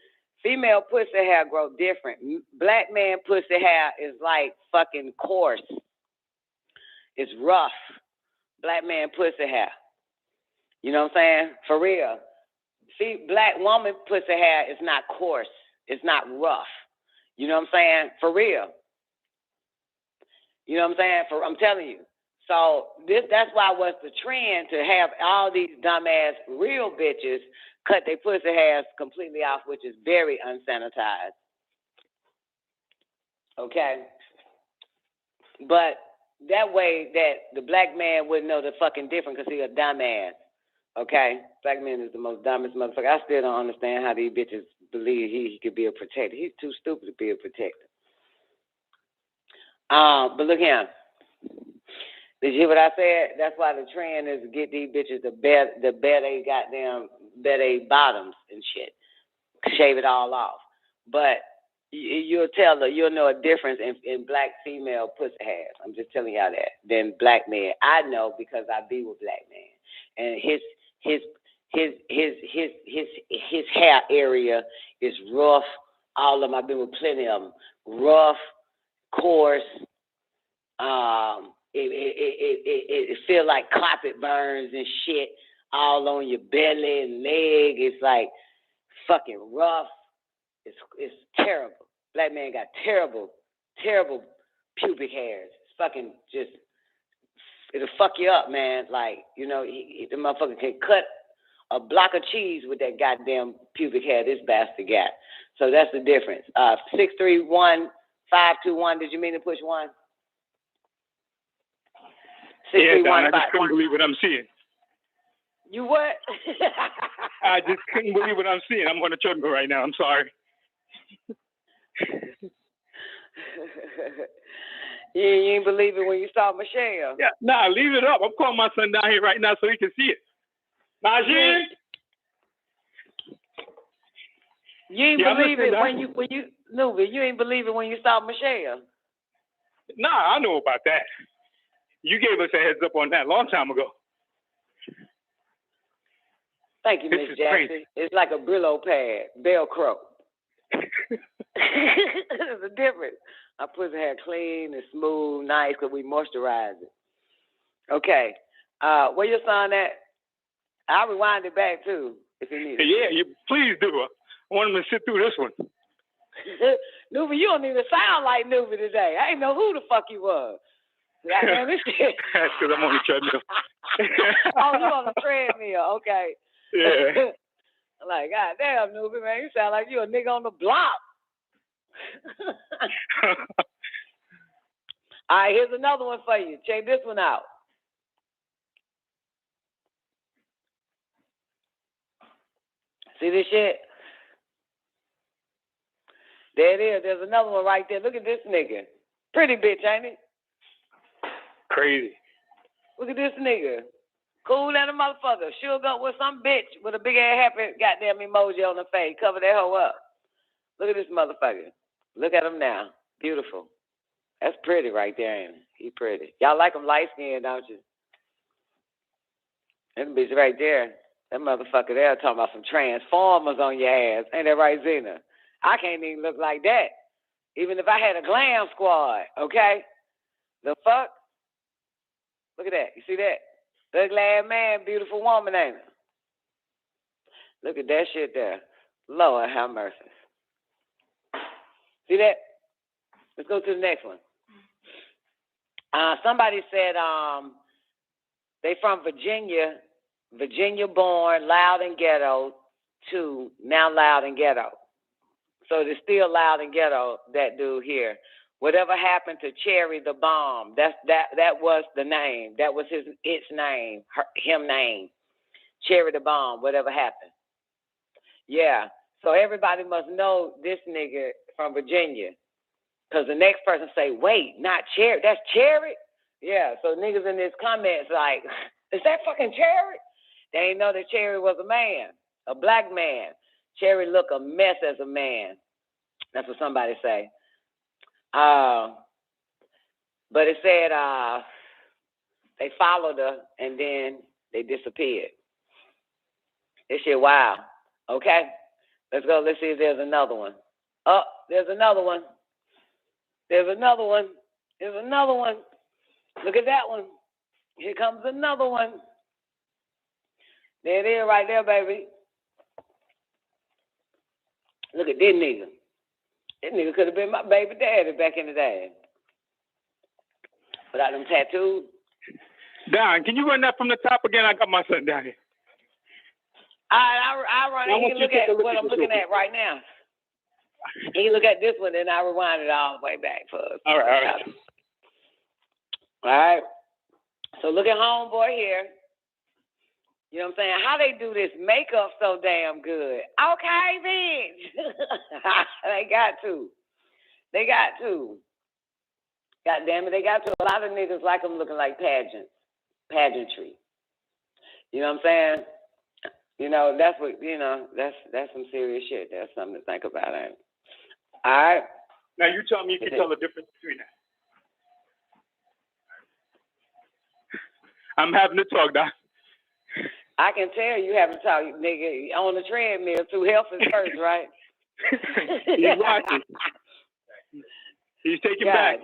Female pussy hair grow different. Black man pussy hair is like fucking coarse. It's rough. Black man pussy hair. You know what I'm saying? For real. See, black woman pussy hair is not coarse. It's not rough. You know what I'm saying? For real. You know what I'm saying? I'm telling you. So that's why it was the trend to have all these dumbass real bitches cut their pussy hairs completely off, which is very unsanitized. Okay? But that way that the black man wouldn't know the fucking difference because he's a dumbass. Okay? Black man is the most dumbest motherfucker. I still don't understand how these bitches believe he could be a protector. He's too stupid to be a protector. But look here. Did you hear what I said? That's why the trend is to get these bitches the bare bottoms and shit. Shave it all off. But you'll know a difference in black female pussy hairs. I'm just telling y'all that. Than black men. I know because I be with black men. And his hair area is rough. All of them, I've been with plenty of them. Rough, coarse, it feel like carpet burns and shit all on your belly and leg. It's like fucking rough. It's terrible. Black man got terrible pubic hairs. It's fucking just, it'll fuck you up, man. Like, the motherfucker can cut a block of cheese with that goddamn pubic hair this bastard got. So that's the difference. 631-521. Did you mean to push one? Yeah, Don, I just couldn't believe what I'm seeing. You what? I just couldn't believe what I'm seeing. I'm on the treadmill right now. I'm sorry. You ain't believe it when you saw Michelle. Yeah, nah, leave it up. I'm calling my son down here right now so he can see it. Najee? You ain't believe it when you Nubi, you ain't believe it when you saw Michelle. Nah, I know about that. You gave us a heads up on that a long time ago. Thank you, Miss Jackson. Crazy. It's like a Brillo pad, Velcro. There's a difference. I put the hair clean and smooth, nice, because we moisturize it. Okay. Where your son at? I'll rewind it back, too, if you need it. Yeah, please do. I want him to sit through this one. Nubi, you don't even sound like Nubi today. I didn't know who the fuck you was. Goddamn, this shit. That's because I'm on the treadmill. Oh, you on the treadmill. Okay. Yeah. Like, goddamn, Nubi, man, you sound like you a nigga on the block. All right, here's another one for you. Check this one out. See this shit? There it is. There's another one right there. Look at this nigga. Pretty bitch, ain't it? Crazy. Look at this nigga. Cool than a motherfucker. Shook up with some bitch with a big ass happy goddamn emoji on her face. Cover that hoe up. Look at this motherfucker. Look at him now. Beautiful. That's pretty right there, ain't it? He pretty. Y'all like him light skinned, don't you? That bitch right there. That motherfucker there talking about some transformers on your ass. Ain't that right, Zena? I can't even look like that. Even if I had a glam squad, okay? The fuck? Look at that. You see that? Ugly ass man, beautiful woman, ain't it? Look at that shit there. Lord have mercy. See that? Let's go to the next one. Somebody said they from Virginia born, loud and ghetto, to now loud and ghetto. So it's still loud and ghetto, that dude here. Whatever happened to Cherry the Bomb? That was the name. That was its name, him name. Cherry the Bomb, whatever happened. Yeah. So everybody must know this nigga from Virginia. Because the next person say, wait, not Cherry. That's Cherry? Yeah. So niggas in this comments like, is that fucking Cherry? They ain't know that Cherry was a man, a black man. Cherry look a mess as a man. That's what somebody say. But it said they followed her and then they disappeared. This shit wild. Okay? Let's go. Let's see if there's another one. Oh, there's another one. There's another one. There's another one. Look at that one. Here comes another one. There it is right there, baby. Look at this nigga. This nigga could have been my baby daddy back in the day. Without them tattoos. Don, can you run that from the top again? I got my son down here. I run it. He can look at what I'm looking at right now. He can look at this one, and I rewind it all the way back for us. All right. All right. So look at homeboy here. You know what I'm saying? How they do this makeup so damn good. Okay, bitch. They got to. God damn it, they got to a lot of niggas like them looking like pageantry. You know what I'm saying? You know, that's what, you know, that's some serious shit. That's something to think about, ain't it? All right. Now you tell me you can tell the difference between that. I'm having to talk, Doc. I can tell you having to talk, nigga, on the treadmill too. Health is first, right? He's watching. He's taking back.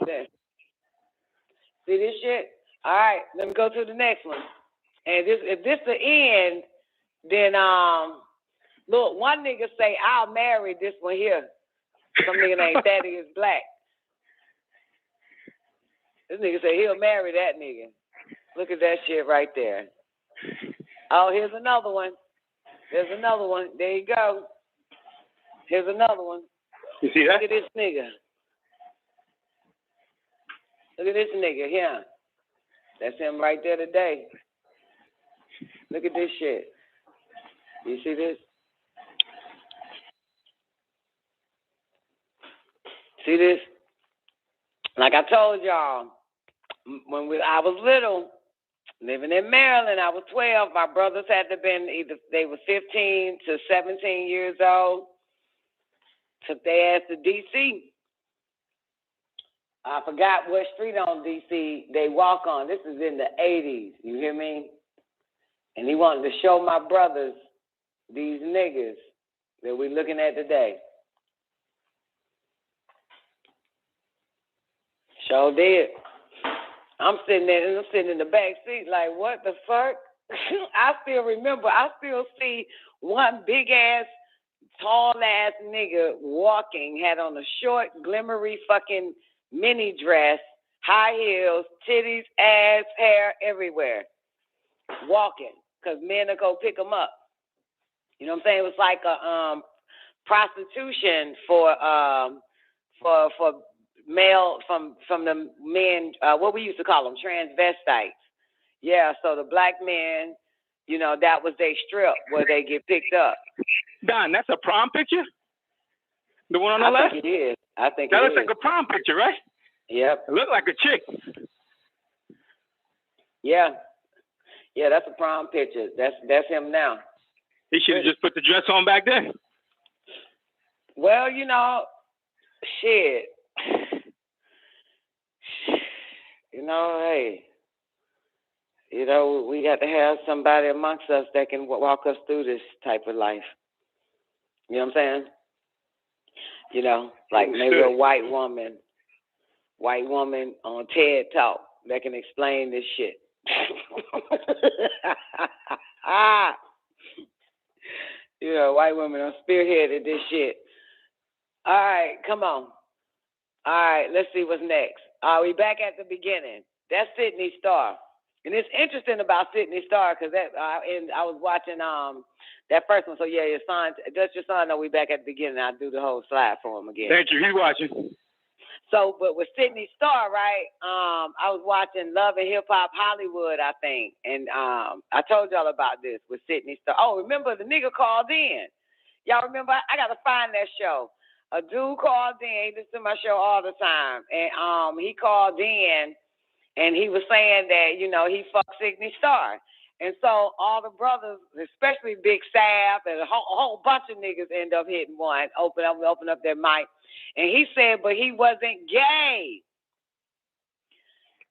See this shit? All right, let me go to the next one. And if this the end, then look, one nigga say I'll marry this one here. Some nigga named Thaddeus Black. This nigga say he'll marry that nigga. Look at that shit right there. Oh, here's another one. There's another one. There you go. Here's another one. You see that? Look at this nigga. Look at this nigga here. That's him right there today. Look at this shit. You see this? See this? Like I told y'all, when I was little, living in Maryland, I was 12. My brothers had to been either they were 15 to 17 years old. Took their ass to D.C. I forgot what street on D.C. they walk on. This is in the 80s. You hear me? And he wanted to show my brothers these niggas that we looking at today. Sure did. I'm sitting in the back seat like, what the fuck? I still remember. I still see one big ass, tall ass nigga walking, had on a short, glimmery fucking mini dress, high heels, titties, ass, hair, everywhere, walking, because men will go pick him up. You know what I'm saying? It was like a prostitution for male from the men, what we used to call them, transvestites. Yeah, so the black men, you know, that was their strip where they get picked up. Don, that's a prom picture? The one on the left? I think it is. That looks like a prom picture, right? Yep. It looked like a chick. Yeah. Yeah, that's a prom picture. That's him now. He should have just put the dress on back then. Well, you know, shit. You know, hey, you know, we got to have somebody amongst us that can walk us through this type of life. You know what I'm saying? You know, like maybe a white woman on TED Talk that can explain this shit. You know, white women are spearheaded this shit. All right, come on. All right, let's see what's next. We back at the beginning. That's Sydney Starr. And it's interesting about Sydney Starr because I was watching that first one. So, yeah, your son, does your son know we back at the beginning? I'll do the whole slide for him again. Thank you. He's watching. So, but with Sydney Starr, right, I was watching Love and Hip Hop Hollywood, I think. And I told y'all about this with Sydney Starr. Oh, remember the nigga called in. Y'all remember? I got to find that show. A dude called in. He listens to my show all the time. And he called in, and he was saying that, you know, he fucked Sydney Starr. And so all the brothers, especially Big Sav and a whole bunch of niggas end up hitting one, open up their mic. And he said, but he wasn't gay.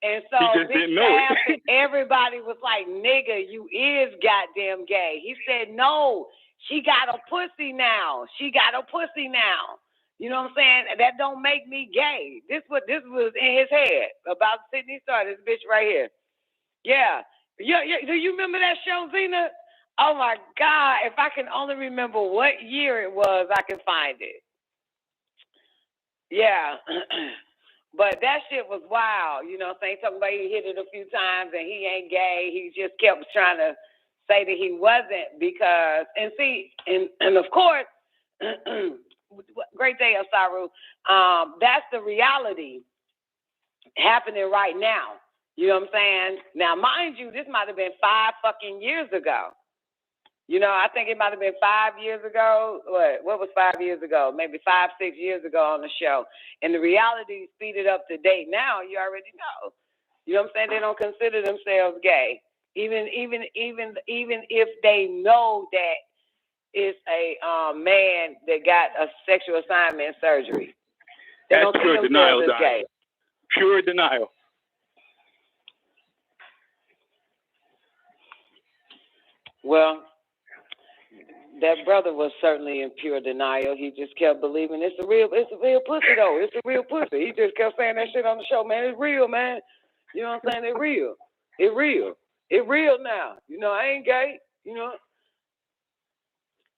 And so Big Sav and everybody was like, nigga, you is goddamn gay. He said, no, she got a pussy now. She got a pussy now. You know what I'm saying? That don't make me gay. This was in his head about Sydney Starr, this bitch right here. Yeah. Yeah. Do you remember that show, Zena? Oh my God. If I can only remember what year it was, I can find it. Yeah. But that shit was wild. You know what I'm saying? Talking about he hit it a few times and he ain't gay. He just kept trying to say that he wasn't because, and see, and of course, great day, Osaru. That's the reality happening right now. You know what I'm saying? Now, mind you, this might have been 5 fucking years ago. You know, I think it might have been 5 years ago. What was 5 years ago? Maybe 5, 6 years ago on the show. And the reality speeded up to date. Now you already know. You know what I'm saying? They don't consider themselves gay, even if they know that it's a man that got a sexual assignment surgery. They That's don't see pure denial, themselves as gay. Pure denial. Well, that brother was certainly in pure denial. He just kept believing it's a real pussy though. It's a real pussy. He just kept saying that shit on the show, man. It's real, man. You know what I'm saying? It's real. It's real. It's real now. You know, I ain't gay. You know.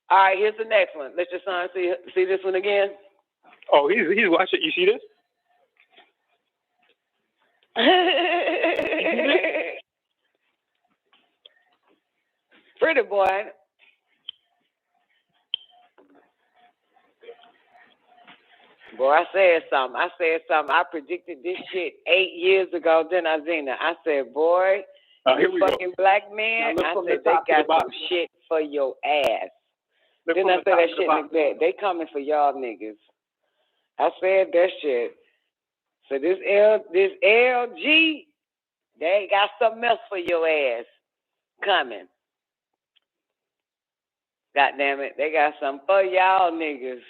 All right, here's the next one. Let your son see this one again. Oh, he's watching. You see this? Pretty boy. Boy, I said something. I predicted this shit 8 years ago, didn't I, Zena? I said, boy, you fucking black men, I said, they got some shit for your ass. Didn't I say that shit like that? They coming for y'all niggas. I said that shit. So this LG, they got something else for your ass coming. God damn it, they got something for y'all niggas.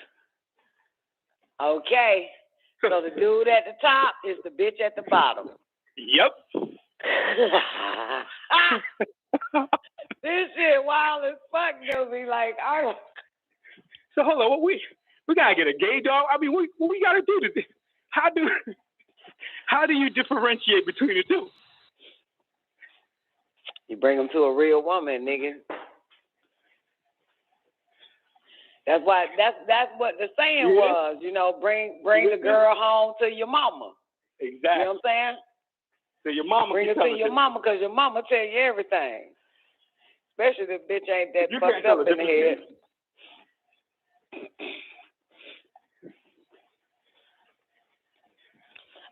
Okay, so the dude at the top is the bitch at the bottom. Yep. This shit wild as fuck, dude. Like, I don't. So hold on, we gotta get a gay dog. I mean, what we gotta do to this? How do you differentiate between the two? You bring them to a real woman, nigga. That's why. That's what the saying was. You know, bring the girl home to your mama. Exactly. You know what I'm saying? So your mama. Bring her to your mama, because your mama tell you everything. Especially if bitch ain't that fucked up in the head.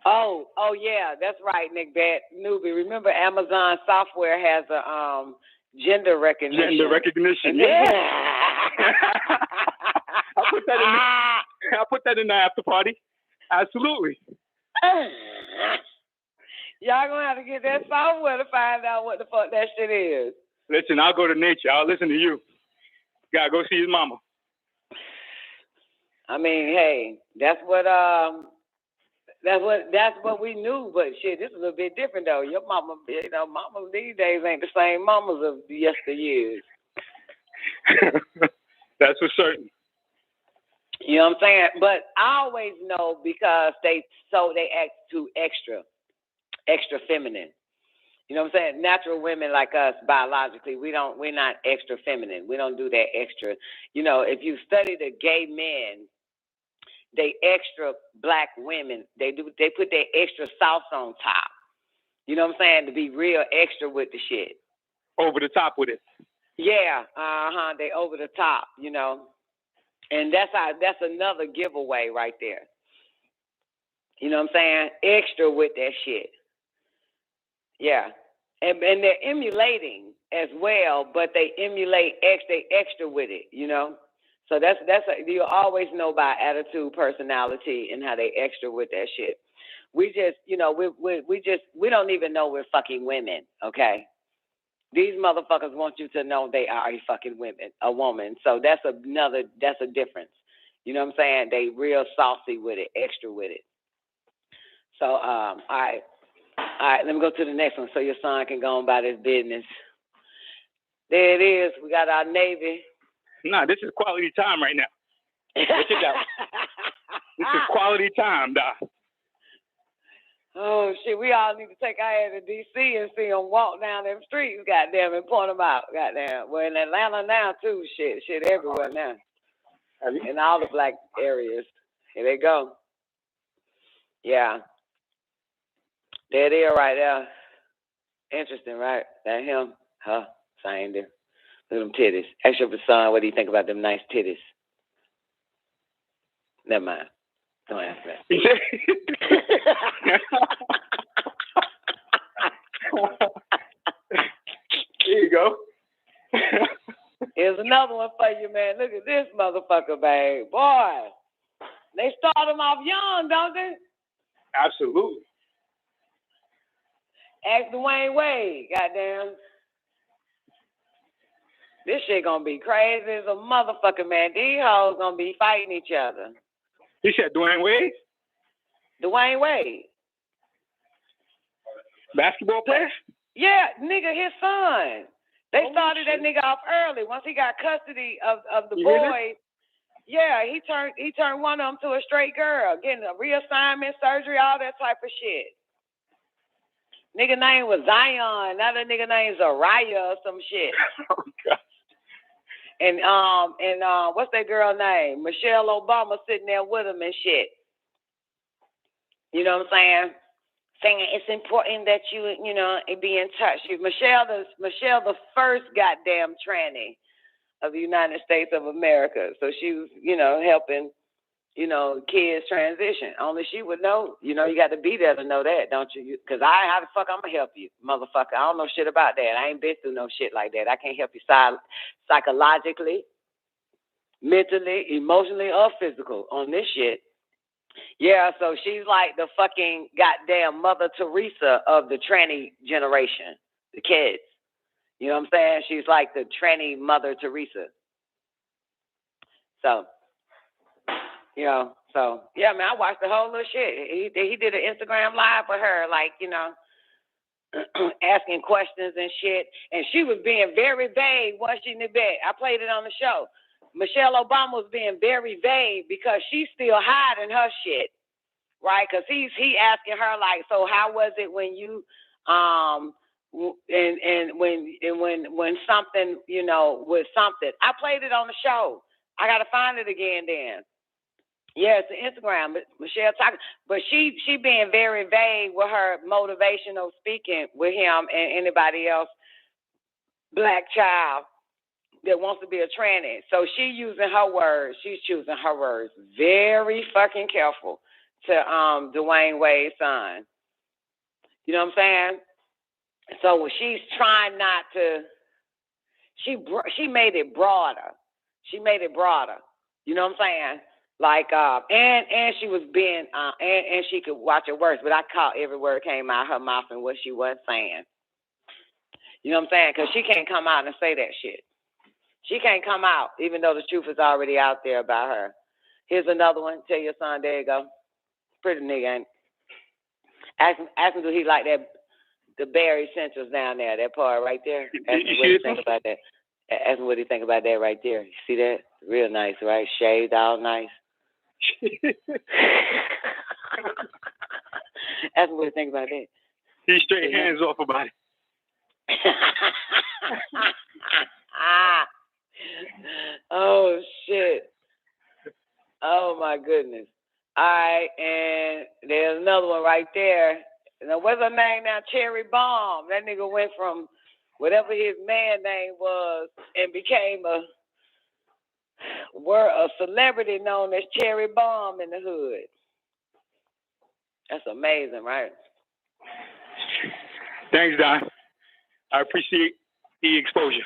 Oh yeah, that's right, Nick. That newbie. Remember, Amazon software has a gender recognition. Gender recognition. Yeah. I'll put that in the after party. Absolutely. Y'all gonna have to get that software to find out what the fuck that shit is. Listen, I'll go to nature. I'll listen to you. Gotta go see his mama. I mean, hey, that's what we knew, but shit, this is a little bit different though. Your mama, you know, mamas these days ain't the same mamas of yesteryears. That's for certain. You know what I'm saying? But I always know because they act too extra feminine. You know what I'm saying? Natural women like us, biologically, we're not extra feminine. We don't do that extra. You know, if you study the gay men, they extra black women. They put their extra sauce on top. You know what I'm saying? To be real extra with the shit. Over the top with it. Yeah, they over the top, you know. And that's another giveaway right there. You know what I'm saying? Extra with that shit. Yeah. And they're emulating as well, but they emulate extra with it, you know. So that's you always know by attitude, personality, and how they extra with that shit. We just, you know, we don't even know we're fucking women, okay? These motherfuckers want you to know they are a woman. So that's a difference. You know what I'm saying? They real saucy with it, extra with it. So, all right, let me go to the next one so your son can go on about his business. There it is. We got our Navy. Nah, this is quality time right now. What you got? This is quality time, Doc. Oh, shit, we all need to take our ass to D.C. and see them walk down them streets, goddamn, and point them out, goddamn. We're in Atlanta now, too, shit everywhere now. In all the black areas. Here they go. Yeah. There they are right there. Interesting, right? That him? Huh? Same there. Look at them titties. Ask your son, what do you think about them nice titties? Never mind. Don't ask that. There you go. You Here's another one for you, man. Look at this motherfucker, babe. Boy, they start them off young, don't they? Absolutely. Ask Dwayne Wade, goddamn. This shit gonna be crazy as a motherfucker, man. These hoes gonna be fighting each other. You said Dwayne Wade? Dwayne Wade. Basketball player? Yeah, nigga, his son. They started that nigga off early. Once he got custody of the boys, yeah, he turned one of them to a straight girl, getting a reassignment, surgery, all that type of shit. Nigga name was Zion. Now that nigga name's Araya or some shit. Oh God. And what's that girl name? Michelle Obama sitting there with him and shit. You know what I'm saying? Saying it's important that you be in touch. Michelle the first goddamn tranny of the United States of America. So she was, helping, kids transition. Only she would know. You got to be there to know that, don't you? Because how the fuck I'm going to help you, motherfucker? I don't know shit about that. I ain't been through no shit like that. I can't help you psychologically, mentally, emotionally, or physical on this shit. Yeah, so she's like the fucking goddamn Mother Teresa of the tranny generation, the kids. You know what I'm saying? She's like the tranny Mother Teresa. So, yeah, man, I watched the whole little shit. He did an Instagram live with her, like, asking questions and shit. And she was being very vague, wasn't she, in the bed? I played it on the show. Michelle Obama was being very vague because she's still hiding her shit, right? Because he asking her like, so how was it when you when something with something? I played it on the show. I gotta find it again then. Yeah, it's the Instagram. Michelle talking, but she being very vague with her motivational speaking with him and anybody else, black child that wants to be a tranny. So she's using her words. She's choosing her words very fucking careful to Dwayne Wade's son. You know what I'm saying? So she's trying not to. She made it broader. She made it broader. You know what I'm saying? Like and she was being and she could watch her words, but I caught every word came out of her mouth and what she was saying. You know what I'm saying? Because she can't come out and say that shit. She can't come out, even though the truth is already out there about her. Here's another one. Tell your son, there you go. Pretty nigga, ain't it? Ask him, do he like that, the Barry Centrals down there, that part right there? Ask him what he think about that. Ask him what he think about that right there. You see that? Real nice, right? Shaved all nice. Ask him what he think about that. He's straight hands off about it. Oh shit. Oh my goodness. All right, and there's another one right there. Now what's her name now? Cherry Bomb. That nigga went from whatever his man name was and became a celebrity known as Cherry Bomb in the hood. That's amazing, right? Thanks, Don. I appreciate the exposure.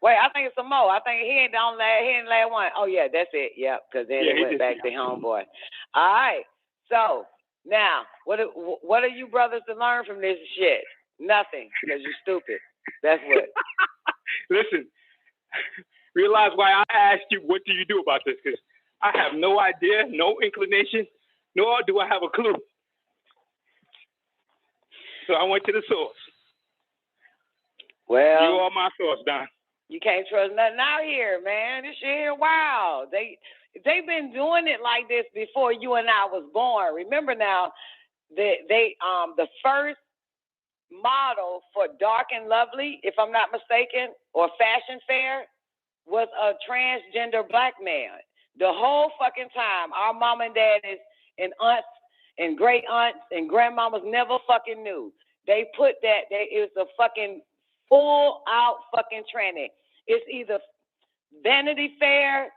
Wait, I think it's some more. I think he ain't the last one. Oh, yeah, that's it. Yep, because then it went back to homeboy. All right. So, now, what are you brothers to learn from this shit? Nothing, because you're stupid. That's what. Listen, realize why I asked you, what do you do about this? Because I have no idea, no inclination, nor do I have a clue. So I went to the source. Well, you are my source, Don. You can't trust nothing out here, man. This shit here, wow. They've been doing it like this before you and I was born. Remember now, the first model for Dark and Lovely, if I'm not mistaken, or Fashion Fair, was a transgender black man. The whole fucking time, our mom and daddies and aunts and great aunts and grandmamas never fucking knew. They put that, it was a fucking full out fucking tranny. It's either Vanity Fair,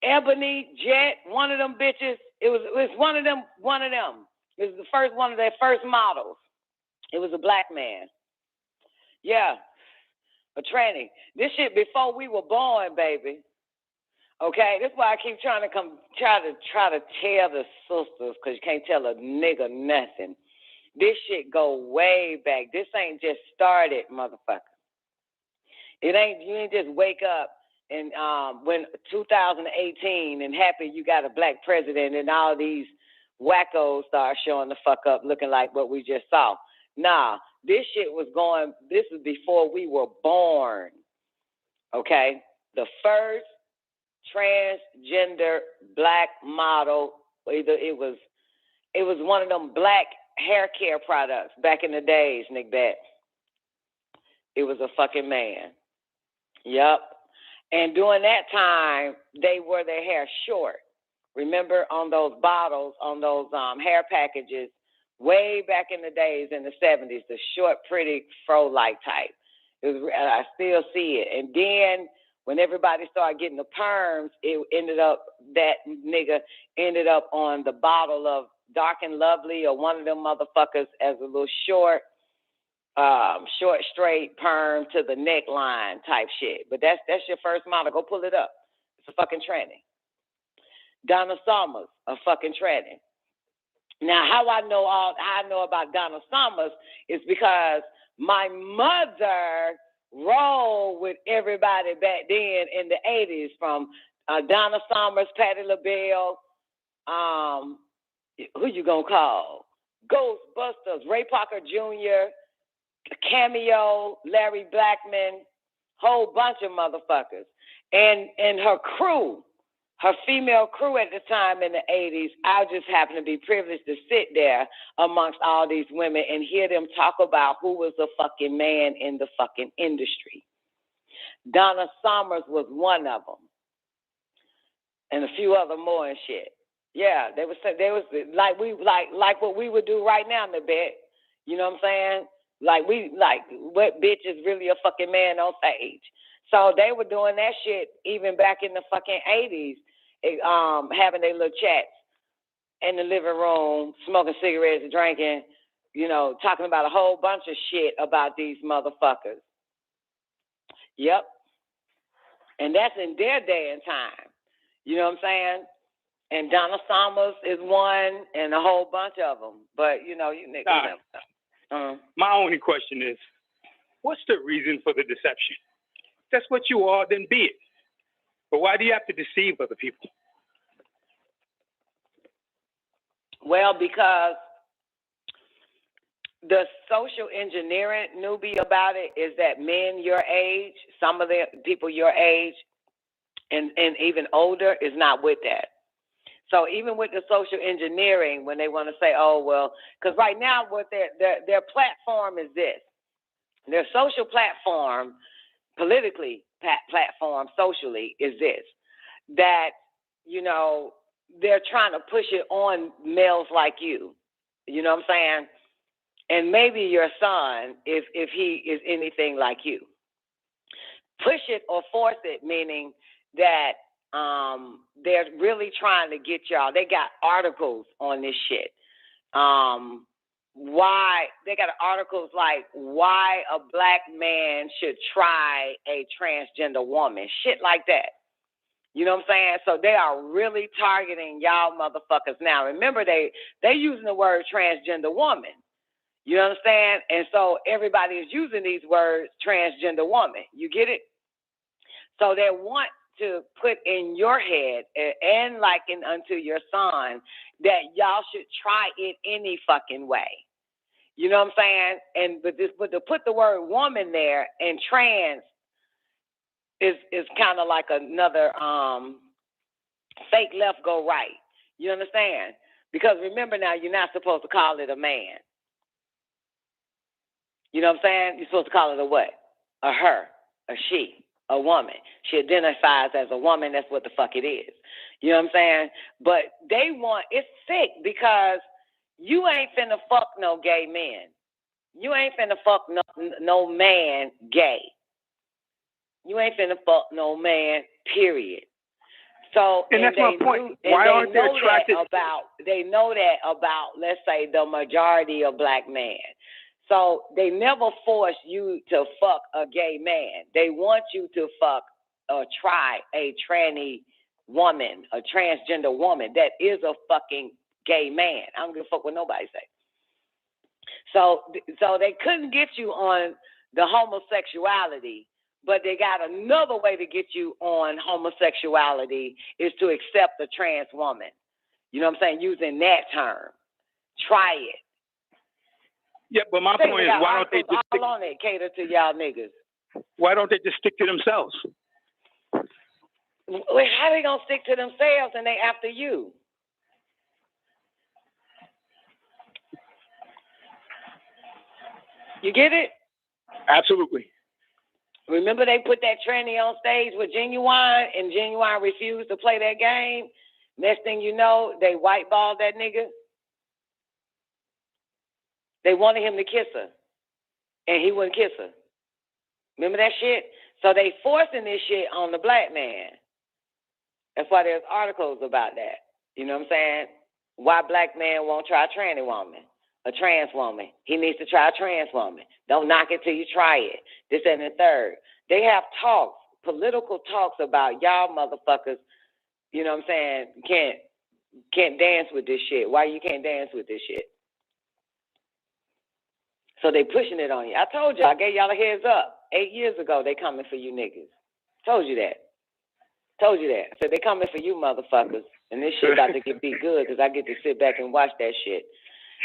Ebony, Jet, one of them bitches. It was one of them. It was the first one of their first models. It was a black man. Yeah. A tranny. This shit before we were born, baby. Okay, that's why I keep trying to try to tell the sisters, because you can't tell a nigga nothing. This shit go way back. This ain't just started, motherfucker. You ain't just wake up and when 2018 and happy you got a black president and all these wackos start showing the fuck up looking like what we just saw. Nah, this shit was this was before we were born. Okay? The first transgender black model, either it was one of them black hair care products back in the days, Nick Bet. It was a fucking man. Yep. And during that time, they wore their hair short. Remember on those bottles, on those hair packages, way back in the days in the 70s, the short, pretty fro-like type. I still see it. And then when everybody started getting the perms, that nigga ended up on the bottle of Dark and Lovely or one of them motherfuckers as a little short, straight perm to the neckline type shit. But that's your first model. Go pull it up. It's a fucking tranny. Donna Summers, a fucking tranny. Now, how I know about Donna Summers is because my mother rolled with everybody back then in the 80s, from Donna Summers, Patti LaBelle, who you gonna call? Ghostbusters, Ray Parker Jr., Cameo, Larry Blackman, whole bunch of motherfuckers. And her crew, her female crew at the time in the 80s, I just happened to be privileged to sit there amongst all these women and hear them talk about who was the fucking man in the fucking industry. Donna Summers was one of them. And a few other more and shit. Yeah, they was like what we would do right now in the bed. You know what I'm saying? Like what bitch is really a fucking man on stage. So they were doing that shit even back in the fucking 80s, having their little chats in the living room, smoking cigarettes, drinking, talking about a whole bunch of shit about these motherfuckers. Yep. And that's in their day and time. You know what I'm saying? And Donna Summers is one, and a whole bunch of them. But, you niggas know. My only question is, what's the reason for the deception? If that's what you are, then be it. But why do you have to deceive other people? Well, because the social engineering newbie about it is that men your age, some of the people your age, and even older is not with that. So even with the social engineering, when they want to say, oh, well, because right now what their platform is this. Their social platform, politically platform, socially, is this. That, they're trying to push it on males like you. You know what I'm saying? And maybe your son, if he is anything like you. Push it or force it, meaning that they're really trying to get y'all. They got articles on this shit. Why they got articles like why a black man should try a transgender woman, shit like that. You know what I'm saying? So they are really targeting y'all motherfuckers now. Remember, they using the word transgender woman. You understand? And so everybody is using these words, transgender woman. You get it? So they want to put in your head and liken unto your son that y'all should try it any fucking way. You know what I'm saying? But to put the word woman there and trans is kind of like another fake left go right. You understand? Because remember now, you're not supposed to call it a man. You know what I'm saying? You're supposed to call it a what? A her, a she. A woman. She identifies as a woman. That's what the fuck it is. You know what I'm saying? But it's sick because you ain't finna fuck no gay men. You ain't finna fuck no man gay. You ain't finna fuck no man, period. So, and that's my point. Why aren't they attracted? They know that about, let's say, the majority of black men. So they never force you to fuck a gay man. They want you to fuck or try a tranny woman, a transgender woman that is a fucking gay man. I don't give a fuck what nobody say. So they couldn't get you on the homosexuality, but they got another way to get you on homosexuality is to accept a trans woman. You know what I'm saying? Using that term. Try it. Yeah, but my point is, why don't they just stick on it, cater to y'all niggas? Why don't they just stick to themselves? Well, how they gonna stick to themselves and they after you? You get it? Absolutely. Remember they put that tranny on stage with Genuine, and Genuine refused to play that game? Next thing you know, they whiteballed that nigga. They wanted him to kiss her, and he wouldn't kiss her. Remember that shit? So they forcing this shit on the black man. That's why there's articles about that. You know what I'm saying? Why black man won't try a tranny woman, a trans woman. He needs to try a trans woman. Don't knock it till you try it. This and the third. They have talks, political talks about y'all motherfuckers, you know what I'm saying, can't dance with this shit. Why you can't dance with this shit? So they pushing it on you. I told you, I gave y'all a heads up. 8 years ago, they coming for you niggas. Told you that. I said, they coming for you motherfuckers. And this shit about to get beat good because I get to sit back and watch that shit.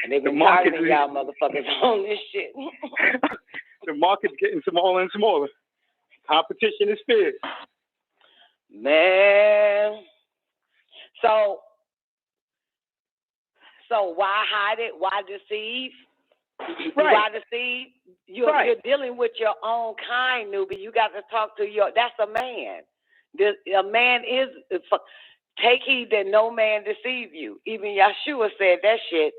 And they've been targeting y'all motherfuckers on this shit. The market's getting smaller and smaller. Competition is fierce. Man. So why hide it? Why deceive? Right. Why deceive? You're dealing with your own kind, newbie. You got to talk to that's a man. A man is, take heed that no man deceive you. Even Yeshua said that shit.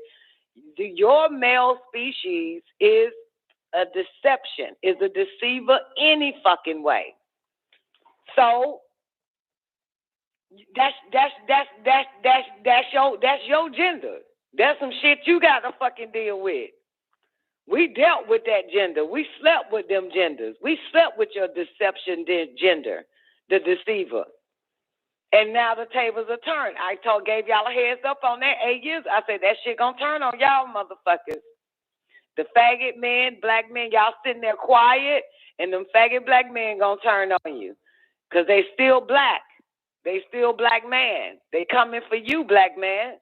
Your male species is a deception, is a deceiver any fucking way. So that's your gender. That's some shit you got to fucking deal with. We dealt with that gender. We slept with them genders. We slept with your deception gender, the deceiver. And now the tables are turned. I gave y'all a heads up on that 8 years. I said that shit gonna turn on y'all motherfuckers. The faggot men, black men, y'all sitting there quiet, and them faggot black men gonna turn on you. Because they still black. They still black man. They coming for you, black man.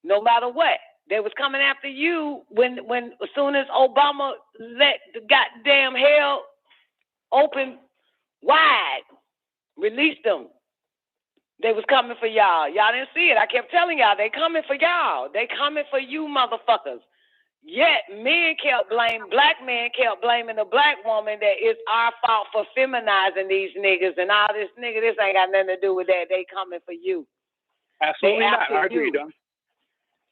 No matter what. They was coming after you when as soon as Obama let the goddamn hell open wide, released them. They was coming for y'all. Y'all didn't see it. I kept telling y'all, they coming for y'all. They coming for you motherfuckers. Yet black men kept blaming the black woman that it's our fault for feminizing these niggas and all this nigga. This ain't got nothing to do with that. They coming for you. Absolutely not. I agree, Don.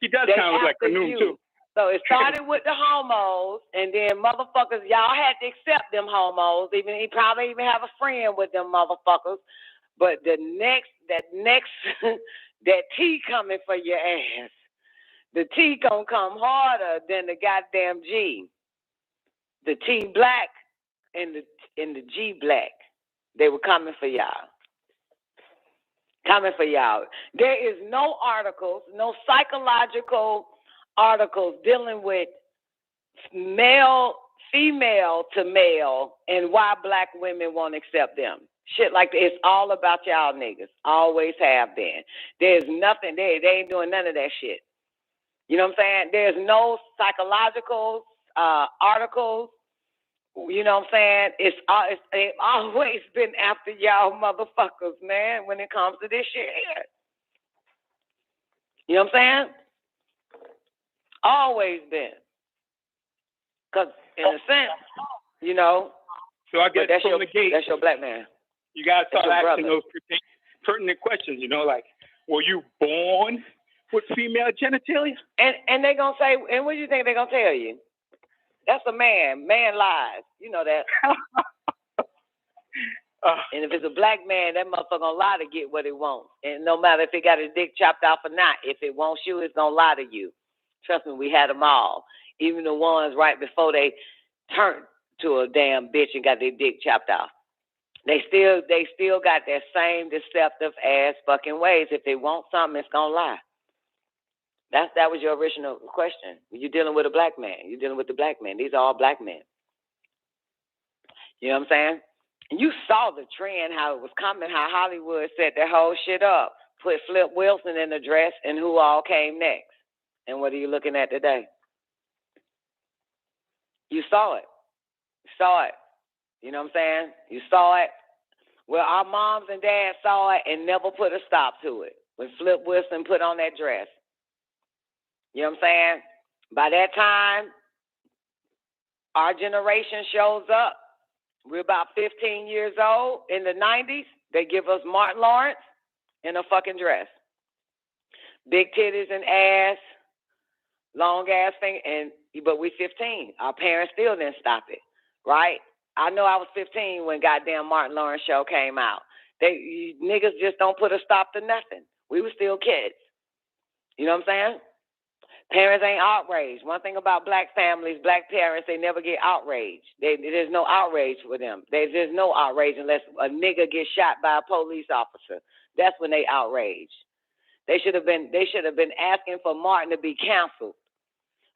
He does sound like a noon too. So it started with the homos, and then motherfuckers, y'all had to accept them homos. He probably even have a friend with them motherfuckers. But that T coming for your ass. The T gonna come harder than the goddamn G. The T black and the G black. They were coming for y'all. Coming for y'all. There is no articles, no psychological articles dealing with female to male and why black women won't accept them. Shit like that. It's all about y'all niggas. Always have been. There's nothing. They ain't doing none of that shit. You know what I'm saying? There's no psychological articles. You know what I'm saying? They've always been after y'all motherfuckers, man, when it comes to this shit here. You know what I'm saying? Always been. Because in a sense, you know, so I guess that's that's your black man. You got to start asking brother. those pertinent questions, you know, like, were you born with female genitalia? And they're going to say, and what do you think they're going to tell you? That's a man. Man lies. You know that. And if it's a black man, that motherfucker gonna lie to get what he wants. And no matter if he got his dick chopped off or not, if it wants you, it's gonna lie to you. Trust me, we had them all. even the ones right before they turned to a damn bitch and got their dick chopped off. They still got that same deceptive ass fucking ways. If they want something, it's gonna lie. That was your original question. You're dealing with a black man. You're dealing with the black man. These are all black men. You know what I'm saying? And you saw the trend, how it was coming, how Hollywood set their whole shit up, put Flip Wilson in the dress, and who all came next. And what are you looking at today? You saw it. You saw it. You know what I'm saying? You saw it. Well, our moms and dads saw it and never put a stop to it when Flip Wilson put on that dress. You know what I'm saying? By that time, our generation shows up. We're about 15 years old. In the 90s, they give us Martin Lawrence in a fucking dress. Big titties and ass, long ass thing, but we 15. Our parents still didn't stop it, right? I know I was 15 when goddamn Martin Lawrence show came out. Niggas just don't put a stop to nothing. We were still kids. You know what I'm saying? Parents ain't outraged. One thing about black families, black parents, they never get outraged. There's no outrage for them. There's no outrage unless a nigga gets shot by a police officer. That's when they outraged. They should have been asking for Martin to be canceled,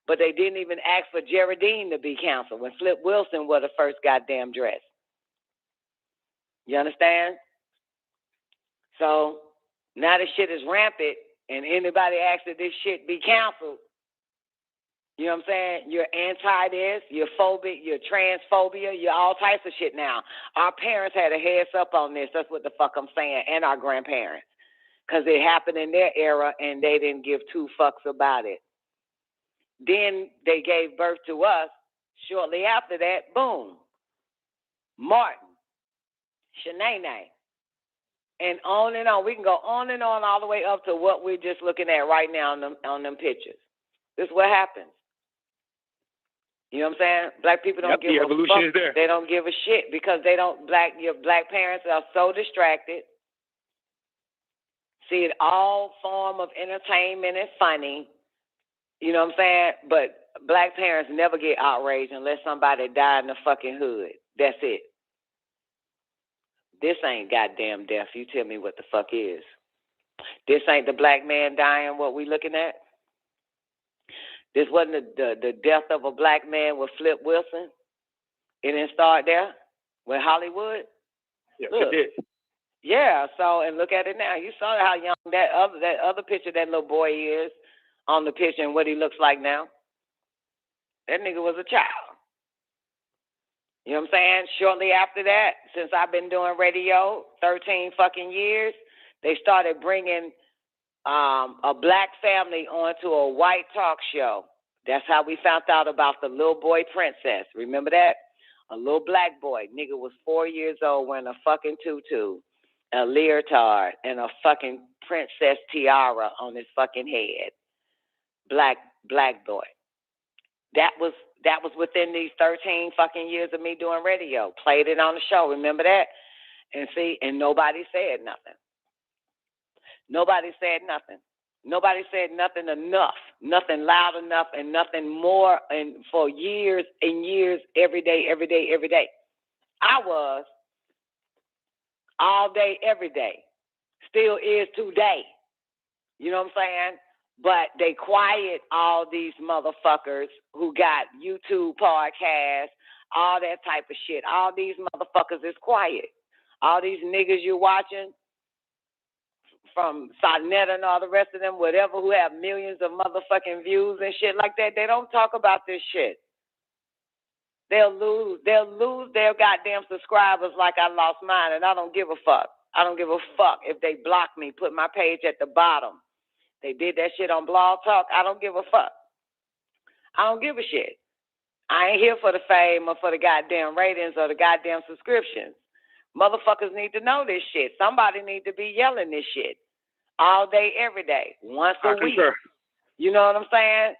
but they didn't even ask for Geraldine to be canceled when Flip Wilson wore the first goddamn dress. You understand? So now the shit is rampant. And anybody asks that this shit be canceled, you know what I'm saying? You're anti this, you're phobic, you're transphobia, you're all types of shit now. Our parents had a heads up on this. That's what the fuck I'm saying, and our grandparents. Because it happened in their era, and they didn't give two fucks about it. Then they gave birth to us. Shortly after that, boom, Martin, Shanae. And on. We can go on and on all the way up to what we're just looking at right now on them pictures. This is what happens. You know what I'm saying? Black people don't give a fuck. Is there. They don't give a shit because your black parents are so distracted. See it all form of entertainment and funny. You know what I'm saying? But black parents never get outraged unless somebody died in the fucking hood. That's it. This ain't goddamn death. You tell me what the fuck is. This ain't the black man dying, what we looking at. This wasn't the death of a black man with Flip Wilson. It didn't start there with Hollywood. Yeah, look. it did. Yeah, so, and look at it now. You saw how young that other picture that little boy is on the picture and what he looks like now. That nigga was a child. You know what I'm saying? Shortly after that, since I've been doing radio, 13 fucking years, they started bringing a black family onto a white talk show. That's how we found out about the little boy princess. Remember that? A little black boy. Nigga was 4 years old wearing a fucking tutu, a leotard, and a fucking princess tiara on his fucking head. Black boy. That was within these 13 fucking years of me doing radio. Played it on the show. Remember that? And nobody said nothing. Nobody said nothing. Nobody said nothing enough, nothing loud enough, and nothing more. And for years and years, every day. I was all day, every day. Still is today. You know what I'm saying? But they quiet all these motherfuckers who got YouTube podcasts, all that type of shit. All these motherfuckers is quiet. All these niggas you're watching, from Sonetta and all the rest of them, whatever, who have millions of motherfucking views and shit like that, they don't talk about this shit. They'll lose their goddamn subscribers like I lost mine, and I don't give a fuck. I don't give a fuck if they block me, put my page at the bottom. They did that shit on Blog Talk. I don't give a fuck. I don't give a shit. I ain't here for the fame or for the goddamn ratings or the goddamn subscriptions. Motherfuckers need to know this shit. Somebody need to be yelling this shit all day, every day, once a week. Concur. You know what I'm saying?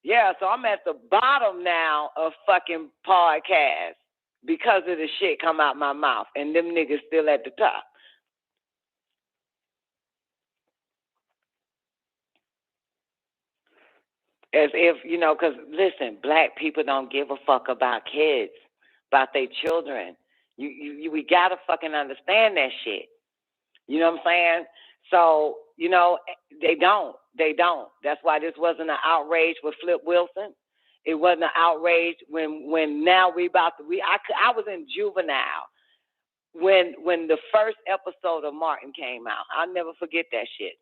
Yeah, so I'm at the bottom now of fucking podcasts because of the shit come out my mouth, and them niggas still at the top. As if, because listen, black people don't give a fuck about kids, about their children. We gotta fucking understand that shit. You know what I'm saying? So, they don't. That's why this wasn't an outrage with Flip Wilson. It wasn't an outrage when now I was in juvenile when the first episode of Martin came out. I'll never forget that shit.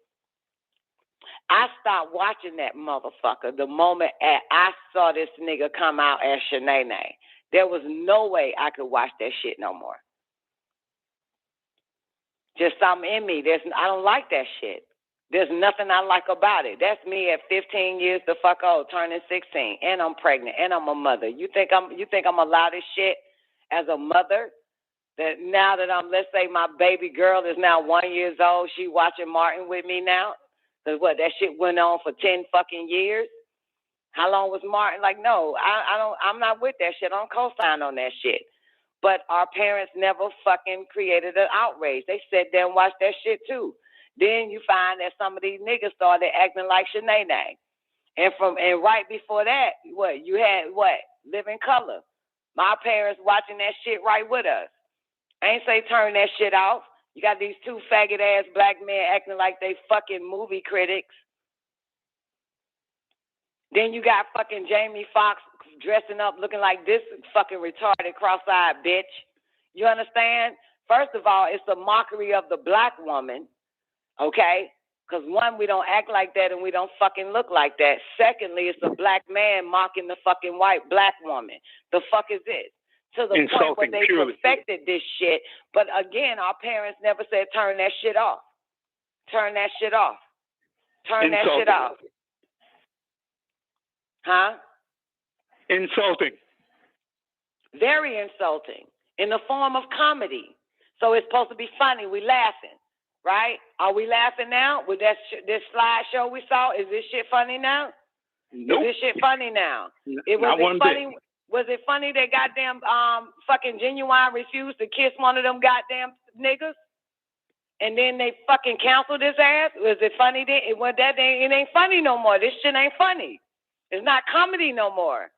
I stopped watching that motherfucker the moment I saw this nigga come out as Shanae. There was no way I could watch that shit no more. Just something in me. I don't like that shit. There's nothing I like about it. That's me at 15 years the fuck old, turning 16, and I'm pregnant, and I'm a mother. You think I'm allowed this shit as a mother? That now that let's say my baby girl is now 1 year old, she watching Martin with me now? Because that shit went on for 10 fucking years? How long was Martin? Like, no, I'm not with that shit. I don't co-sign on that shit. But our parents never fucking created an outrage. They sat there and watched that shit too. Then you find that some of these niggas started acting like Shanae. And right before that, you had Living Color. My parents watching that shit right with us. I ain't say turn that shit off. You got these two faggot ass black men acting like they fucking movie critics. Then you got fucking Jamie Foxx dressing up looking like this fucking retarded cross-eyed bitch. You understand? First of all, it's a mockery of the black woman, okay? Because one, we don't act like that and we don't fucking look like that. Secondly, it's a black man mocking the fucking white black woman. The fuck is it? To the point where they perfected this shit. But again, our parents never said turn that shit off. Turn that shit off. Turn that shit off. Huh? Insulting. Very insulting. In the form of comedy. So it's supposed to be funny. We laughing, right? Are we laughing now with this slideshow we saw? Is this shit funny now? Nope. Is this shit funny now? Was it funny that goddamn fucking Genuine refused to kiss one of them goddamn niggas? And then they fucking canceled his ass? Was it funny then? It ain't funny no more. This shit ain't funny. It's not comedy no more.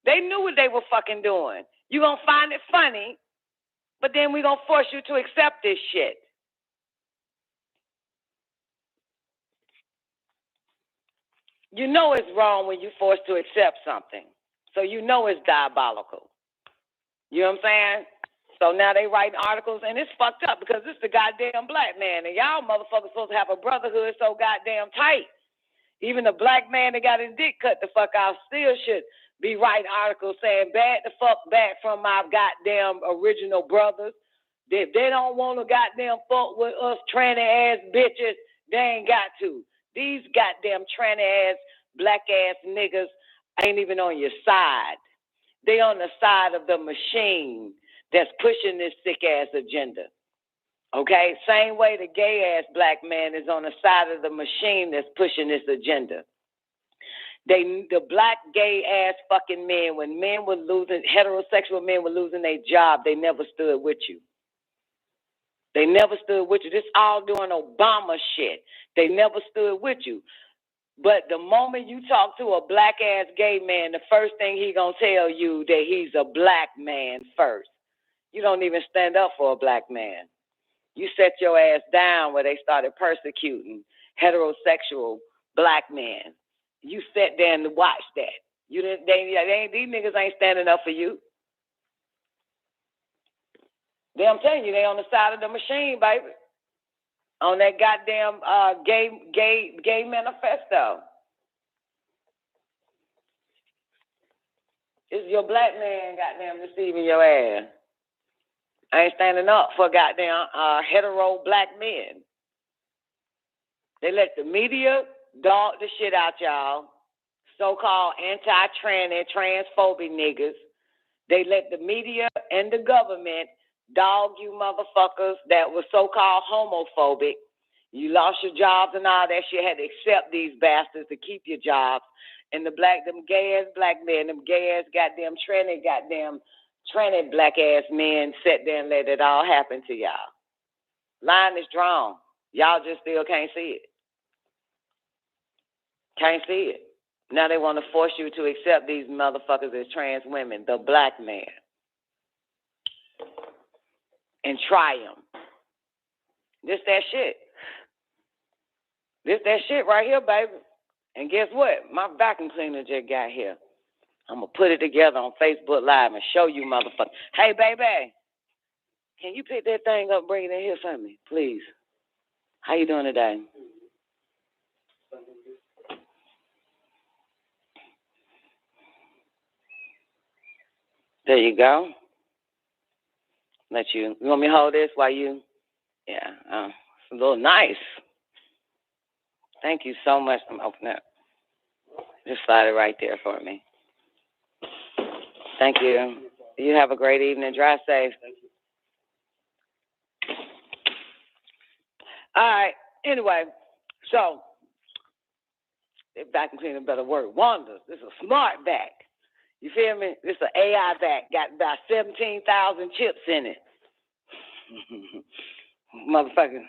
They knew what they were fucking doing. You gonna find it funny, but then we gonna force you to accept this shit. You know it's wrong when you forced to accept something. So you know it's diabolical. You know what I'm saying? So now they writing articles, and it's fucked up because it's the goddamn black man. And y'all motherfuckers supposed to have a brotherhood so goddamn tight. Even the black man that got his dick cut the fuck out still should be writing articles saying bad the fuck back from my goddamn original brothers. If they don't want to goddamn fuck with us tranny ass bitches, they ain't got to. These goddamn tranny ass black ass niggas ain't even on your side. They on the side of the machine that's pushing this sick ass agenda. Okay? Same way the gay ass black man is on the side of the machine that's pushing this agenda. The black gay ass fucking men, when men were losing, heterosexual men were losing their job, they never stood with you. They never stood with you. This all doing Obama shit. They never stood with you. But the moment you talk to a black ass gay man, the first thing he gonna tell you that he's a black man first. You don't even stand up for a black man. You set your ass down where they started persecuting heterosexual black men. You sat there and watched that. These niggas ain't standing up for you. I'm telling you, they on the side of the machine, baby. On that goddamn gay manifesto. It's your black man goddamn deceiving your ass. I ain't standing up for goddamn hetero black men. They let the media dog the shit out y'all. So-called anti-tranny, transphobic niggas. They let the media and the government dog you motherfuckers that were so-called homophobic. You lost your jobs and all that shit. Had to accept these bastards to keep your jobs. And them gay-ass black men, them gay-ass goddamn tranny black-ass men sat there and let it all happen to y'all. Line is drawn. Y'all just still can't see it. Can't see it. Now they want to force you to accept these motherfuckers as trans women, the black man, and try them. This that shit. This that shit right here, baby. And guess what? My vacuum cleaner just got here. I'm going to put it together on Facebook Live and show you motherfuckers. Hey, baby, can you pick that thing up and bring it in here for me, please? How you doing today? There you go. You want me to hold this while you? Yeah, it's a little nice. Thank you so much. I'm opening up. Just slide it right there for me. Thank you. You have a great evening. Drive safe. All right. Anyway, so that vacuum cleaner better work wonders. This is a smart vac. You feel me? This is an AI vac. Got about 17,000 chips in it. Motherfucking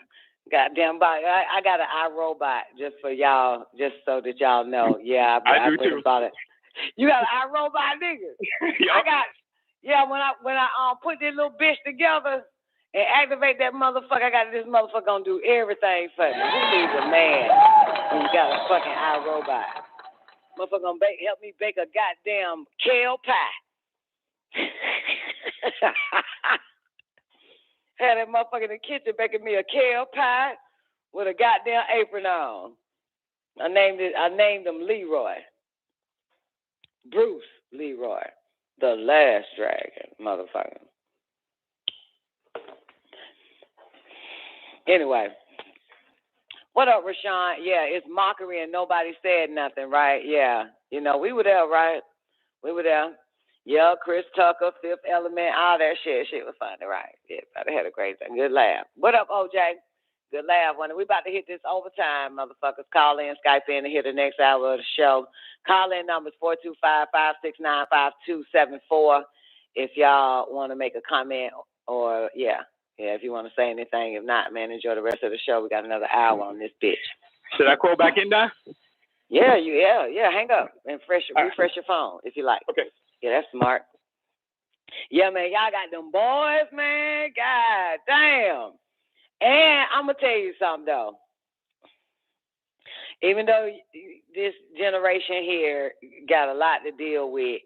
goddamn body. I got an iRobot just for y'all, just so that y'all know. Yeah, I do too. About it. You got an iRobot, nigga? Yep. When I put this little bitch together and activate that motherfucker, I got this motherfucker gonna do everything for me. Who needs a man when you got a fucking iRobot? Motherfucker gonna help me bake a goddamn kale pie. Had that motherfucker in the kitchen baking me a kale pie with a goddamn apron on. I named him Leroy. Bruce Leroy. The last dragon, motherfucker. Anyway. What up, Rashawn? Yeah, it's mockery and nobody said nothing, right? Yeah. You know, we were there, right? We were there. Yeah, Chris Tucker, Fifth Element, all that shit. Shit was funny, right? Yeah, I had a great time. Good laugh. What up, OJ? Good laugh. We about to hit this overtime, motherfuckers. Call in, Skype in, and hit the next hour of the show. Call in numbers 425-569-5274 if y'all want to make a comment or, yeah, if you want to say anything. If not, man, enjoy the rest of the show. We got another hour on this bitch. Should I call back in now? Yeah, hang up and refresh your phone if you like. Okay. Yeah, that's smart. Yeah, man, y'all got them boys, man. God damn. And I'm going to tell you something, though. Even though this generation here got a lot to deal with,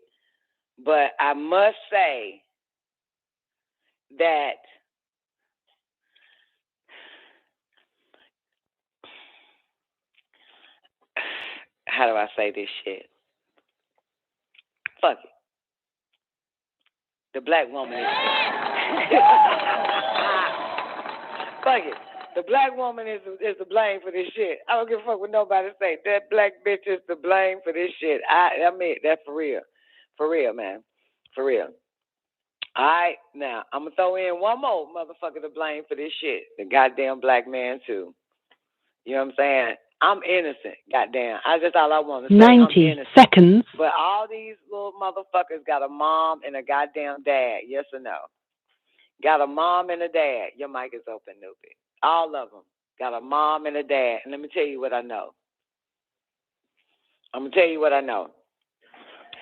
but I must say that how do I say this shit? Fuck it. The black woman is fuck it. The black woman is the blame for this shit. I don't give a fuck what nobody say. That black bitch is the blame for this shit. I mean, that's for real. For real, man. For real. All right, now, I'm going to throw in one more motherfucker to blame for this shit. The goddamn black man, too. You know what I'm saying? I'm innocent, goddamn. That's all I want to say. 90 seconds. But all these little motherfuckers got a mom and a goddamn dad, yes or no? Got a mom and a dad. Your mic is open, newbie. All of them got a mom and a dad. And let me tell you what I know. I'm going to tell you what I know.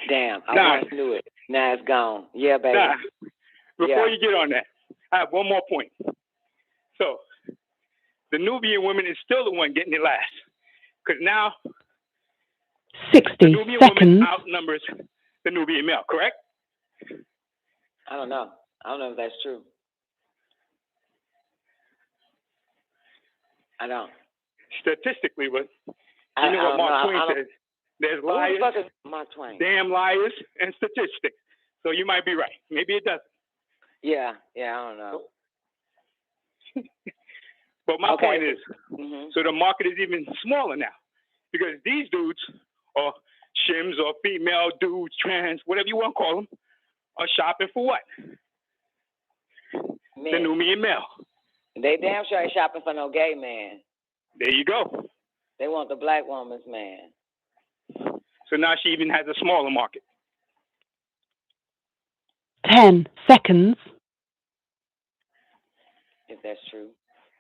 Damn, I once knew it. Now it's gone. Yeah, baby. Before you get on that, I have one more point. So, the Nubian woman is still the one getting it last. Because now, 60 the Nubian seconds. woman outnumbers the Nubian male, correct? I don't know. I don't know if that's true. I don't. Statistically, but you know what Mark Twain says? There's liars, who the fuck is Mark Twain? damn liars, and statistics. So you might be right. Maybe it doesn't. Yeah, I don't know. But my point is, so the market is even smaller now. Because these dudes, or shims, or female dudes, trans, whatever you want to call them, are shopping for what? Men. The Nubian male. They damn sure ain't shopping for no gay man. There you go. They want the black woman's man. So now she even has a smaller market. 10 seconds. If that's true.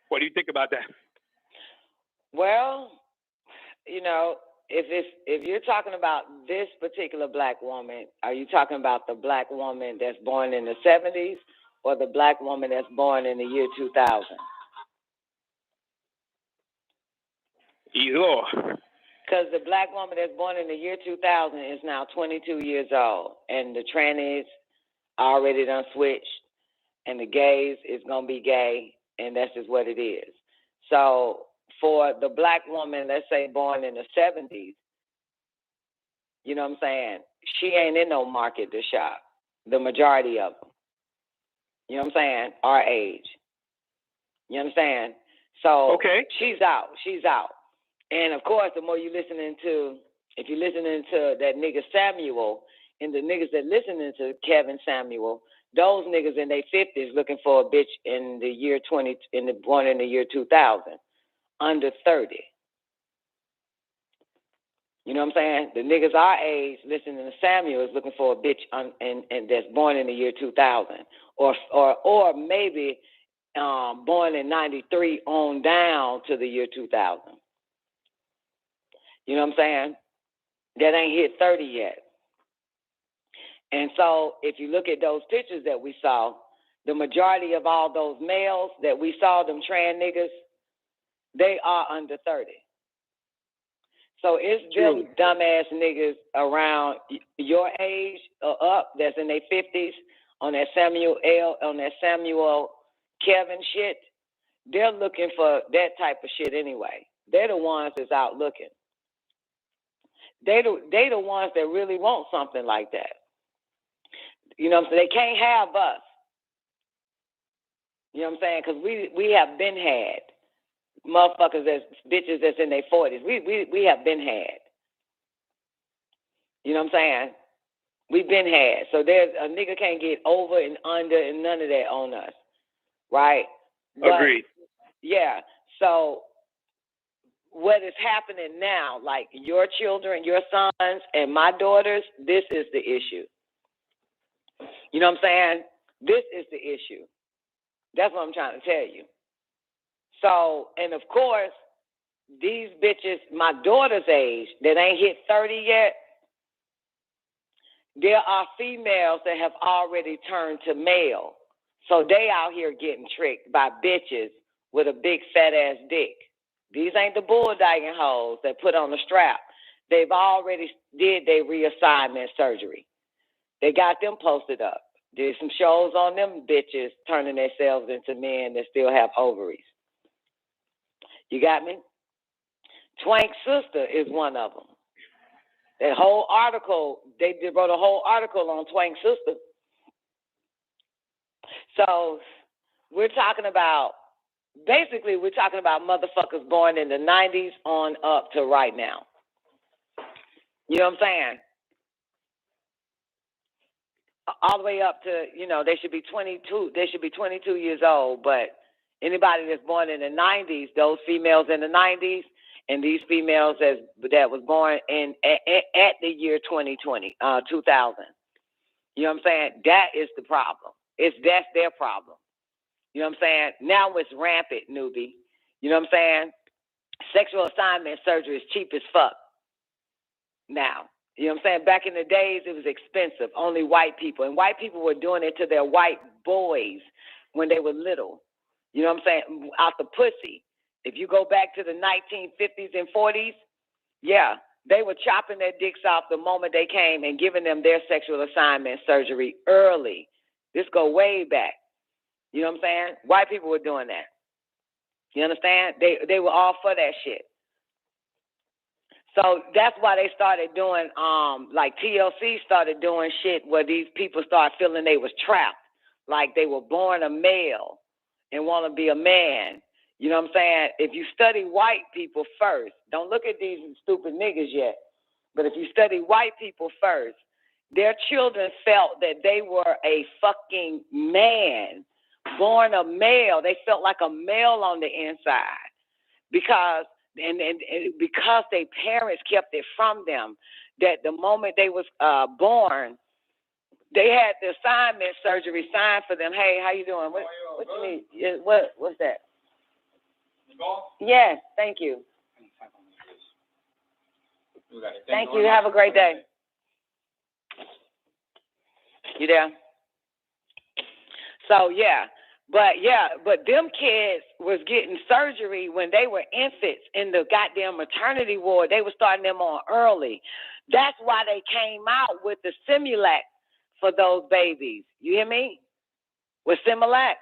What do you think about that? Well, you know, if you're talking about this particular black woman, are you talking about the black woman that's born in the 70s or the black woman that's born in the year 2000? Either or. Because the black woman that's born in the year 2000 is now 22 years old, and the trannies already done switched, and the gays is going to be gay, and that's just what it is. So for the black woman, let's say born in the 70s, you know what I'm saying, she ain't in no market to shop, the majority of them. You know what I'm saying? Our age. You understand? So okay. She's out. And of course, the more you listening to, if you're listening to that nigga Samuel, and the niggas that listening to Kevin Samuel, those niggas in their 50s looking for a bitch in the year born in the year 2000, under 30. You know what I'm saying? The niggas our age listening to Samuel is looking for a bitch and that's born in the year 2000, or maybe born in 93 on down to the year 2000. You know what I'm saying? That ain't hit 30 yet. And so if you look at those pictures that we saw, the majority of all those males that we saw, them trans niggas, they are under 30. So it's them dumbass niggas around your age or up that's in their 50s on that Samuel Kevin shit. They're looking for that type of shit anyway. They're the ones that's out looking. They the ones that really want something like that. You know what I'm saying? They can't have us. You know what I'm saying? Because we have been had. Motherfuckers bitches that's in their 40s. We have been had. You know what I'm saying? We've been had. So there's a nigga can't get over and under and none of that on us. Right? Agreed. Yeah. So what is happening now, like your children, your sons, and my daughters, this is the issue. You know what I'm saying? This is the issue. That's what I'm trying to tell you. So, and of course, these bitches, my daughter's age, that ain't hit 30 yet, there are females that have already turned to male. So they out here getting tricked by bitches with a big fat ass dick. These ain't the bulldagging hoes that put on the strap. They've already did their reassignment surgery. They got them posted up. Did some shows on them bitches turning themselves into men that still have ovaries. You got me? Twank's sister is one of them. That whole article, they wrote a whole article on Twank's sister. So we're talking about motherfuckers born in the 90s on up to right now. You know what I'm saying? All the way up to, they should be 22. They should be 22 years old, but anybody that's born in the 90s, those females in the 90s, and these females that was born at the year 2000. You know what I'm saying? That is the problem. That's their problem. You know what I'm saying? Now it's rampant, newbie. You know what I'm saying? Sexual assignment surgery is cheap as fuck now. You know what I'm saying? Back in the days, it was expensive. Only white people. And white people were doing it to their white boys when they were little. You know what I'm saying? Out the pussy. If you go back to the 1950s and 40s, yeah, they were chopping their dicks off the moment they came and giving them their sexual assignment surgery early. This go way back. You know what I'm saying? White people were doing that. You understand? They were all for that shit. So that's why they started doing, like TLC started doing shit where these people started feeling they was trapped, like they were born a male and want to be a man. You know what I'm saying? If you study white people first, don't look at these stupid niggas yet, but if you study white people first, their children felt that they were a fucking man, born a male. They felt like a male on the inside because because their parents kept it from them, that the moment they was born, they had the assignment surgery signed for them. Hey, how you doing? What you need? What's that? Yes, thank you. Thank you. Have a great day. You there? So, but them kids was getting surgery when they were infants in the goddamn maternity ward. They were starting them on early. That's why they came out with the Similac for those babies. You hear me? With Similac.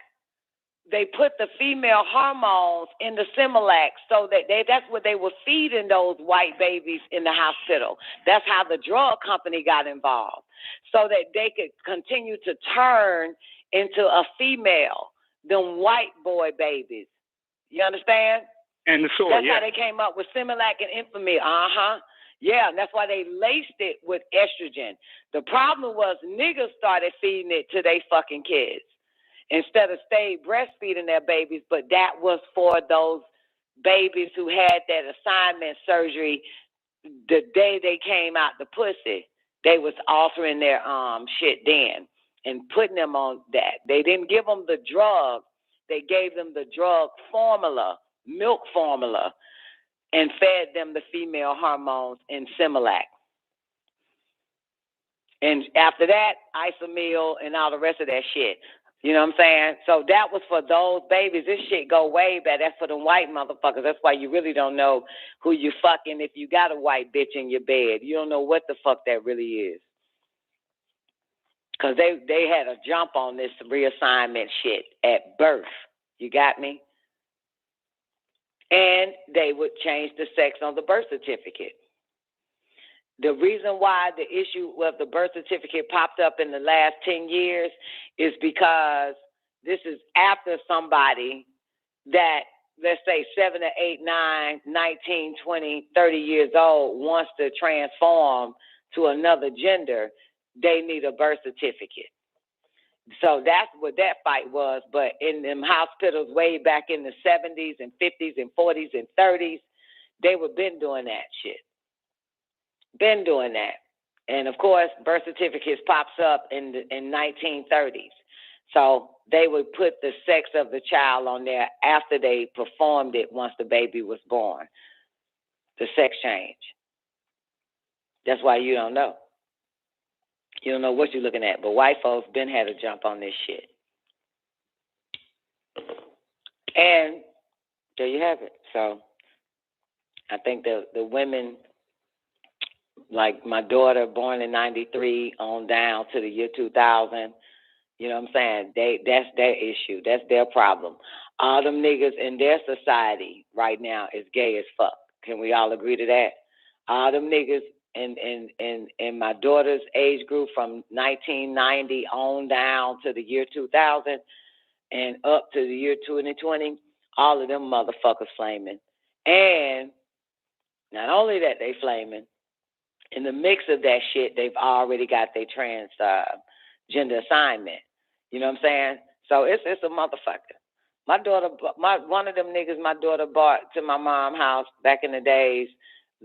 They put the female hormones in the Similac so that that's what they were feeding those white babies in the hospital. That's how the drug company got involved, so that they could continue to turn into a female, them white boy babies. You understand? And the soil, that's how they came up with Similac and Infamy. Yeah, that's why they laced it with estrogen. The problem was niggas started feeding it to their fucking kids instead of stay breastfeeding their babies, but that was for those babies who had that assignment surgery the day they came out the pussy. They was altering their shit then and putting them on that. They didn't give them the drug. They gave them the drug formula, milk formula, and fed them the female hormones in Similac. And after that, Isomil and all the rest of that shit. You know what I'm saying? So that was for those babies. This shit go way back. That's for the white motherfuckers. That's why you really don't know who you fucking if you got a white bitch in your bed. You don't know what the fuck that really is. Because they had a jump on this reassignment shit at birth. You got me? And they would change the sex on the birth certificate. The reason why the issue of the birth certificate popped up in the last 10 years is because this is after somebody that, let's say 7 or 8, 9, 19, 20, 30 years old wants to transform to another gender, they need a birth certificate. So that's what that fight was. But in them hospitals way back in the 70s and 50s and 40s and 30s, they were been doing that shit. Been doing that. And of course, birth certificates pops up in 1930s. So they would put the sex of the child on there after they performed it once the baby was born. The sex change. That's why you don't know. You don't know what you're looking at. But white folks been had a jump on this shit. And there you have it. So I think the women, like my daughter, born in 93 on down to the year 2000, you know what I'm saying? That's their issue. That's their problem. All them niggas in their society right now is gay as fuck. Can we all agree to that? All them niggas in my daughter's age group from 1990 on down to the year 2000 and up to the year 2020, all of them motherfuckers flaming. And not only that they flaming, in the mix of that shit, they've already got their trans gender assignment. You know what I'm saying? So it's a motherfucker. My daughter, one of them niggas my daughter bought to my mom's house back in the days,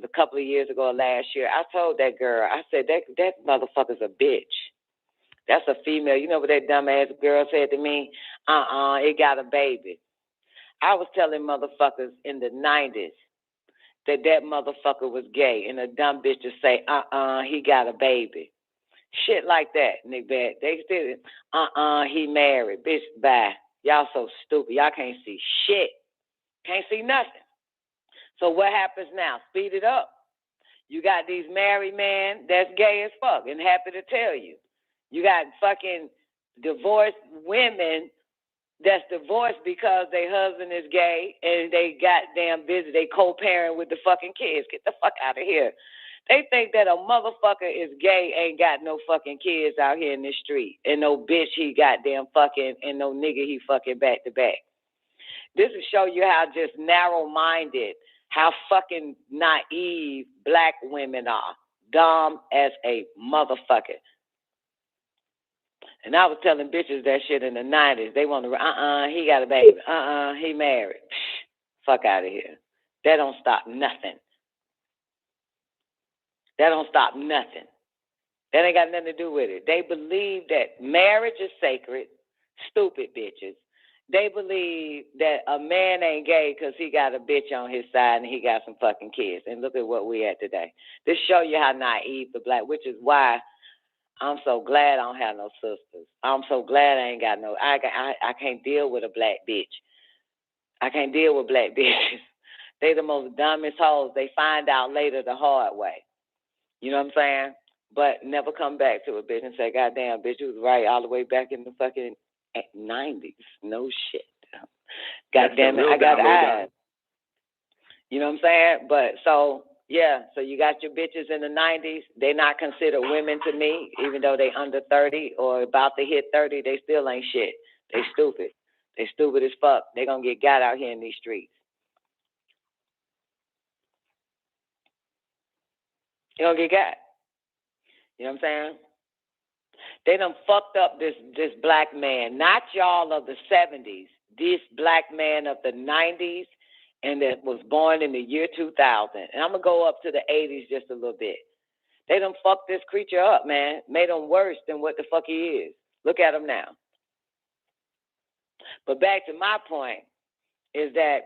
a couple of years ago or last year, I told that girl, I said, that motherfucker's a bitch. That's a female. You know what that dumbass girl said to me? It got a baby. I was telling motherfuckers in the 90s that motherfucker was gay, and a dumb bitch to say, he got a baby. Shit like that, nigga. They said, he married. Bitch, bye. Y'all so stupid. Y'all can't see shit. Can't see nothing. So what happens now? Speed it up. You got these married men that's gay as fuck, and happy to tell you. You got fucking divorced women that's divorced because their husband is gay and they goddamn busy. They co-parent with the fucking kids. Get the fuck out of here. They think that a motherfucker is gay, ain't got no fucking kids out here in the street, and no bitch he goddamn fucking, and no nigga he fucking back to back. This will show you how just narrow-minded, how fucking naive black women are. Dumb as a motherfucker. And I was telling bitches that shit in the 90s. They want to, he got a baby. He married. Fuck out of here. That don't stop nothing. That don't stop nothing. That ain't got nothing to do with it. They believe that marriage is sacred. Stupid bitches. They believe that a man ain't gay because he got a bitch on his side and he got some fucking kids. And look at what we at today. This show you how naive the black, which is why I'm so glad I don't have no sisters. I'm so glad I ain't got no. I can't deal with a black bitch. I can't deal with black bitches. They the most dumbest hoes. They find out later the hard way. You know what I'm saying? But never come back to a bitch and say, "God damn, bitch, you was right all the way back in the fucking 90s." No shit. God damn it, I got eyes. You know what I'm saying? But so, yeah, so you got your bitches in the 90s. They not considered women to me, even though they under 30 or about to hit 30. They still ain't shit. They stupid. They stupid as fuck. They gonna get got out here in these streets. They gonna get got. You know what I'm saying? They done fucked up this black man, not y'all of the 70s, this black man of the 90s, and that was born in the year 2000. And I'm going to go up to the 80s just a little bit. They done fucked this creature up, man. Made him worse than what the fuck he is. Look at him now. But back to my point is that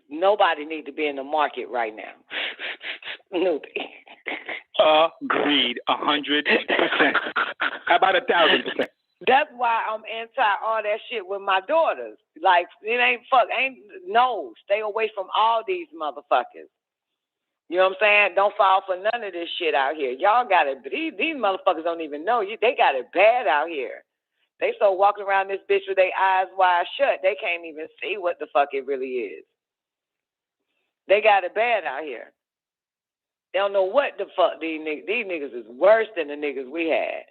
nobody need to be in the market right now. Nobody. Agreed, 100%. How about 1,000%? That's why I'm anti all that shit with my daughters. Like, it no. Stay away from all these motherfuckers. You know what I'm saying? Don't fall for none of this shit out here. Y'all got it. These motherfuckers don't even know you. They got it bad out here. They so walking around this bitch with their eyes wide shut. They can't even see what the fuck it really is. They got it bad out here. They don't know what the fuck these niggas. These niggas is worse than the niggas we had.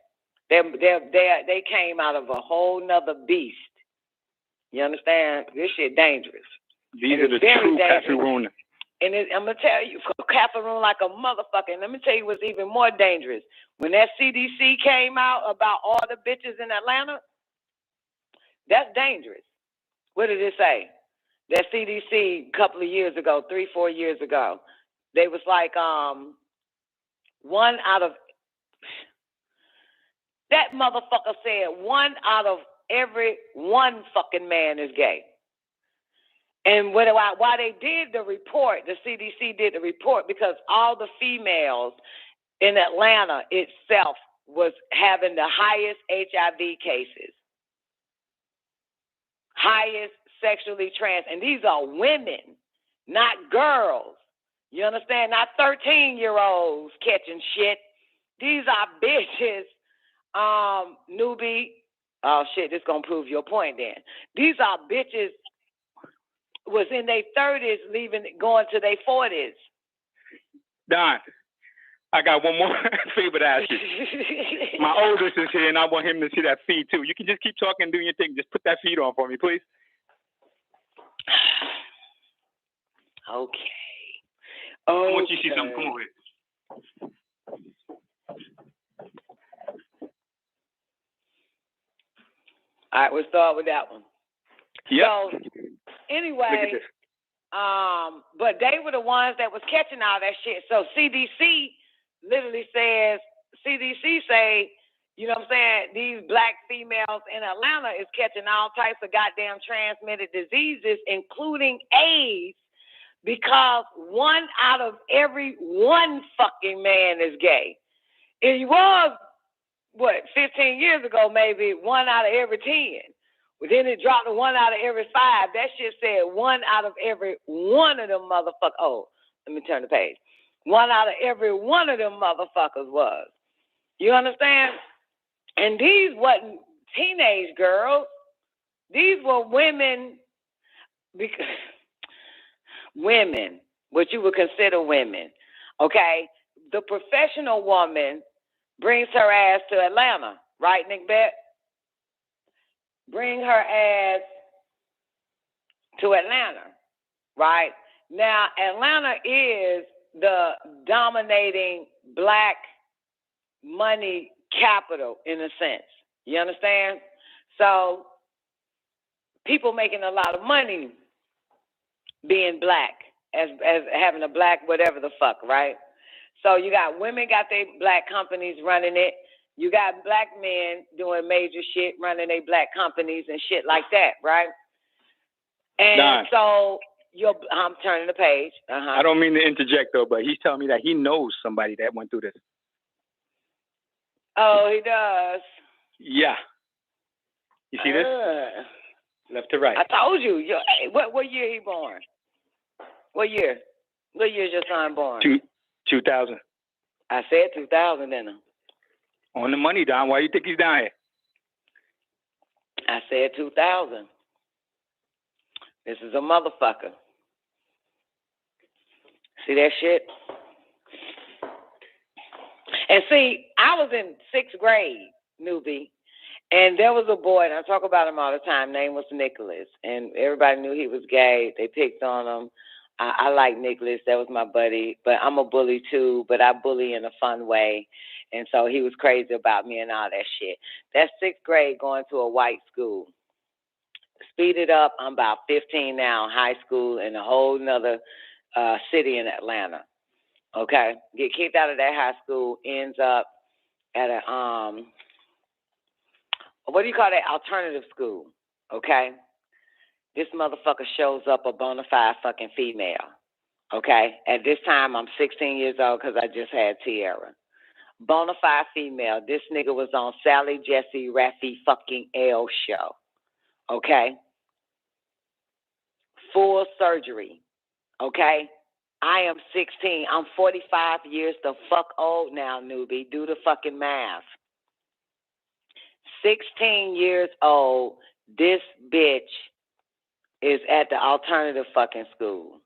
They came out of a whole nother beast. You understand? This shit dangerous. These are the true Cameroon. And I'm going to tell you, Cameroon like a motherfucker. And let me tell you what's even more dangerous. When that CDC came out about all the bitches in Atlanta, that's dangerous. What did it say? That CDC a couple of years ago, 3-4 years ago, they was like, that motherfucker said 1 out of every 1 fucking man is gay. And why they did the report, the CDC did the report, because all the females in Atlanta itself was having the highest HIV cases, highest sexually and these are women, not girls. You understand? Not 13-year-olds catching shit. These are bitches. Newbie. Oh shit, this gonna prove your point then. These are bitches was in their 30s, going to their 40s. Don, I got one more favor to ask you. My oldest is here, and I want him to see that feed too. You can just keep talking and doing your thing. Just put that feed on for me, please. Okay. I want you to see something. Come over here. All right, we'll start with that one. Yep. So, anyway, but they were the ones that was catching all that shit. So CDC literally say, you know what I'm saying, these black females in Atlanta is catching all types of goddamn transmitted diseases, including AIDS, because 1 out of every 1 fucking man is gay. It was, 15 years ago, maybe 1 out of every 10. But then it dropped to 1 out of every 5. That shit said 1 out of every 1 of them motherfuckers. Oh, let me turn the page. 1 out of every 1 of them motherfuckers was. You understand? And these wasn't teenage girls. These were women, women, what you would consider women. Okay? The professional woman brings her ass to Atlanta, right, Nick Bet? Bring her ass to Atlanta, right? Now, Atlanta is the dominating black money capital in a sense. You understand? So, people making a lot of money being black, as having a black whatever the fuck, right? So you got women got their black companies running it. You got black men doing major shit, running their black companies and shit like that, right? And Don, so I'm turning the page. I don't mean to interject though, but he's telling me that he knows somebody that went through this. Oh, he does. Yeah. You see this? Left to right. I told you. Hey, what year he born? What year? What year is your son born? 2000. I said 2000, didn't I? On the money, Don. Why you think he's down here? I said 2000. This is a motherfucker. See that shit? And see, I was in 6th grade, newbie, and there was a boy, and I talk about him all the time, name was Nicholas, and everybody knew he was gay. They picked on him. I like Nicholas. That was my buddy, but I'm a bully too, but I bully in a fun way, and so he was crazy about me and all that shit. That's 6th grade going to a white school. Speed it up, I'm about 15 now, high school in a whole nother city in Atlanta. Okay, get kicked out of that high school, ends up at a what do you call that? Alternative school. Okay, this motherfucker shows up a bona fide fucking female. Okay, at this time I'm 16 years old because I just had Tiara. Bona fide female. This nigga was on Sally Jesse Raffi fucking L show. Okay, full surgery. Okay. I am 16. I'm 45 years the fuck old now, newbie. Do the fucking math. 16 years old, this bitch is at the alternative fucking school.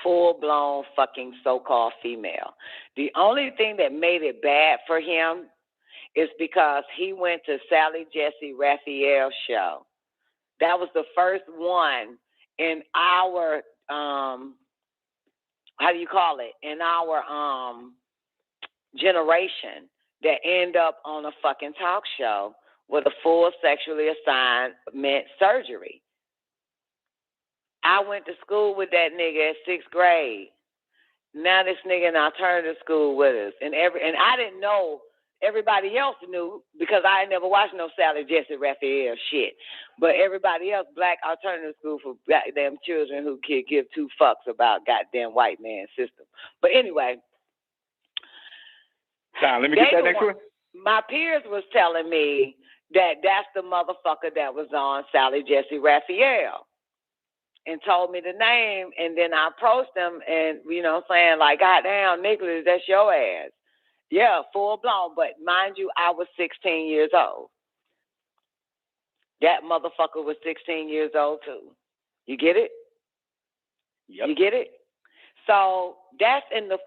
Full-blown fucking so-called female. The only thing that made it bad for him is because he went to Sally Jesse Raphael's show. That was the first one in our how do you call it, in our generation that end up on a fucking talk show with a full sexually assigned surgery. I went to school with that nigga at 6th grade. Now this nigga in alternative school with us. And I didn't know. Everybody else knew because I had never watched no Sally Jesse Raphael shit. But everybody else, black alternative school for goddamn children who can give 2 fucks about goddamn white man system. But anyway. Now, let me get that next one. My peers was telling me that that's the motherfucker that was on Sally Jesse Raphael and told me the name. And then I approached them and, you know what I'm saying, like, goddamn, Nicholas, that's your ass. Yeah, full blown. But mind you, I was 16 years old. That motherfucker was 16 years old too. You get it? Yep. You get it? So that's in the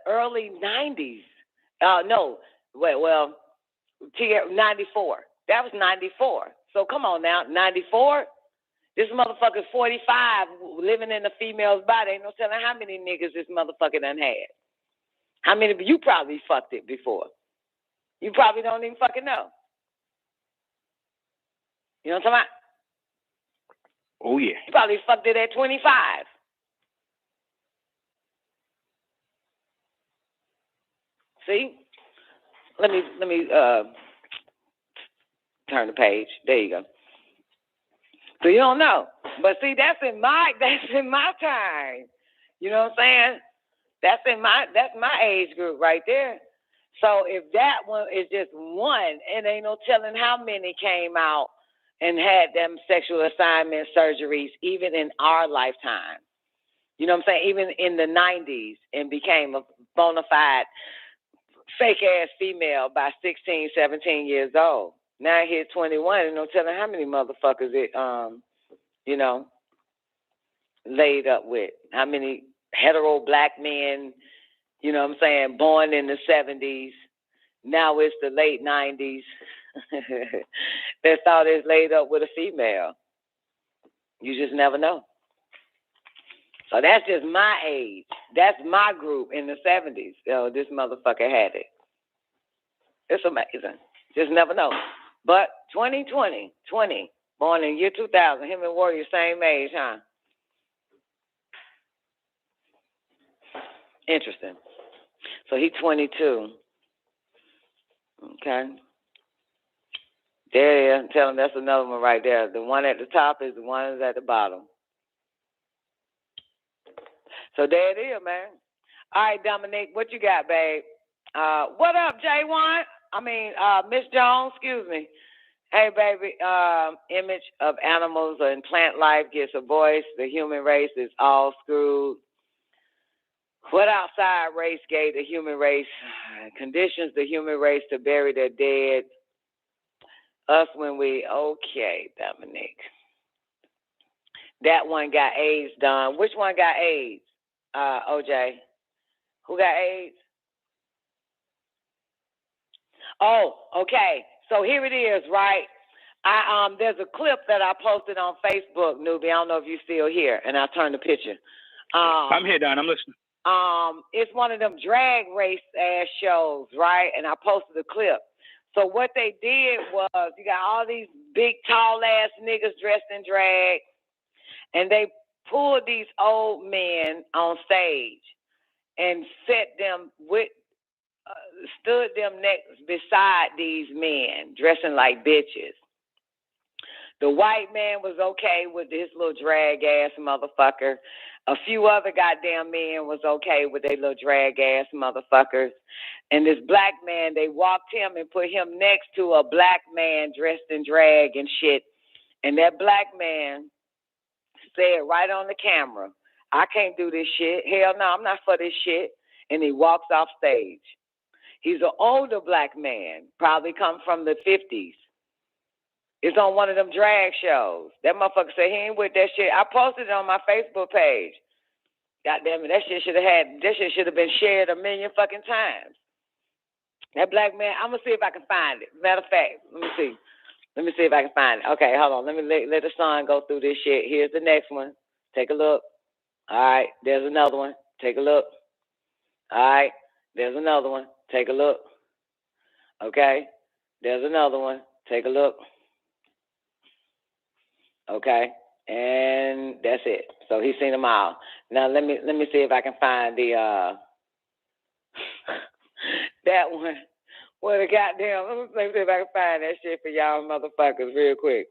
early 90s. No, well, 94. That was 94. So come on now, 94? This motherfucker's 45 living in a female's body. Ain't no telling how many niggas this motherfucker done had. How many of you probably fucked it before? You probably don't even fucking know. You know what I'm talking about? Oh, yeah. You probably fucked it at 25. See? Let me turn the page. There you go. So you don't know. But see, that's in my time. You know what I'm saying? That's my age group right there. So if that one is just one, and ain't no telling how many came out and had them sexual assignment surgeries even in our lifetime. You know what I'm saying? Even in the 90s and became a bona fide fake-ass female by 16, 17 years old. Now he's 21 and no telling how many motherfuckers it, laid up with. How many hetero black men, you know what I'm saying, born in the 70s. Now it's the late 90s. They thought it's laid up with a female. You just never know. So that's just my age. That's my group in the 70s. So this motherfucker had it. It's amazing. Just never know. But 2020, born in year 2000, him and Warrior same age, huh? Interesting. So he's 22. Okay. Yeah. Tell them that's another one right there. The one at the top is the one that's at the bottom. So there it is, man. All right, Dominique, what you got, babe? What up, J1? Miss Jones, excuse me. Hey, baby, image of animals and plant life gets a voice. The human race is all screwed. What outside race gave the human race conditions the human race to bury their dead? Us when we, okay, Dominique. That one got AIDS done. Which one got AIDS, OJ? Who got AIDS? Oh, okay. So here it is, right? There's a clip that I posted on Facebook, newbie. I don't know if you're still here, and I'll turn the picture. I'm here, Don. I'm listening. It's one of them drag race ass shows, right? And I posted a clip. So what they did was you got all these big, tall ass niggas dressed in drag, and they pulled these old men on stage and stood them next beside these men dressing like bitches. The white man was okay with this little drag ass motherfucker. A few other goddamn men was okay with their little drag ass motherfuckers. And this black man, they walked him and put him next to a black man dressed in drag and shit. And that black man said right on the camera, I can't do this shit. Hell no, I'm not for this shit. And he walks off stage. He's an older black man, probably come from the 50s. It's on one of them drag shows. That motherfucker said he ain't with that shit. I posted it on my Facebook page. God damn it, that shit should have been shared a million fucking times. That black man, I'm gonna see if I can find it. Matter of fact, let me see if I can find it. Okay, hold on. Let me let the son go through this shit. Here's the next one. Take a look. All right, there's another one. Take a look. All right, there's another one. Take a look. Okay, there's another one. Take a look. Okay, and that's it. So he's seen them all. Now let me see if I can find the that one. What a goddamn! Let me see if I can find that shit for y'all motherfuckers real quick.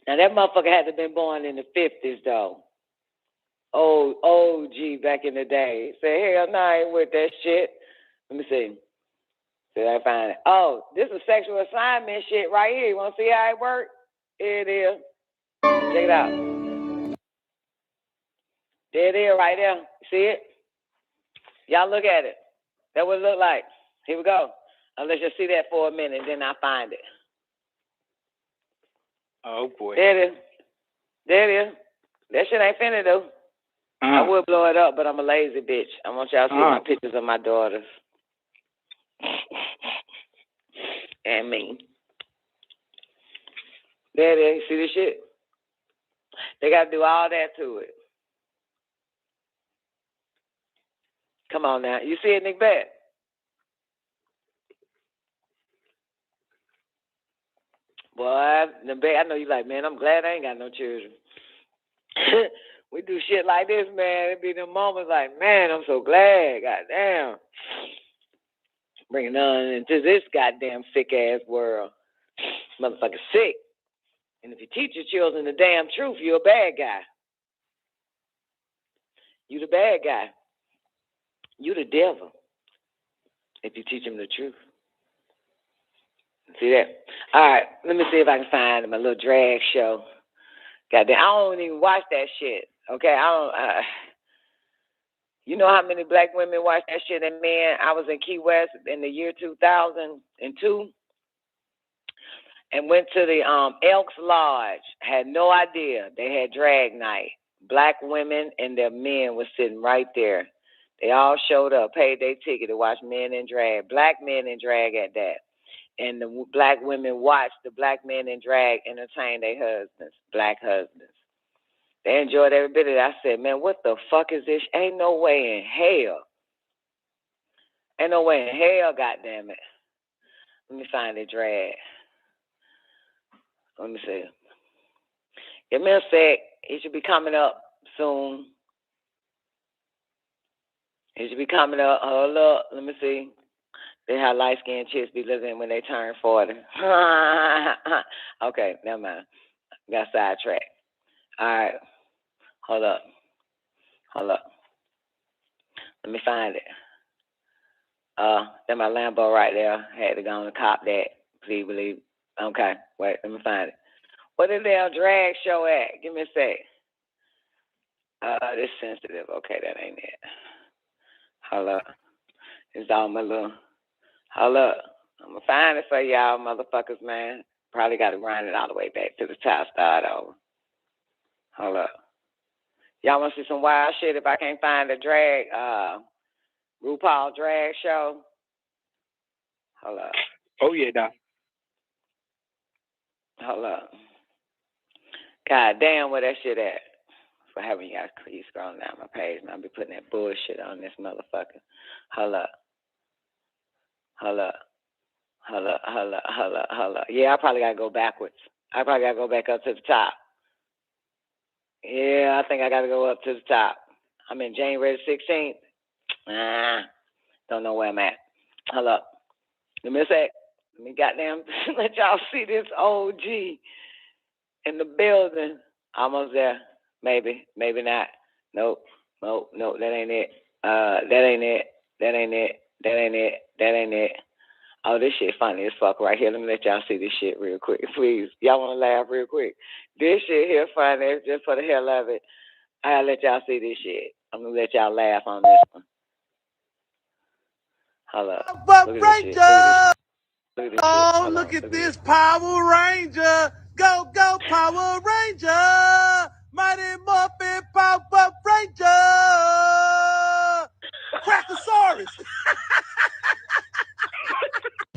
Now that motherfucker had to have been born in the 50s though. Old OG back in the day. Say hell no, I ain't with that shit. Let me see. See if I can find it. Oh, this is sexual assignment shit right here. You want to see how it works? Here it is. Check it out. There it is right there. See it? Y'all look at it. That's what it look like. Here we go. I'll let you see that for a minute, then I'll find it. Oh, boy. There it is. There it is. That shit ain't finna though. I would blow it up, but I'm a lazy bitch. I want y'all to see my pictures of my daughters. And me. There it is. See this shit? They got to do all that to it. Come on now. You see it, Nick Bat? Boy, I know you like, man, I'm glad I ain't got no children. We do shit like this, man. It be them moments like, man, I'm so glad. Goddamn. Bringing on into this goddamn sick-ass world. Motherfucker sick. And if you teach your children the damn truth, you're a bad guy. You the bad guy. You the devil. If you teach them the truth. See that? All right, let me see if I can find my little drag show. Goddamn, I don't even watch that shit. Okay, you know how many black women watch that shit and men? I was in Key West in the year 2002 and went to the Elks Lodge. Had no idea they had drag night. Black women and their men were sitting right there. They all showed up, paid their ticket to watch men in drag, black men in drag at that. And the black women watched the black men in drag entertain their husbands, black husbands. They enjoyed every bit of it. I said, man, what the fuck is this? Ain't no way in hell. Ain't no way in hell, goddammit. Let me find the drag. Let me see. Give me a sec. He should be coming up soon. He should be coming up. Hold up. Let me see. They how light-skinned chicks be living when they turn 40. Okay, never mind. Got sidetracked. All right. Hold up. Let me find it. That's my Lambo right there. Had to go and cop that. Please believe. Okay, wait, let me find it. What is their drag show at? Give me a sec. This sensitive. Okay, that ain't it. Hold up. It's all my little. Hold up. I'm going to find it for y'all motherfuckers, man. Probably got to grind it all the way back to the top, start over. Hold up. Y'all want to see some wild shit if I can't find the drag, RuPaul drag show? Hold up. Oh, yeah, Doc. Hold up. God damn, where that shit at? For having y'all keep scrolling down my page, and I'll be putting that bullshit on this motherfucker. Hold up. Yeah, I probably got to go backwards. I probably got to go back up to the top. Yeah, I think I got to go up to the top. I'm in January 16th. Don't know where I'm at. Hold up. Let me a sec. Let me goddamn let y'all see this OG in the building. Almost there. Maybe not. Nope, that ain't it. That ain't it. Oh, this shit funny as fuck right here. Let me let y'all see this shit real quick, please. Y'all want to laugh real quick? This shit here funny just for the hell of it. I'll let y'all see this shit. I'm going to let y'all laugh on this one. Hold up. Look at this shit. Oh, look at this Power Ranger. Go, Power Ranger. Mighty Morphin Power Ranger. Crackosaurus.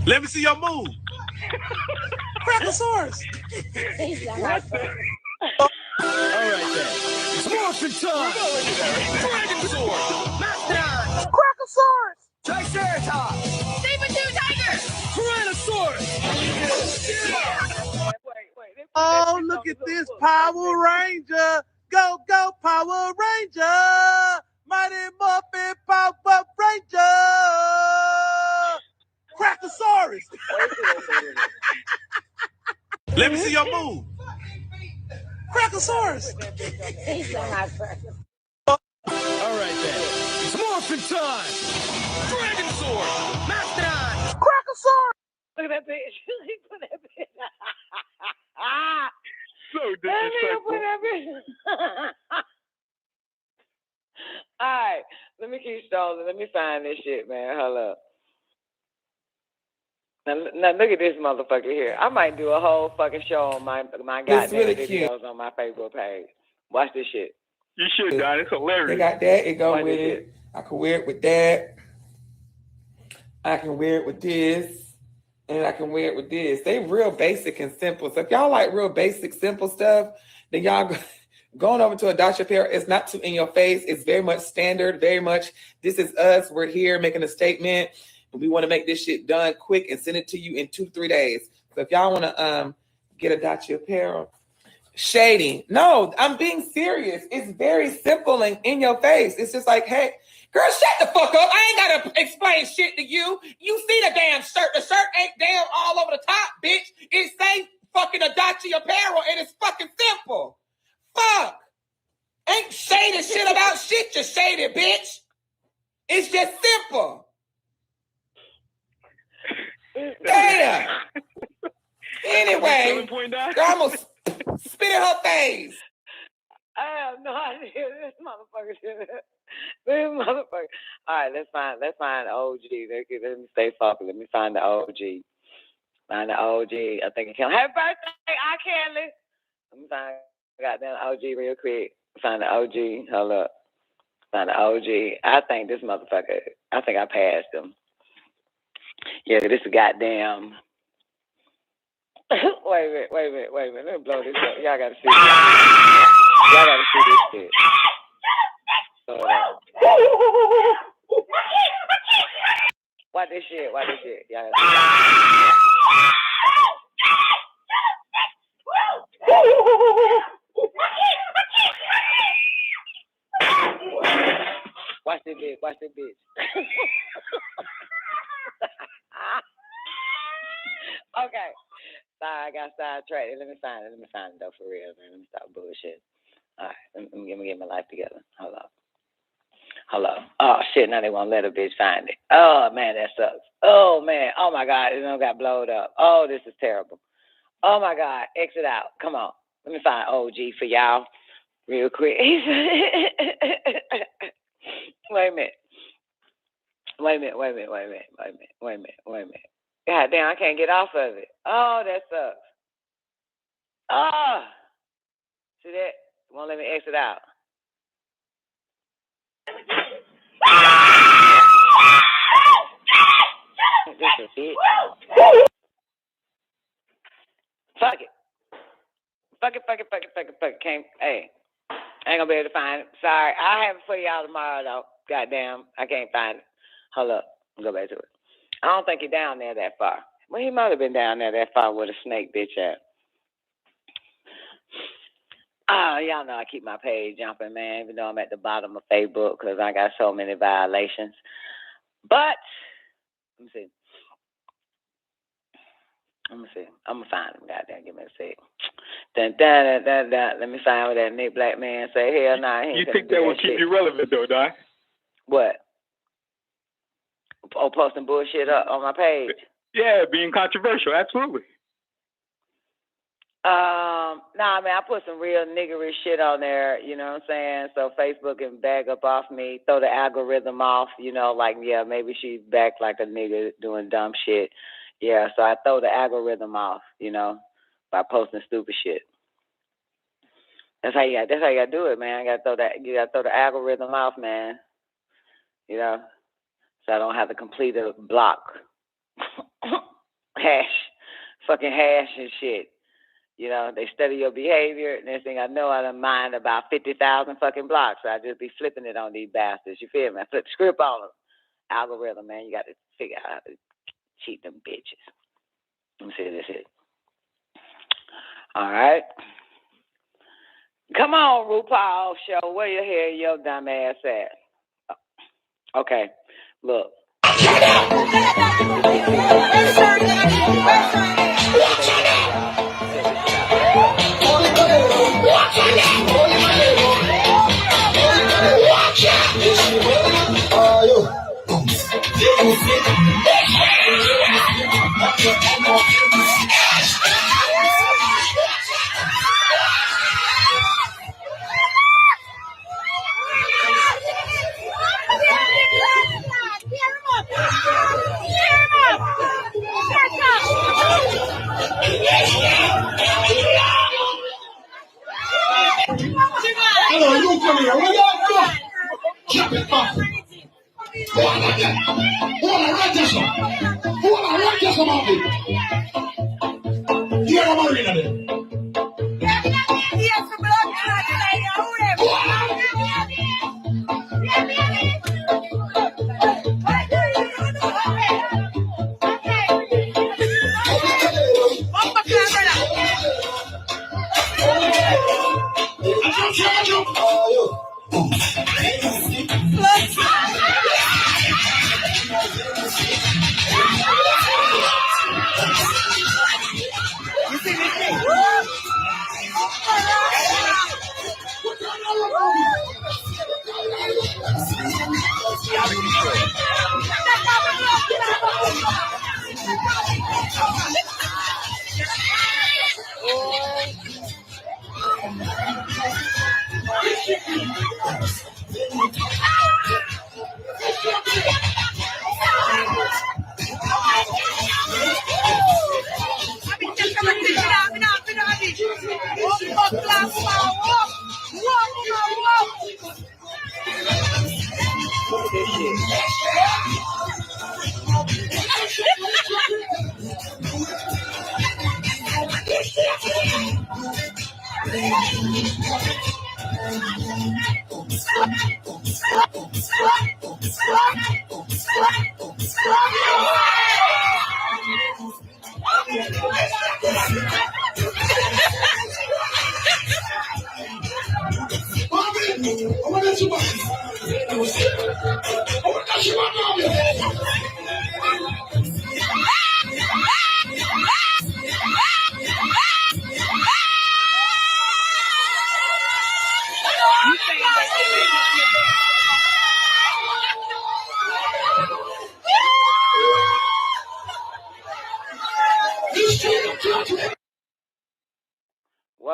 Let me see your move. Crackosaurus. All right, then. It's morphin' time. Dragon Sword. Mastodon. Crackosaurus. Triceratops. Saber-tooth tiger. Tyrannosaurus. Oh, look at this Power Ranger. Go, Power Ranger. Mighty Morphin Power Ranger. Crackosaurus. Let me see your move. Crackosaurus. All right, then. It's morphin' time. Dragon Sword. Mastodon. Crackosaurus. Look at that bitch. Put that bitch. So disrespectful. All right, let me keep stalling. Let me find this shit, man. Hold up. Now look at this motherfucker here. I might do a whole fucking show on my goddamn really videos on my Facebook page. Watch this shit. You should, Don. It's hilarious. They got that. It go Watch with this it. I can wear it with that. I can wear it with this. And I can wear it with this. They real basic and simple. So if y'all like real basic, simple stuff, then y'all going over to a Dr. Pair. It's not too in your face. It's very much standard. Very much, this is us. We're here making a statement. And we want to make this shit done quick and send it to you in 2-3 days. So if y'all want to get a Dr. Apparel, shady. No, I'm being serious. It's very simple and in your face. It's just like, hey, girl, shut the fuck up. I ain't gotta explain shit to you. You see the damn shirt. The shirt ain't damn all over the top, bitch. It say fucking Adachi Apparel and it's fucking simple. Fuck. Ain't shady shit about shit, you shady bitch. It's just simple. Damn. Anyway, girl, I'm gonna spit in her face. I have no idea. This motherfucker. All right, let's find the OG. Let me stay focused. Let me find the OG. Find the OG. I think it can. Happy birthday, I Kelly. Let me find goddamn OG real quick. Find the OG. Hold up. Find the OG. I think this motherfucker. I think I passed him. Yeah, this is goddamn. Wait a minute. Let me blow this up. Y'all gotta see this. Y'all gotta see this shit. Watch this shit. Y'all gotta see Watch this bitch. Okay. Sorry, I got sidetracked. Let me find it though, for real, man. Let me stop bullshit. All right, let me get my life together. Hello. Oh shit! Now they won't let a bitch find it. Oh man, that sucks. Oh man. Oh my God, it done got blowed up. Oh, this is terrible. Oh my God, exit out. Come on. Let me find OG for y'all real quick. Wait a minute. God damn, I can't get off of it. Oh, that sucks. Oh, see that? Won't let me exit out. This is it. Fuck it. Can't, hey, I ain't gonna be able to find it. Sorry. I'll have it for y'all tomorrow, though. Goddamn, I can't find it. Hold up. Go back to it. I don't think he's down there that far. Well, he might have been down there that far with a snake bitch at. Oh, y'all know I keep my page jumping, man, even though I'm at the bottom of Facebook because I got so many violations. But, let me see. I'm going to find him. Goddamn, give me a sec. Let me find where that Nick black man say, hell nah. You think that will keep you relevant, though, Don? What? Oh, posting bullshit up on my page? Yeah, being controversial, absolutely. Nah, man, I put some real niggerish shit on there, you know what I'm saying? So Facebook can bag up off me, throw the algorithm off, you know, like, yeah, maybe she's back like a nigga doing dumb shit. Yeah, so I throw the algorithm off, you know, by posting stupid shit. That's how you gotta do it, man. You gotta throw the algorithm off, man. You know, so I don't have to complete a block. fucking hash and shit. You know, they study your behavior, and next thing I know, I done mined about 50,000 fucking blocks. So I just be flipping it on these bastards. You feel me? I flip the script on them. Algorithm, man. You got to figure out how to cheat them bitches. Let me see this here. All right. Come on, RuPaul show. Where you hear your dumb ass at? Okay. Look. Hello, you come here. Where y'all from? Jump it off. Who are righteous among you? You are married in them.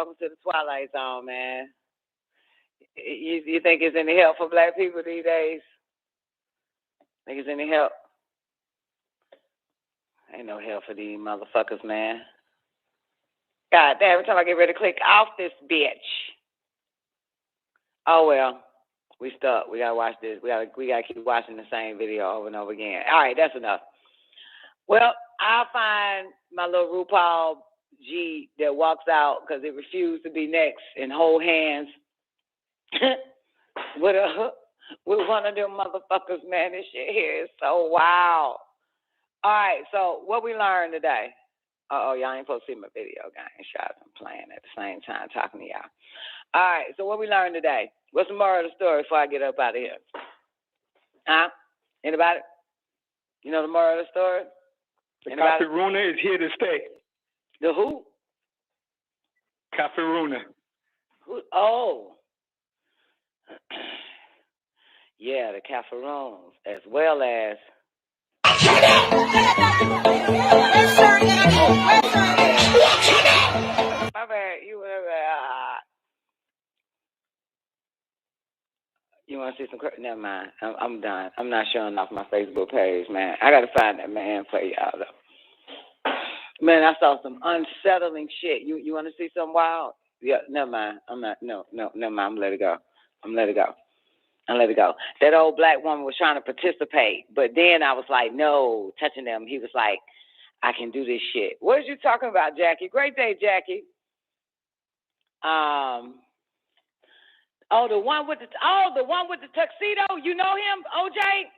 welcome to the Twilight Zone, man. You think it's any help for black people these days? Think it's any help? Ain't no help for these motherfuckers, man. God damn, every time I get ready to click off this bitch. Oh well, we stuck. We gotta watch this. We gotta keep watching the same video over and over again. All right, that's enough. Well, I'll find my little RuPaul G that walks out because it refused to be next and hold hands with one of them motherfuckers, man. This shit here is so wild. All right, so what we learned today. Uh-oh, y'all ain't supposed to see my video, guys. Shots I'm playing at the same time talking to y'all. All right, so what we learned today. What's the moral of the story before I get up out of here? Huh? Anybody? You know the moral of the story? The Caferuna is here to stay. The who? Caferuna. Who? Oh. Yeah, the Caferoons, as well as... My bad. You want to see some? Never mind. I'm done. I'm not showing off my Facebook page, man. I got to find that man for y'all, though. Man, I saw some unsettling shit. You want to see something wild? Yeah, never mind. I'm not. No, never mind. I'm let it go. That old black woman was trying to participate, but then I was like, no, touching them. He was like, I can do this shit. What are you talking about, Jackie? Great day, Jackie. The one with the tuxedo. You know him, OJ?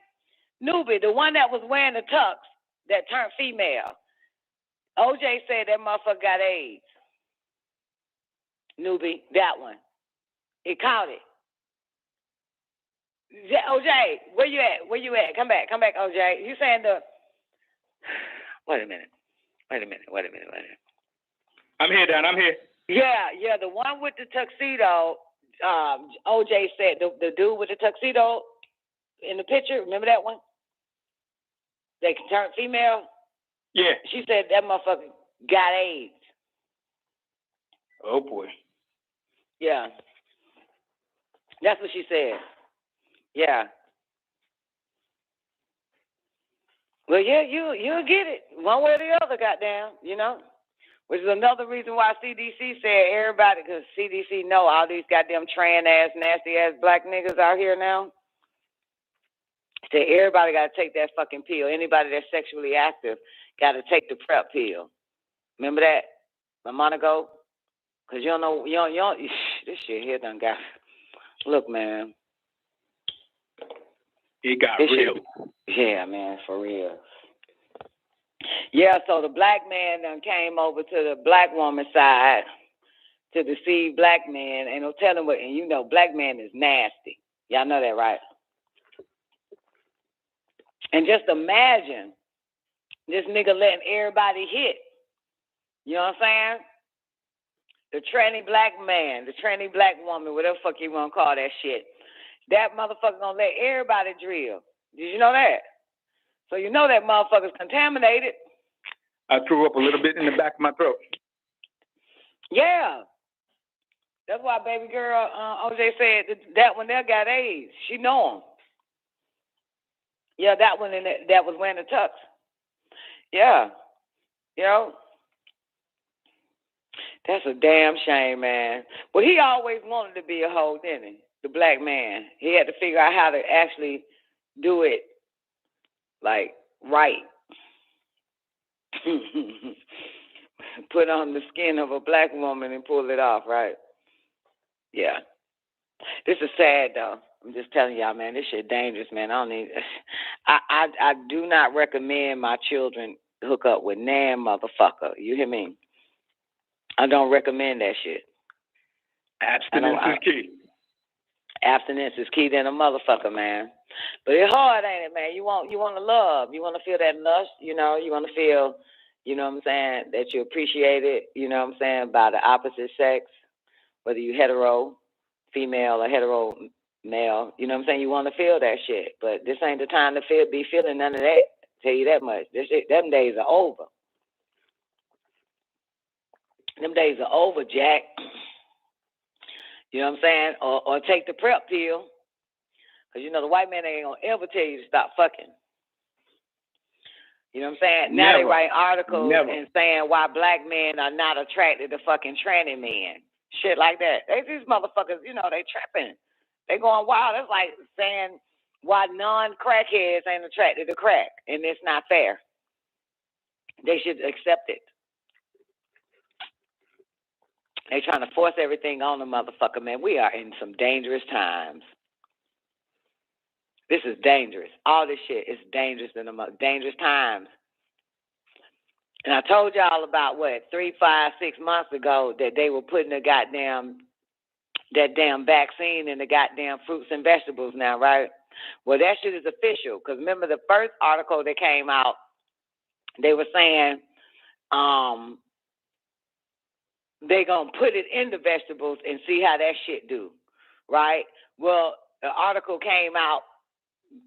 Newbie, the one that was wearing the tux that turned female. OJ said that motherfucker got AIDS. Newbie, that one. He caught it. OJ, where you at? Come back, OJ. You saying the... Wait a minute. I'm here, Don. I'm here. Yeah, the one with the tuxedo, OJ said, the dude with the tuxedo in the picture, remember that one? They can turn female? Yeah. She said that motherfucker got AIDS. Oh, boy. Yeah. That's what she said. Yeah. Well, yeah, you'll get it one way or the other, goddamn, you know? Which is another reason why CDC said everybody, because CDC know all these goddamn trans-ass, nasty-ass black niggas out here now. Said everybody got to take that fucking pill. Anybody that's sexually active got to take the PrEP pill. Remember that a month ago? Because you don't know, this shit here done got... Look, man. It got real. Yeah, man, for real. Yeah, so the black man done came over to the black woman's side to deceive black men. Ain't no telling what, and you know, black man is nasty. Y'all know that, right? And just imagine this nigga letting everybody hit. You know what I'm saying? The tranny black man, the tranny black woman, whatever the fuck you want to call that shit. That motherfucker gonna let everybody drill. Did you know that? So you know that motherfucker's contaminated. I threw up a little bit in the back of my throat. Yeah. That's why baby girl OJ said that one there got AIDS. She know him. Yeah, that one that was wearing the tux. Yeah. You know? That's a damn shame, man. But he always wanted to be a hoe, didn't he? The black man. He had to figure out how to actually do it, like, right. Put on the skin of a black woman and pull it off, right? Yeah. This is sad, though. I'm just telling y'all, man, this shit dangerous, man. I do not recommend my children hook up with nan motherfucker. You hear me? I don't recommend that shit. Abstinence is key. Abstinence is key than a motherfucker, man. But it's hard, ain't it, man? You want to love. You want to feel that lust, you know? You want to feel, you know what I'm saying, that you appreciate it, you know what I'm saying, by the opposite sex, whether you hetero, female, or hetero male, you know what I'm saying? You want to feel that shit. But this ain't the time to be feeling none of that. Tell you that much. Them days are over. Them days are over, Jack. You know what I'm saying? Or take the prep pill. Because, you know, the white man ain't going to ever tell you to stop fucking. You know what I'm saying? Now Never. they write articles Never. and saying why black men are not attracted to fucking tranny men. Shit like that. These motherfuckers, you know, they trapping. They going wild. It's like saying why non-crackheads ain't attracted to crack. And it's not fair. They should accept it. They trying to force everything on the motherfucker, man. We are in some dangerous times. This is dangerous. All this shit is dangerous in the dangerous times. And I told y'all about 3, 5, 6 months ago that they were putting that damn vaccine in the goddamn fruits and vegetables now, right? Well, that shit is official. Because remember the first article that came out, they were saying they going to put it in the vegetables and see how that shit do, right? Well, the article came out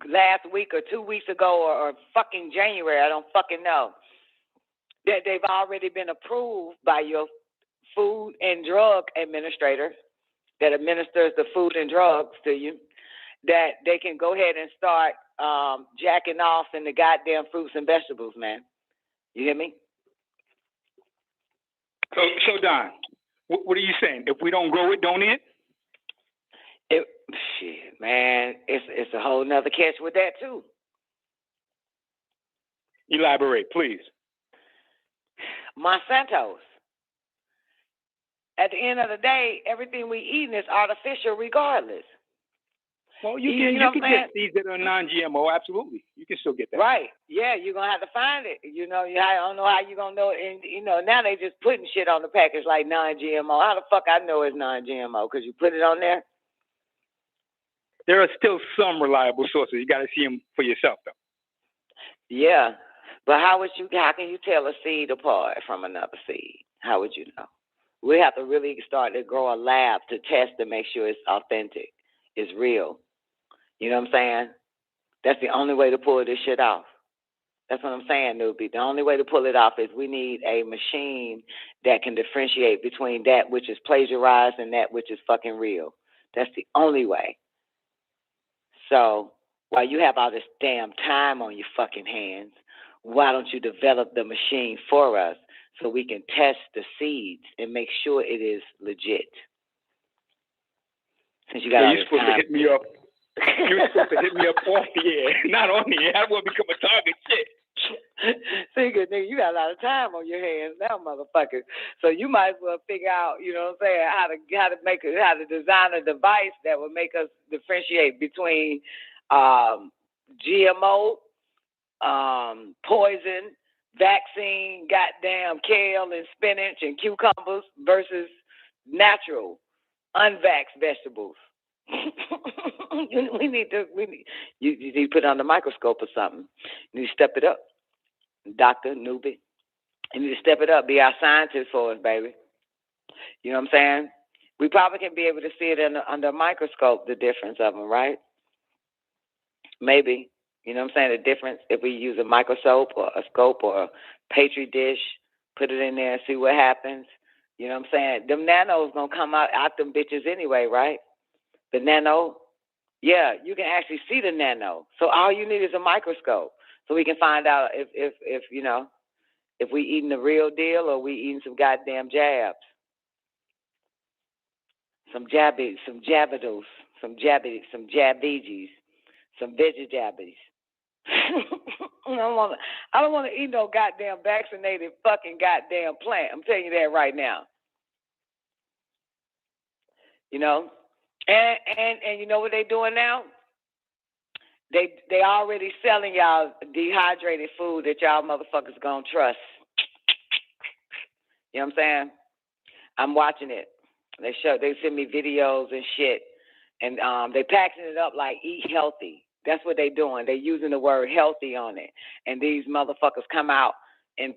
last week or 2 weeks ago or fucking January, I don't fucking know, that they've already been approved by your Food and Drug Administrator that administers the food and drugs to you, that they can go ahead and start jacking off in the goddamn fruits and vegetables, man. You hear me? So Don, what are you saying? If we don't grow it, don't eat it? Shit, man, it's a whole nother catch with that too. Elaborate, please. Monsanto's. At the end of the day, everything we eating is artificial regardless. Well, you can get seeds that are non-GMO, absolutely. You can still get that. Right. Yeah, you're going to have to find it. You know, I don't know how you're going to know it. And, you know, now they just putting shit on the package like non-GMO. How the fuck I know it's non-GMO? Because you put it on there? There are still some reliable sources. You got to see them for yourself, though. Yeah. But how can you tell a seed apart from another seed? How would you know? We have to really start to grow a lab to test to make sure it's authentic, it's real. You know what I'm saying? That's the only way to pull this shit off. That's what I'm saying, Newbie. The only way to pull it off is we need a machine that can differentiate between that which is plagiarized and that which is fucking real. That's the only way. So while you have all this damn time on your fucking hands, why don't you develop the machine for us so we can test the seeds and make sure it is legit? Since you got all you're this supposed time. to hit me up. You're supposed to hit me up off the air, not on the air. I want to become a target shit. See, good nigga, you got a lot of time on your hands now, motherfucker. So you might as well figure out, you know what I'm saying, how to design a device that will make us differentiate between GMO, poison, vaccine, goddamn kale and spinach and cucumbers versus natural, unvaxxed vegetables. You need to put it on the microscope or something. You need to step it up. Dr. Newbie. You need to step it up. Be our scientist for us, baby. You know what I'm saying? We probably can be able to see it under a microscope, the difference of them, right? Maybe. You know what I'm saying? The difference if we use a microscope or a scope or a petri dish, put it in there and see what happens. You know what I'm saying? Them nanos going to come out them bitches anyway, right? The nano, yeah, you can actually see the nano. So all you need is a microscope, so we can find out if you know, if we eating the real deal or we eating some goddamn jabs, some jabbies, some jabados, some jabbies, some jabbies, some veggie jabbies. I don't want to eat no goddamn vaccinated fucking goddamn plant. I'm telling you that right now. You know. And you know what they doing now? They already selling y'all dehydrated food that y'all motherfuckers gonna trust. You know what I'm saying? I'm watching it. They send me videos and shit, and they packaging it up like eat healthy. That's what they doing. They using the word healthy on it, and these motherfuckers come out in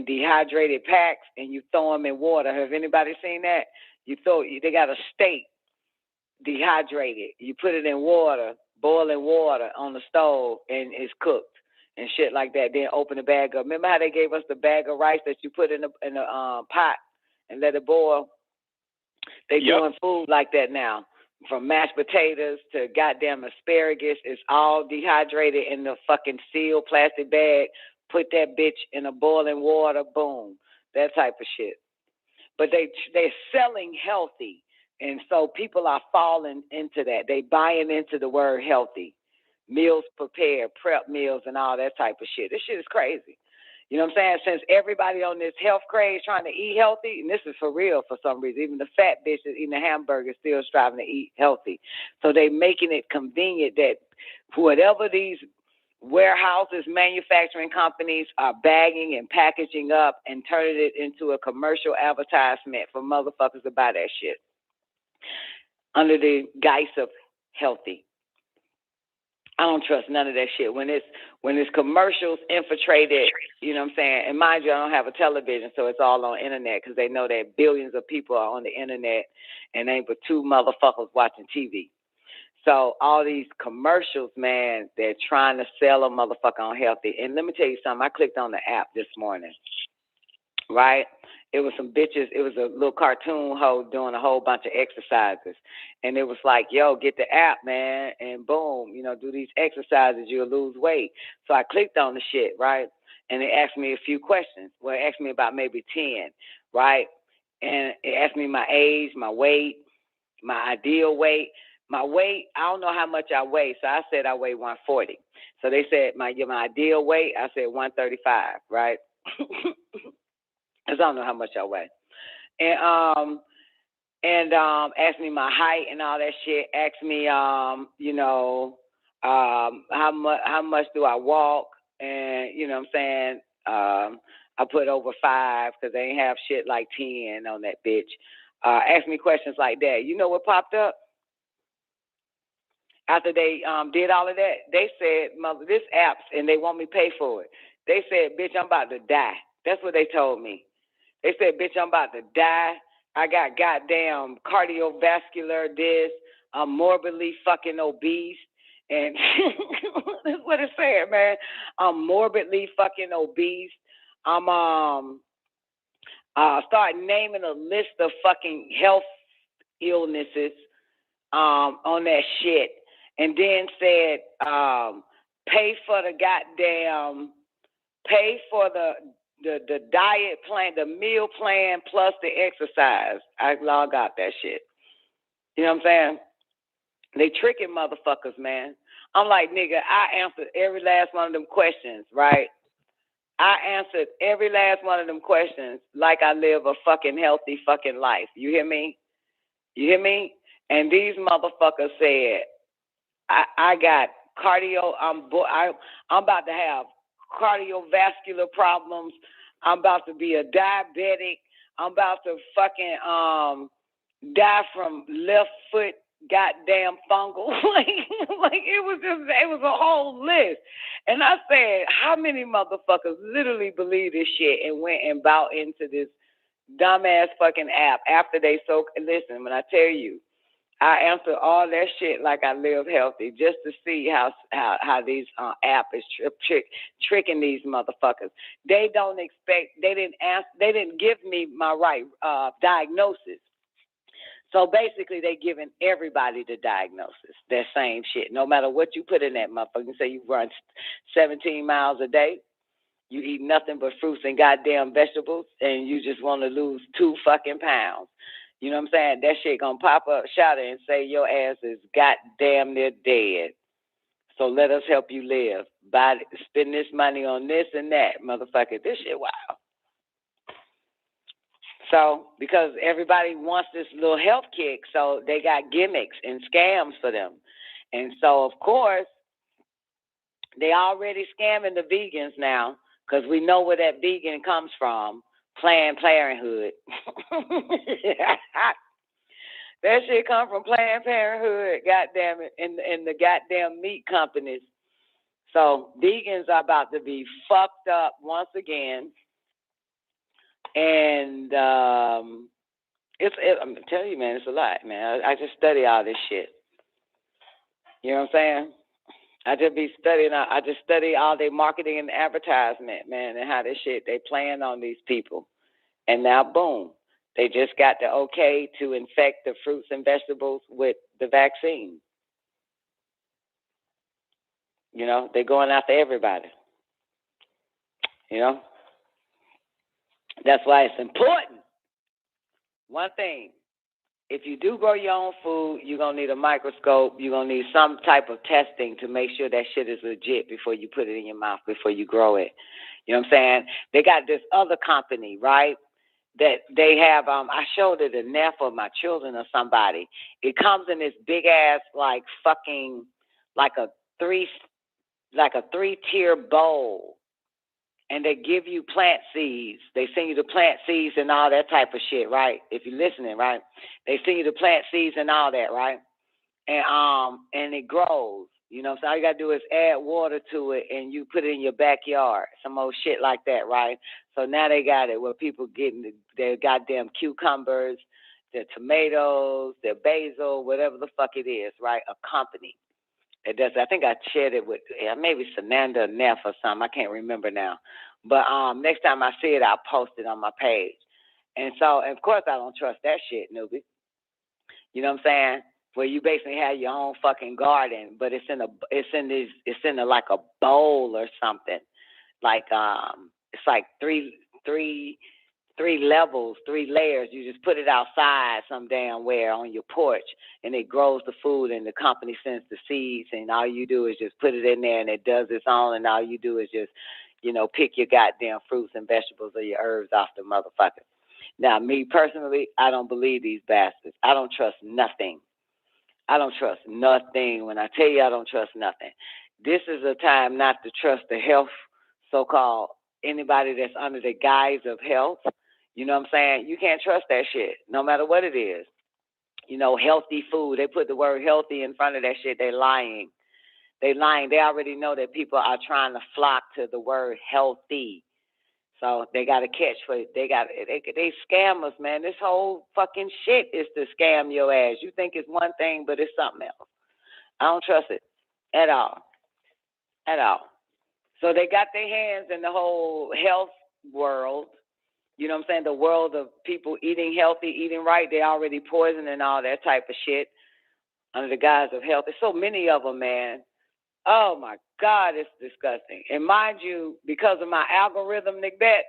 dehydrated packs, and you throw them in water. Have anybody seen that? They got a steak. Dehydrated. You put it in water, boiling water on the stove, and it's cooked and shit like that. Then open the bag up. Remember how they gave us the bag of rice that you put in the pot and let it boil. They doing food like that now. From mashed potatoes to goddamn asparagus. It's all dehydrated in the fucking sealed plastic bag. Put that bitch in a boiling water, boom. That type of shit. But they're selling healthy. And so people are falling into that. They buying into the word healthy. Meals prepared, prep meals and all that type of shit. This shit is crazy. You know what I'm saying? Since everybody on this health craze trying to eat healthy, and this is for real for some reason, even the fat bitches eating a hamburger still striving to eat healthy. So they making it convenient that whatever these warehouses, manufacturing companies are bagging and packaging up and turning it into a commercial advertisement for motherfuckers to buy that shit under the guise of healthy. I don't trust none of that shit. When it's commercials infiltrated, you know what I'm saying? And mind you, I don't have a television, so it's all on internet because they know that billions of people are on the internet and ain't but two motherfuckers watching TV. So all these commercials, man, they're trying to sell a motherfucker on healthy. And let me tell you something. I clicked on the app this morning, right? It was some bitches. It was a little cartoon hoe doing a whole bunch of exercises. And it was like, yo, get the app, man, and boom, you know, do these exercises, you'll lose weight. So I clicked on the shit, right? And it asked me a few questions. Well, it asked me about maybe 10, right? And it asked me my age, my weight, my ideal weight. My weight, I don't know how much I weigh, so I said I weigh 140. So they said my ideal weight, I said 135, right? Because I don't know how much I weigh. And asked me my height and all that shit. Asked me, you know, how much do I walk? And, you know what I'm saying? I put over 5 because they ain't have shit like 10 on that bitch. Asked me questions like that. You know what popped up? After they did all of that, they said, mother, this app's, and they want me to pay for it. They said, bitch, I'm about to die. That's what they told me. They said, bitch, I'm about to die. I got goddamn cardiovascular this. I'm morbidly fucking obese. And that's what it said, man. I'm morbidly fucking obese. I'm start naming a list of fucking health illnesses on that shit. And then said, pay for the diet plan, the meal plan plus the exercise. I log out that shit. You know what I'm saying? They tricking motherfuckers, man. I'm like, nigga, I answered every last one of them questions, right? I answered every last one of them questions like I live a fucking healthy fucking life. You hear me? You hear me? And these motherfuckers said, I got cardio. I'm about to have cardiovascular problems. I'm about to be a diabetic. I'm about to fucking die from left foot goddamn fungal. like it was a whole list. And I said, how many motherfuckers literally believe this shit and went and bought into this dumbass fucking app after they listen, when I tell you, I answer all that shit like I live healthy just to see how these app is tricking these motherfuckers. They don't expect, they didn't give me my right diagnosis. So basically they giving everybody the diagnosis, that same shit. No matter what you put in that motherfucker, you say you run 17 miles a day, you eat nothing but fruits and goddamn vegetables, and you just want to lose 2 fucking pounds. You know what I'm saying? That shit gonna pop up, shout it, and say your ass is goddamn near dead. So let us help you live. Spend this money on this and that, motherfucker. This shit wild. So, because everybody wants this little health kick, so they got gimmicks and scams for them. And so, of course, they already scamming the vegans now, because we know where that vegan comes from. Planned Parenthood. That shit come from Planned Parenthood, goddamn it, and the goddamn meat companies. So vegans are about to be fucked up once again. And I'm telling you, man, it's a lot, man. I just study all this shit. You know what I'm saying? I just study all their marketing and advertisement, man, and how this shit, they playing on these people. And now, boom, They just got the okay to infect the fruits and vegetables with the vaccine. You know, they're going after everybody. You know? That's why it's important. One thing, if you do grow your own food, you're going to need a microscope. You're going to need some type of testing to make sure that shit is legit before you put it in your mouth, before you grow it. You know what I'm saying? They got this other company, right, that they have, I showed it a NEF of my children or somebody. It comes in this big-ass, like, fucking, like a three-tier bowl. And they give you plant seeds. They send you the plant seeds and all that type of shit, right? If you're listening, right? They send you the plant seeds and all that, right? And it grows. You know, so all you got to do is add water to it and you put it in your backyard. Some old shit like that, right? So now they got it where people getting their goddamn cucumbers, their tomatoes, their basil, whatever the fuck it is, right? A company. It does. I think I shared it with maybe Sananda or Neff or something. I can't remember now. But next time I see it, I'll post it on my page. And so, of course, I don't trust that shit, newbie. You know what I'm saying? Where you basically have your own fucking garden, but it's in a like a bowl or something. Like it's like three levels, 3 layers. You just put it outside some damn where on your porch, and it grows the food, and the company sends the seeds, and all you do is just put it in there, and it does its own, and all you do is just, you know, pick your goddamn fruits and vegetables or your herbs off the motherfucker. Now, me personally, I don't believe these bastards. I don't trust nothing. I don't trust nothing. When I tell you I don't trust nothing, this is a time not to trust the health, so-called anybody that's under the guise of health. You know what I'm saying? You can't trust that shit, no matter what it is. You know, healthy food. They put the word healthy in front of that shit. They're lying. They lying. They already know that people are trying to flock to the word healthy. So they got a catch for it. They scam us, man. This whole fucking shit is to scam your ass. You think it's one thing, but it's something else. I don't trust it at all. At all. So they got their hands in the whole health world. You know what I'm saying? The world of people eating healthy, eating right. They already poisoning all that type of shit under the guise of health. There's so many of them, man. Oh, my God, it's disgusting. And mind you, because of my algorithm, Nick Bet,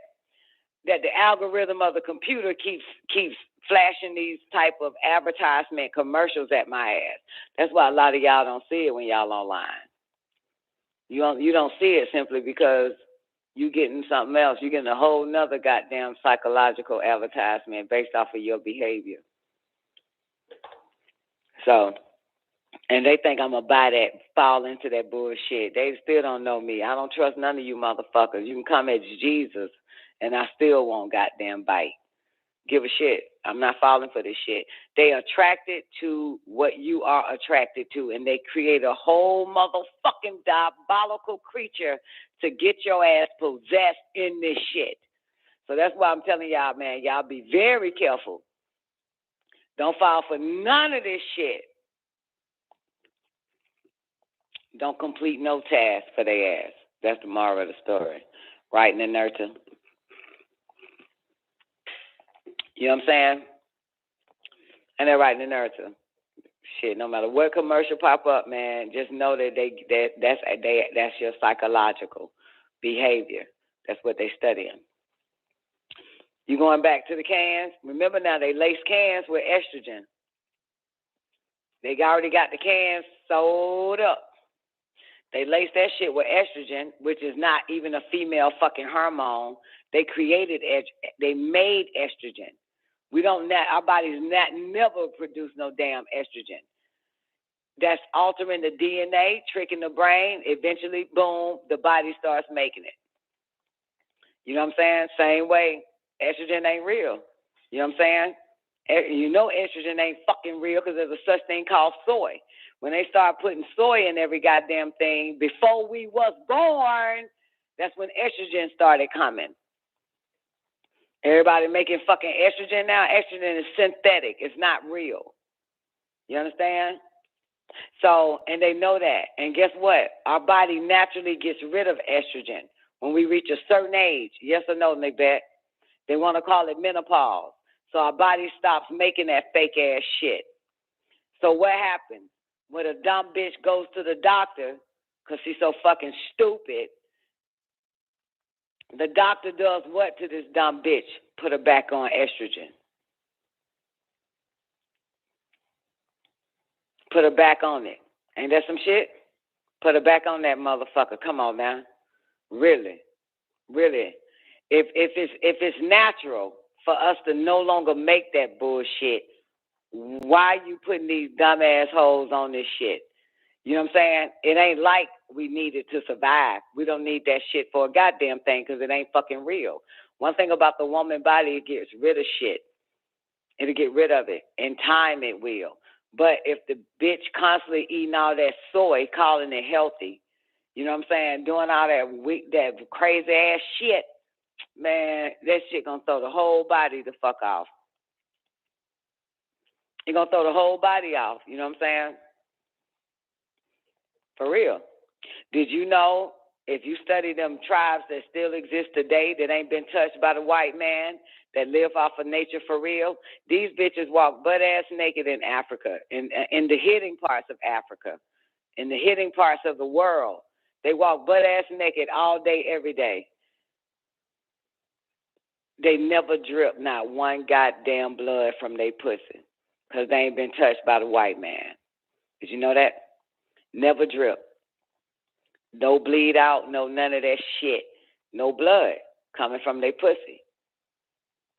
that the algorithm of the computer keeps flashing these type of advertisement commercials at my ass. That's why a lot of y'all don't see it when y'all online. You don't see it simply because you getting something else. You're getting a whole nother goddamn psychological advertisement based off of your behavior. So, and they think I'm going to buy that, fall into that bullshit. They still don't know me. I don't trust none of you motherfuckers. You can come as Jesus, and I still won't goddamn bite. Give a shit. I'm not falling for this shit. They attracted to what you are attracted to, and they create a whole motherfucking diabolical creature to get your ass possessed in this shit. So that's why I'm telling y'all, man, y'all be very careful. Don't fall for none of this shit. Don't complete no task for their ass. That's the moral of the story. Right in the nurture. You know what I'm saying? And they're right in the nurture. Shit, no matter what commercial pop up, man, just know that that's your psychological behavior. That's what they studying. You going back to the cans? Remember now, they lace cans with estrogen. They already got the cans sold up. They lace that shit with estrogen, which is not even a female fucking hormone. They made estrogen. Our bodies never produce no damn estrogen. That's altering the DNA, tricking the brain. Eventually, boom, the body starts making it. You know what I'm saying? Same way, estrogen ain't real. You know what I'm saying? You know estrogen ain't fucking real because there's a such thing called soy. When they start putting soy in every goddamn thing, before we was born, that's when estrogen started coming. Everybody making fucking estrogen now. Estrogen is synthetic. It's not real. You understand? So, and they know that. And guess what? Our body naturally gets rid of estrogen when we reach a certain age. Yes or no, Nick Bet? They want to call it menopause. So our body stops making that fake ass shit. So what happens? When a dumb bitch goes to the doctor, because she's so fucking stupid, the doctor does what to this dumb bitch? Put her back on estrogen. Put her back on it. Ain't that some shit? Put her back on that motherfucker. Come on now. Really. Really. If it's natural for us to no longer make that bullshit, why are you putting these dumb assholes on this shit? You know what I'm saying? It ain't like we need it to survive. We don't need that shit for a goddamn thing because it ain't fucking real. One thing about the woman body, it gets rid of shit. It'll get rid of it. In time, it will. But if the bitch constantly eating all that soy, calling it healthy, you know what I'm saying, doing all that crazy ass shit, man, that shit gonna throw the whole body the fuck off. You're gonna throw the whole body off, you know what I'm saying? For real. Did you know if you study them tribes that still exist today that ain't been touched by the white man, that live off of nature for real, these bitches walk butt-ass naked in Africa, in the hidden parts of Africa, in the hidden parts of the world. They walk butt-ass naked all day, every day. They never drip not one goddamn blood from their pussy because they ain't been touched by the white man. Did you know that? Never drip. No bleed out, no none of that shit. No blood coming from their pussy.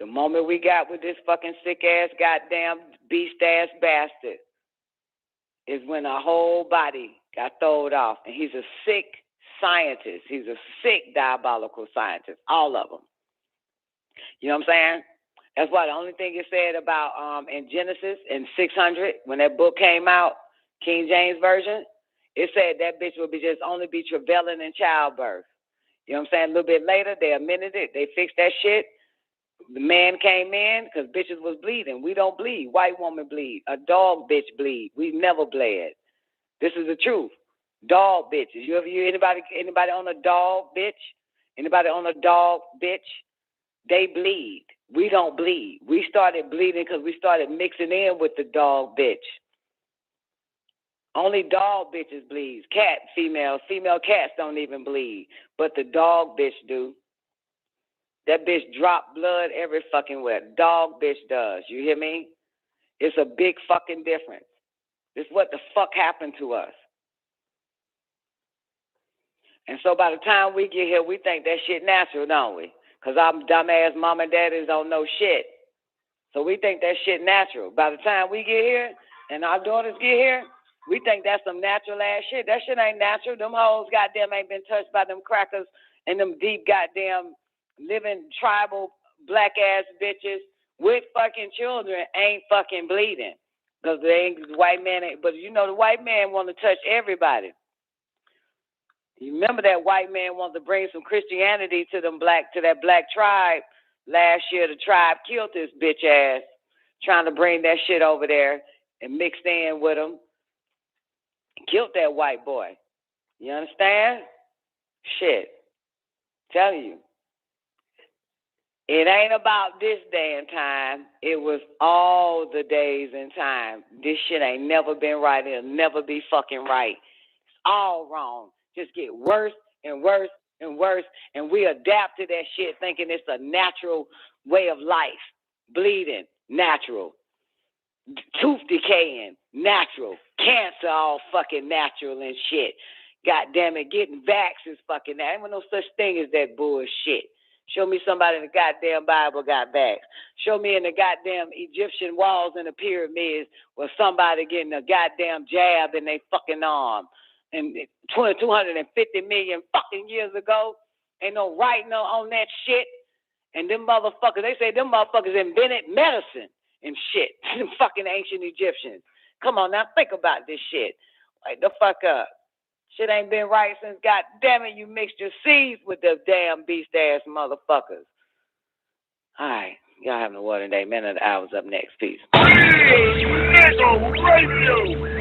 The moment we got with this fucking sick-ass, goddamn, beast-ass bastard is when our whole body got thrown off. And he's a sick scientist. He's a sick, diabolical scientist. All of them. You know what I'm saying? That's why the only thing it said about in Genesis in 600, when that book came out, King James Version, it said that bitch would be just only be travailing in childbirth. You know what I'm saying? A little bit later, they amended it. They fixed that shit. The man came in because bitches was bleeding. We don't bleed. White woman bleed. A dog bitch bleed. We never bled. This is the truth. Dog bitches. You ever hear anybody on a dog bitch? Anybody on a dog bitch? They bleed. We don't bleed. We started bleeding because we started mixing in with the dog bitch. Only dog bitches bleeds. Female cats don't even bleed. But the dog bitch do. That bitch drop blood every fucking where. Dog bitch does. You hear me? It's a big fucking difference. This is what the fuck happened to us. And so by the time we get here, we think that shit natural, don't we? Because our dumbass mom and daddies don't know shit. So we think that shit natural. By the time we get here and our daughters get here, we think that's some natural ass shit. That shit ain't natural. Them hoes goddamn ain't been touched by them crackers and them deep goddamn living tribal black ass bitches with fucking children ain't fucking bleeding. Because the white man ain't, but you know the white man want to touch everybody. You remember that white man wanted to bring some Christianity to that black tribe last year. The tribe killed this bitch ass, trying to bring that shit over there and mixed in with them. Killed that white boy. You understand? Shit. Telling you. It ain't about this day and time. It was all the days and time. This shit ain't never been right. It'll never be fucking right. It's all wrong. Just get worse and worse and worse. And we adapt to that shit thinking it's a natural way of life. Bleeding, natural. Tooth decaying, natural. Cancer, all fucking natural and shit. God damn it, getting vaxxed is fucking that. Ain't no such thing as that bullshit. Show me somebody in the goddamn Bible got vaxxed. Show me in the goddamn Egyptian walls and the pyramids where somebody getting a goddamn jab in their fucking arm. And 250 million fucking years ago, ain't no writing on that shit. And them motherfuckers, they say them motherfuckers invented medicine and shit. Them fucking ancient Egyptians. Come on now, think about this shit. Wake the fuck up. Shit ain't been right since, God damn it, you mixed your seeds with the damn beast-ass motherfuckers. All right. Y'all having a water day. Man of the hour's up next. Peace. WEEKDAYS Radio.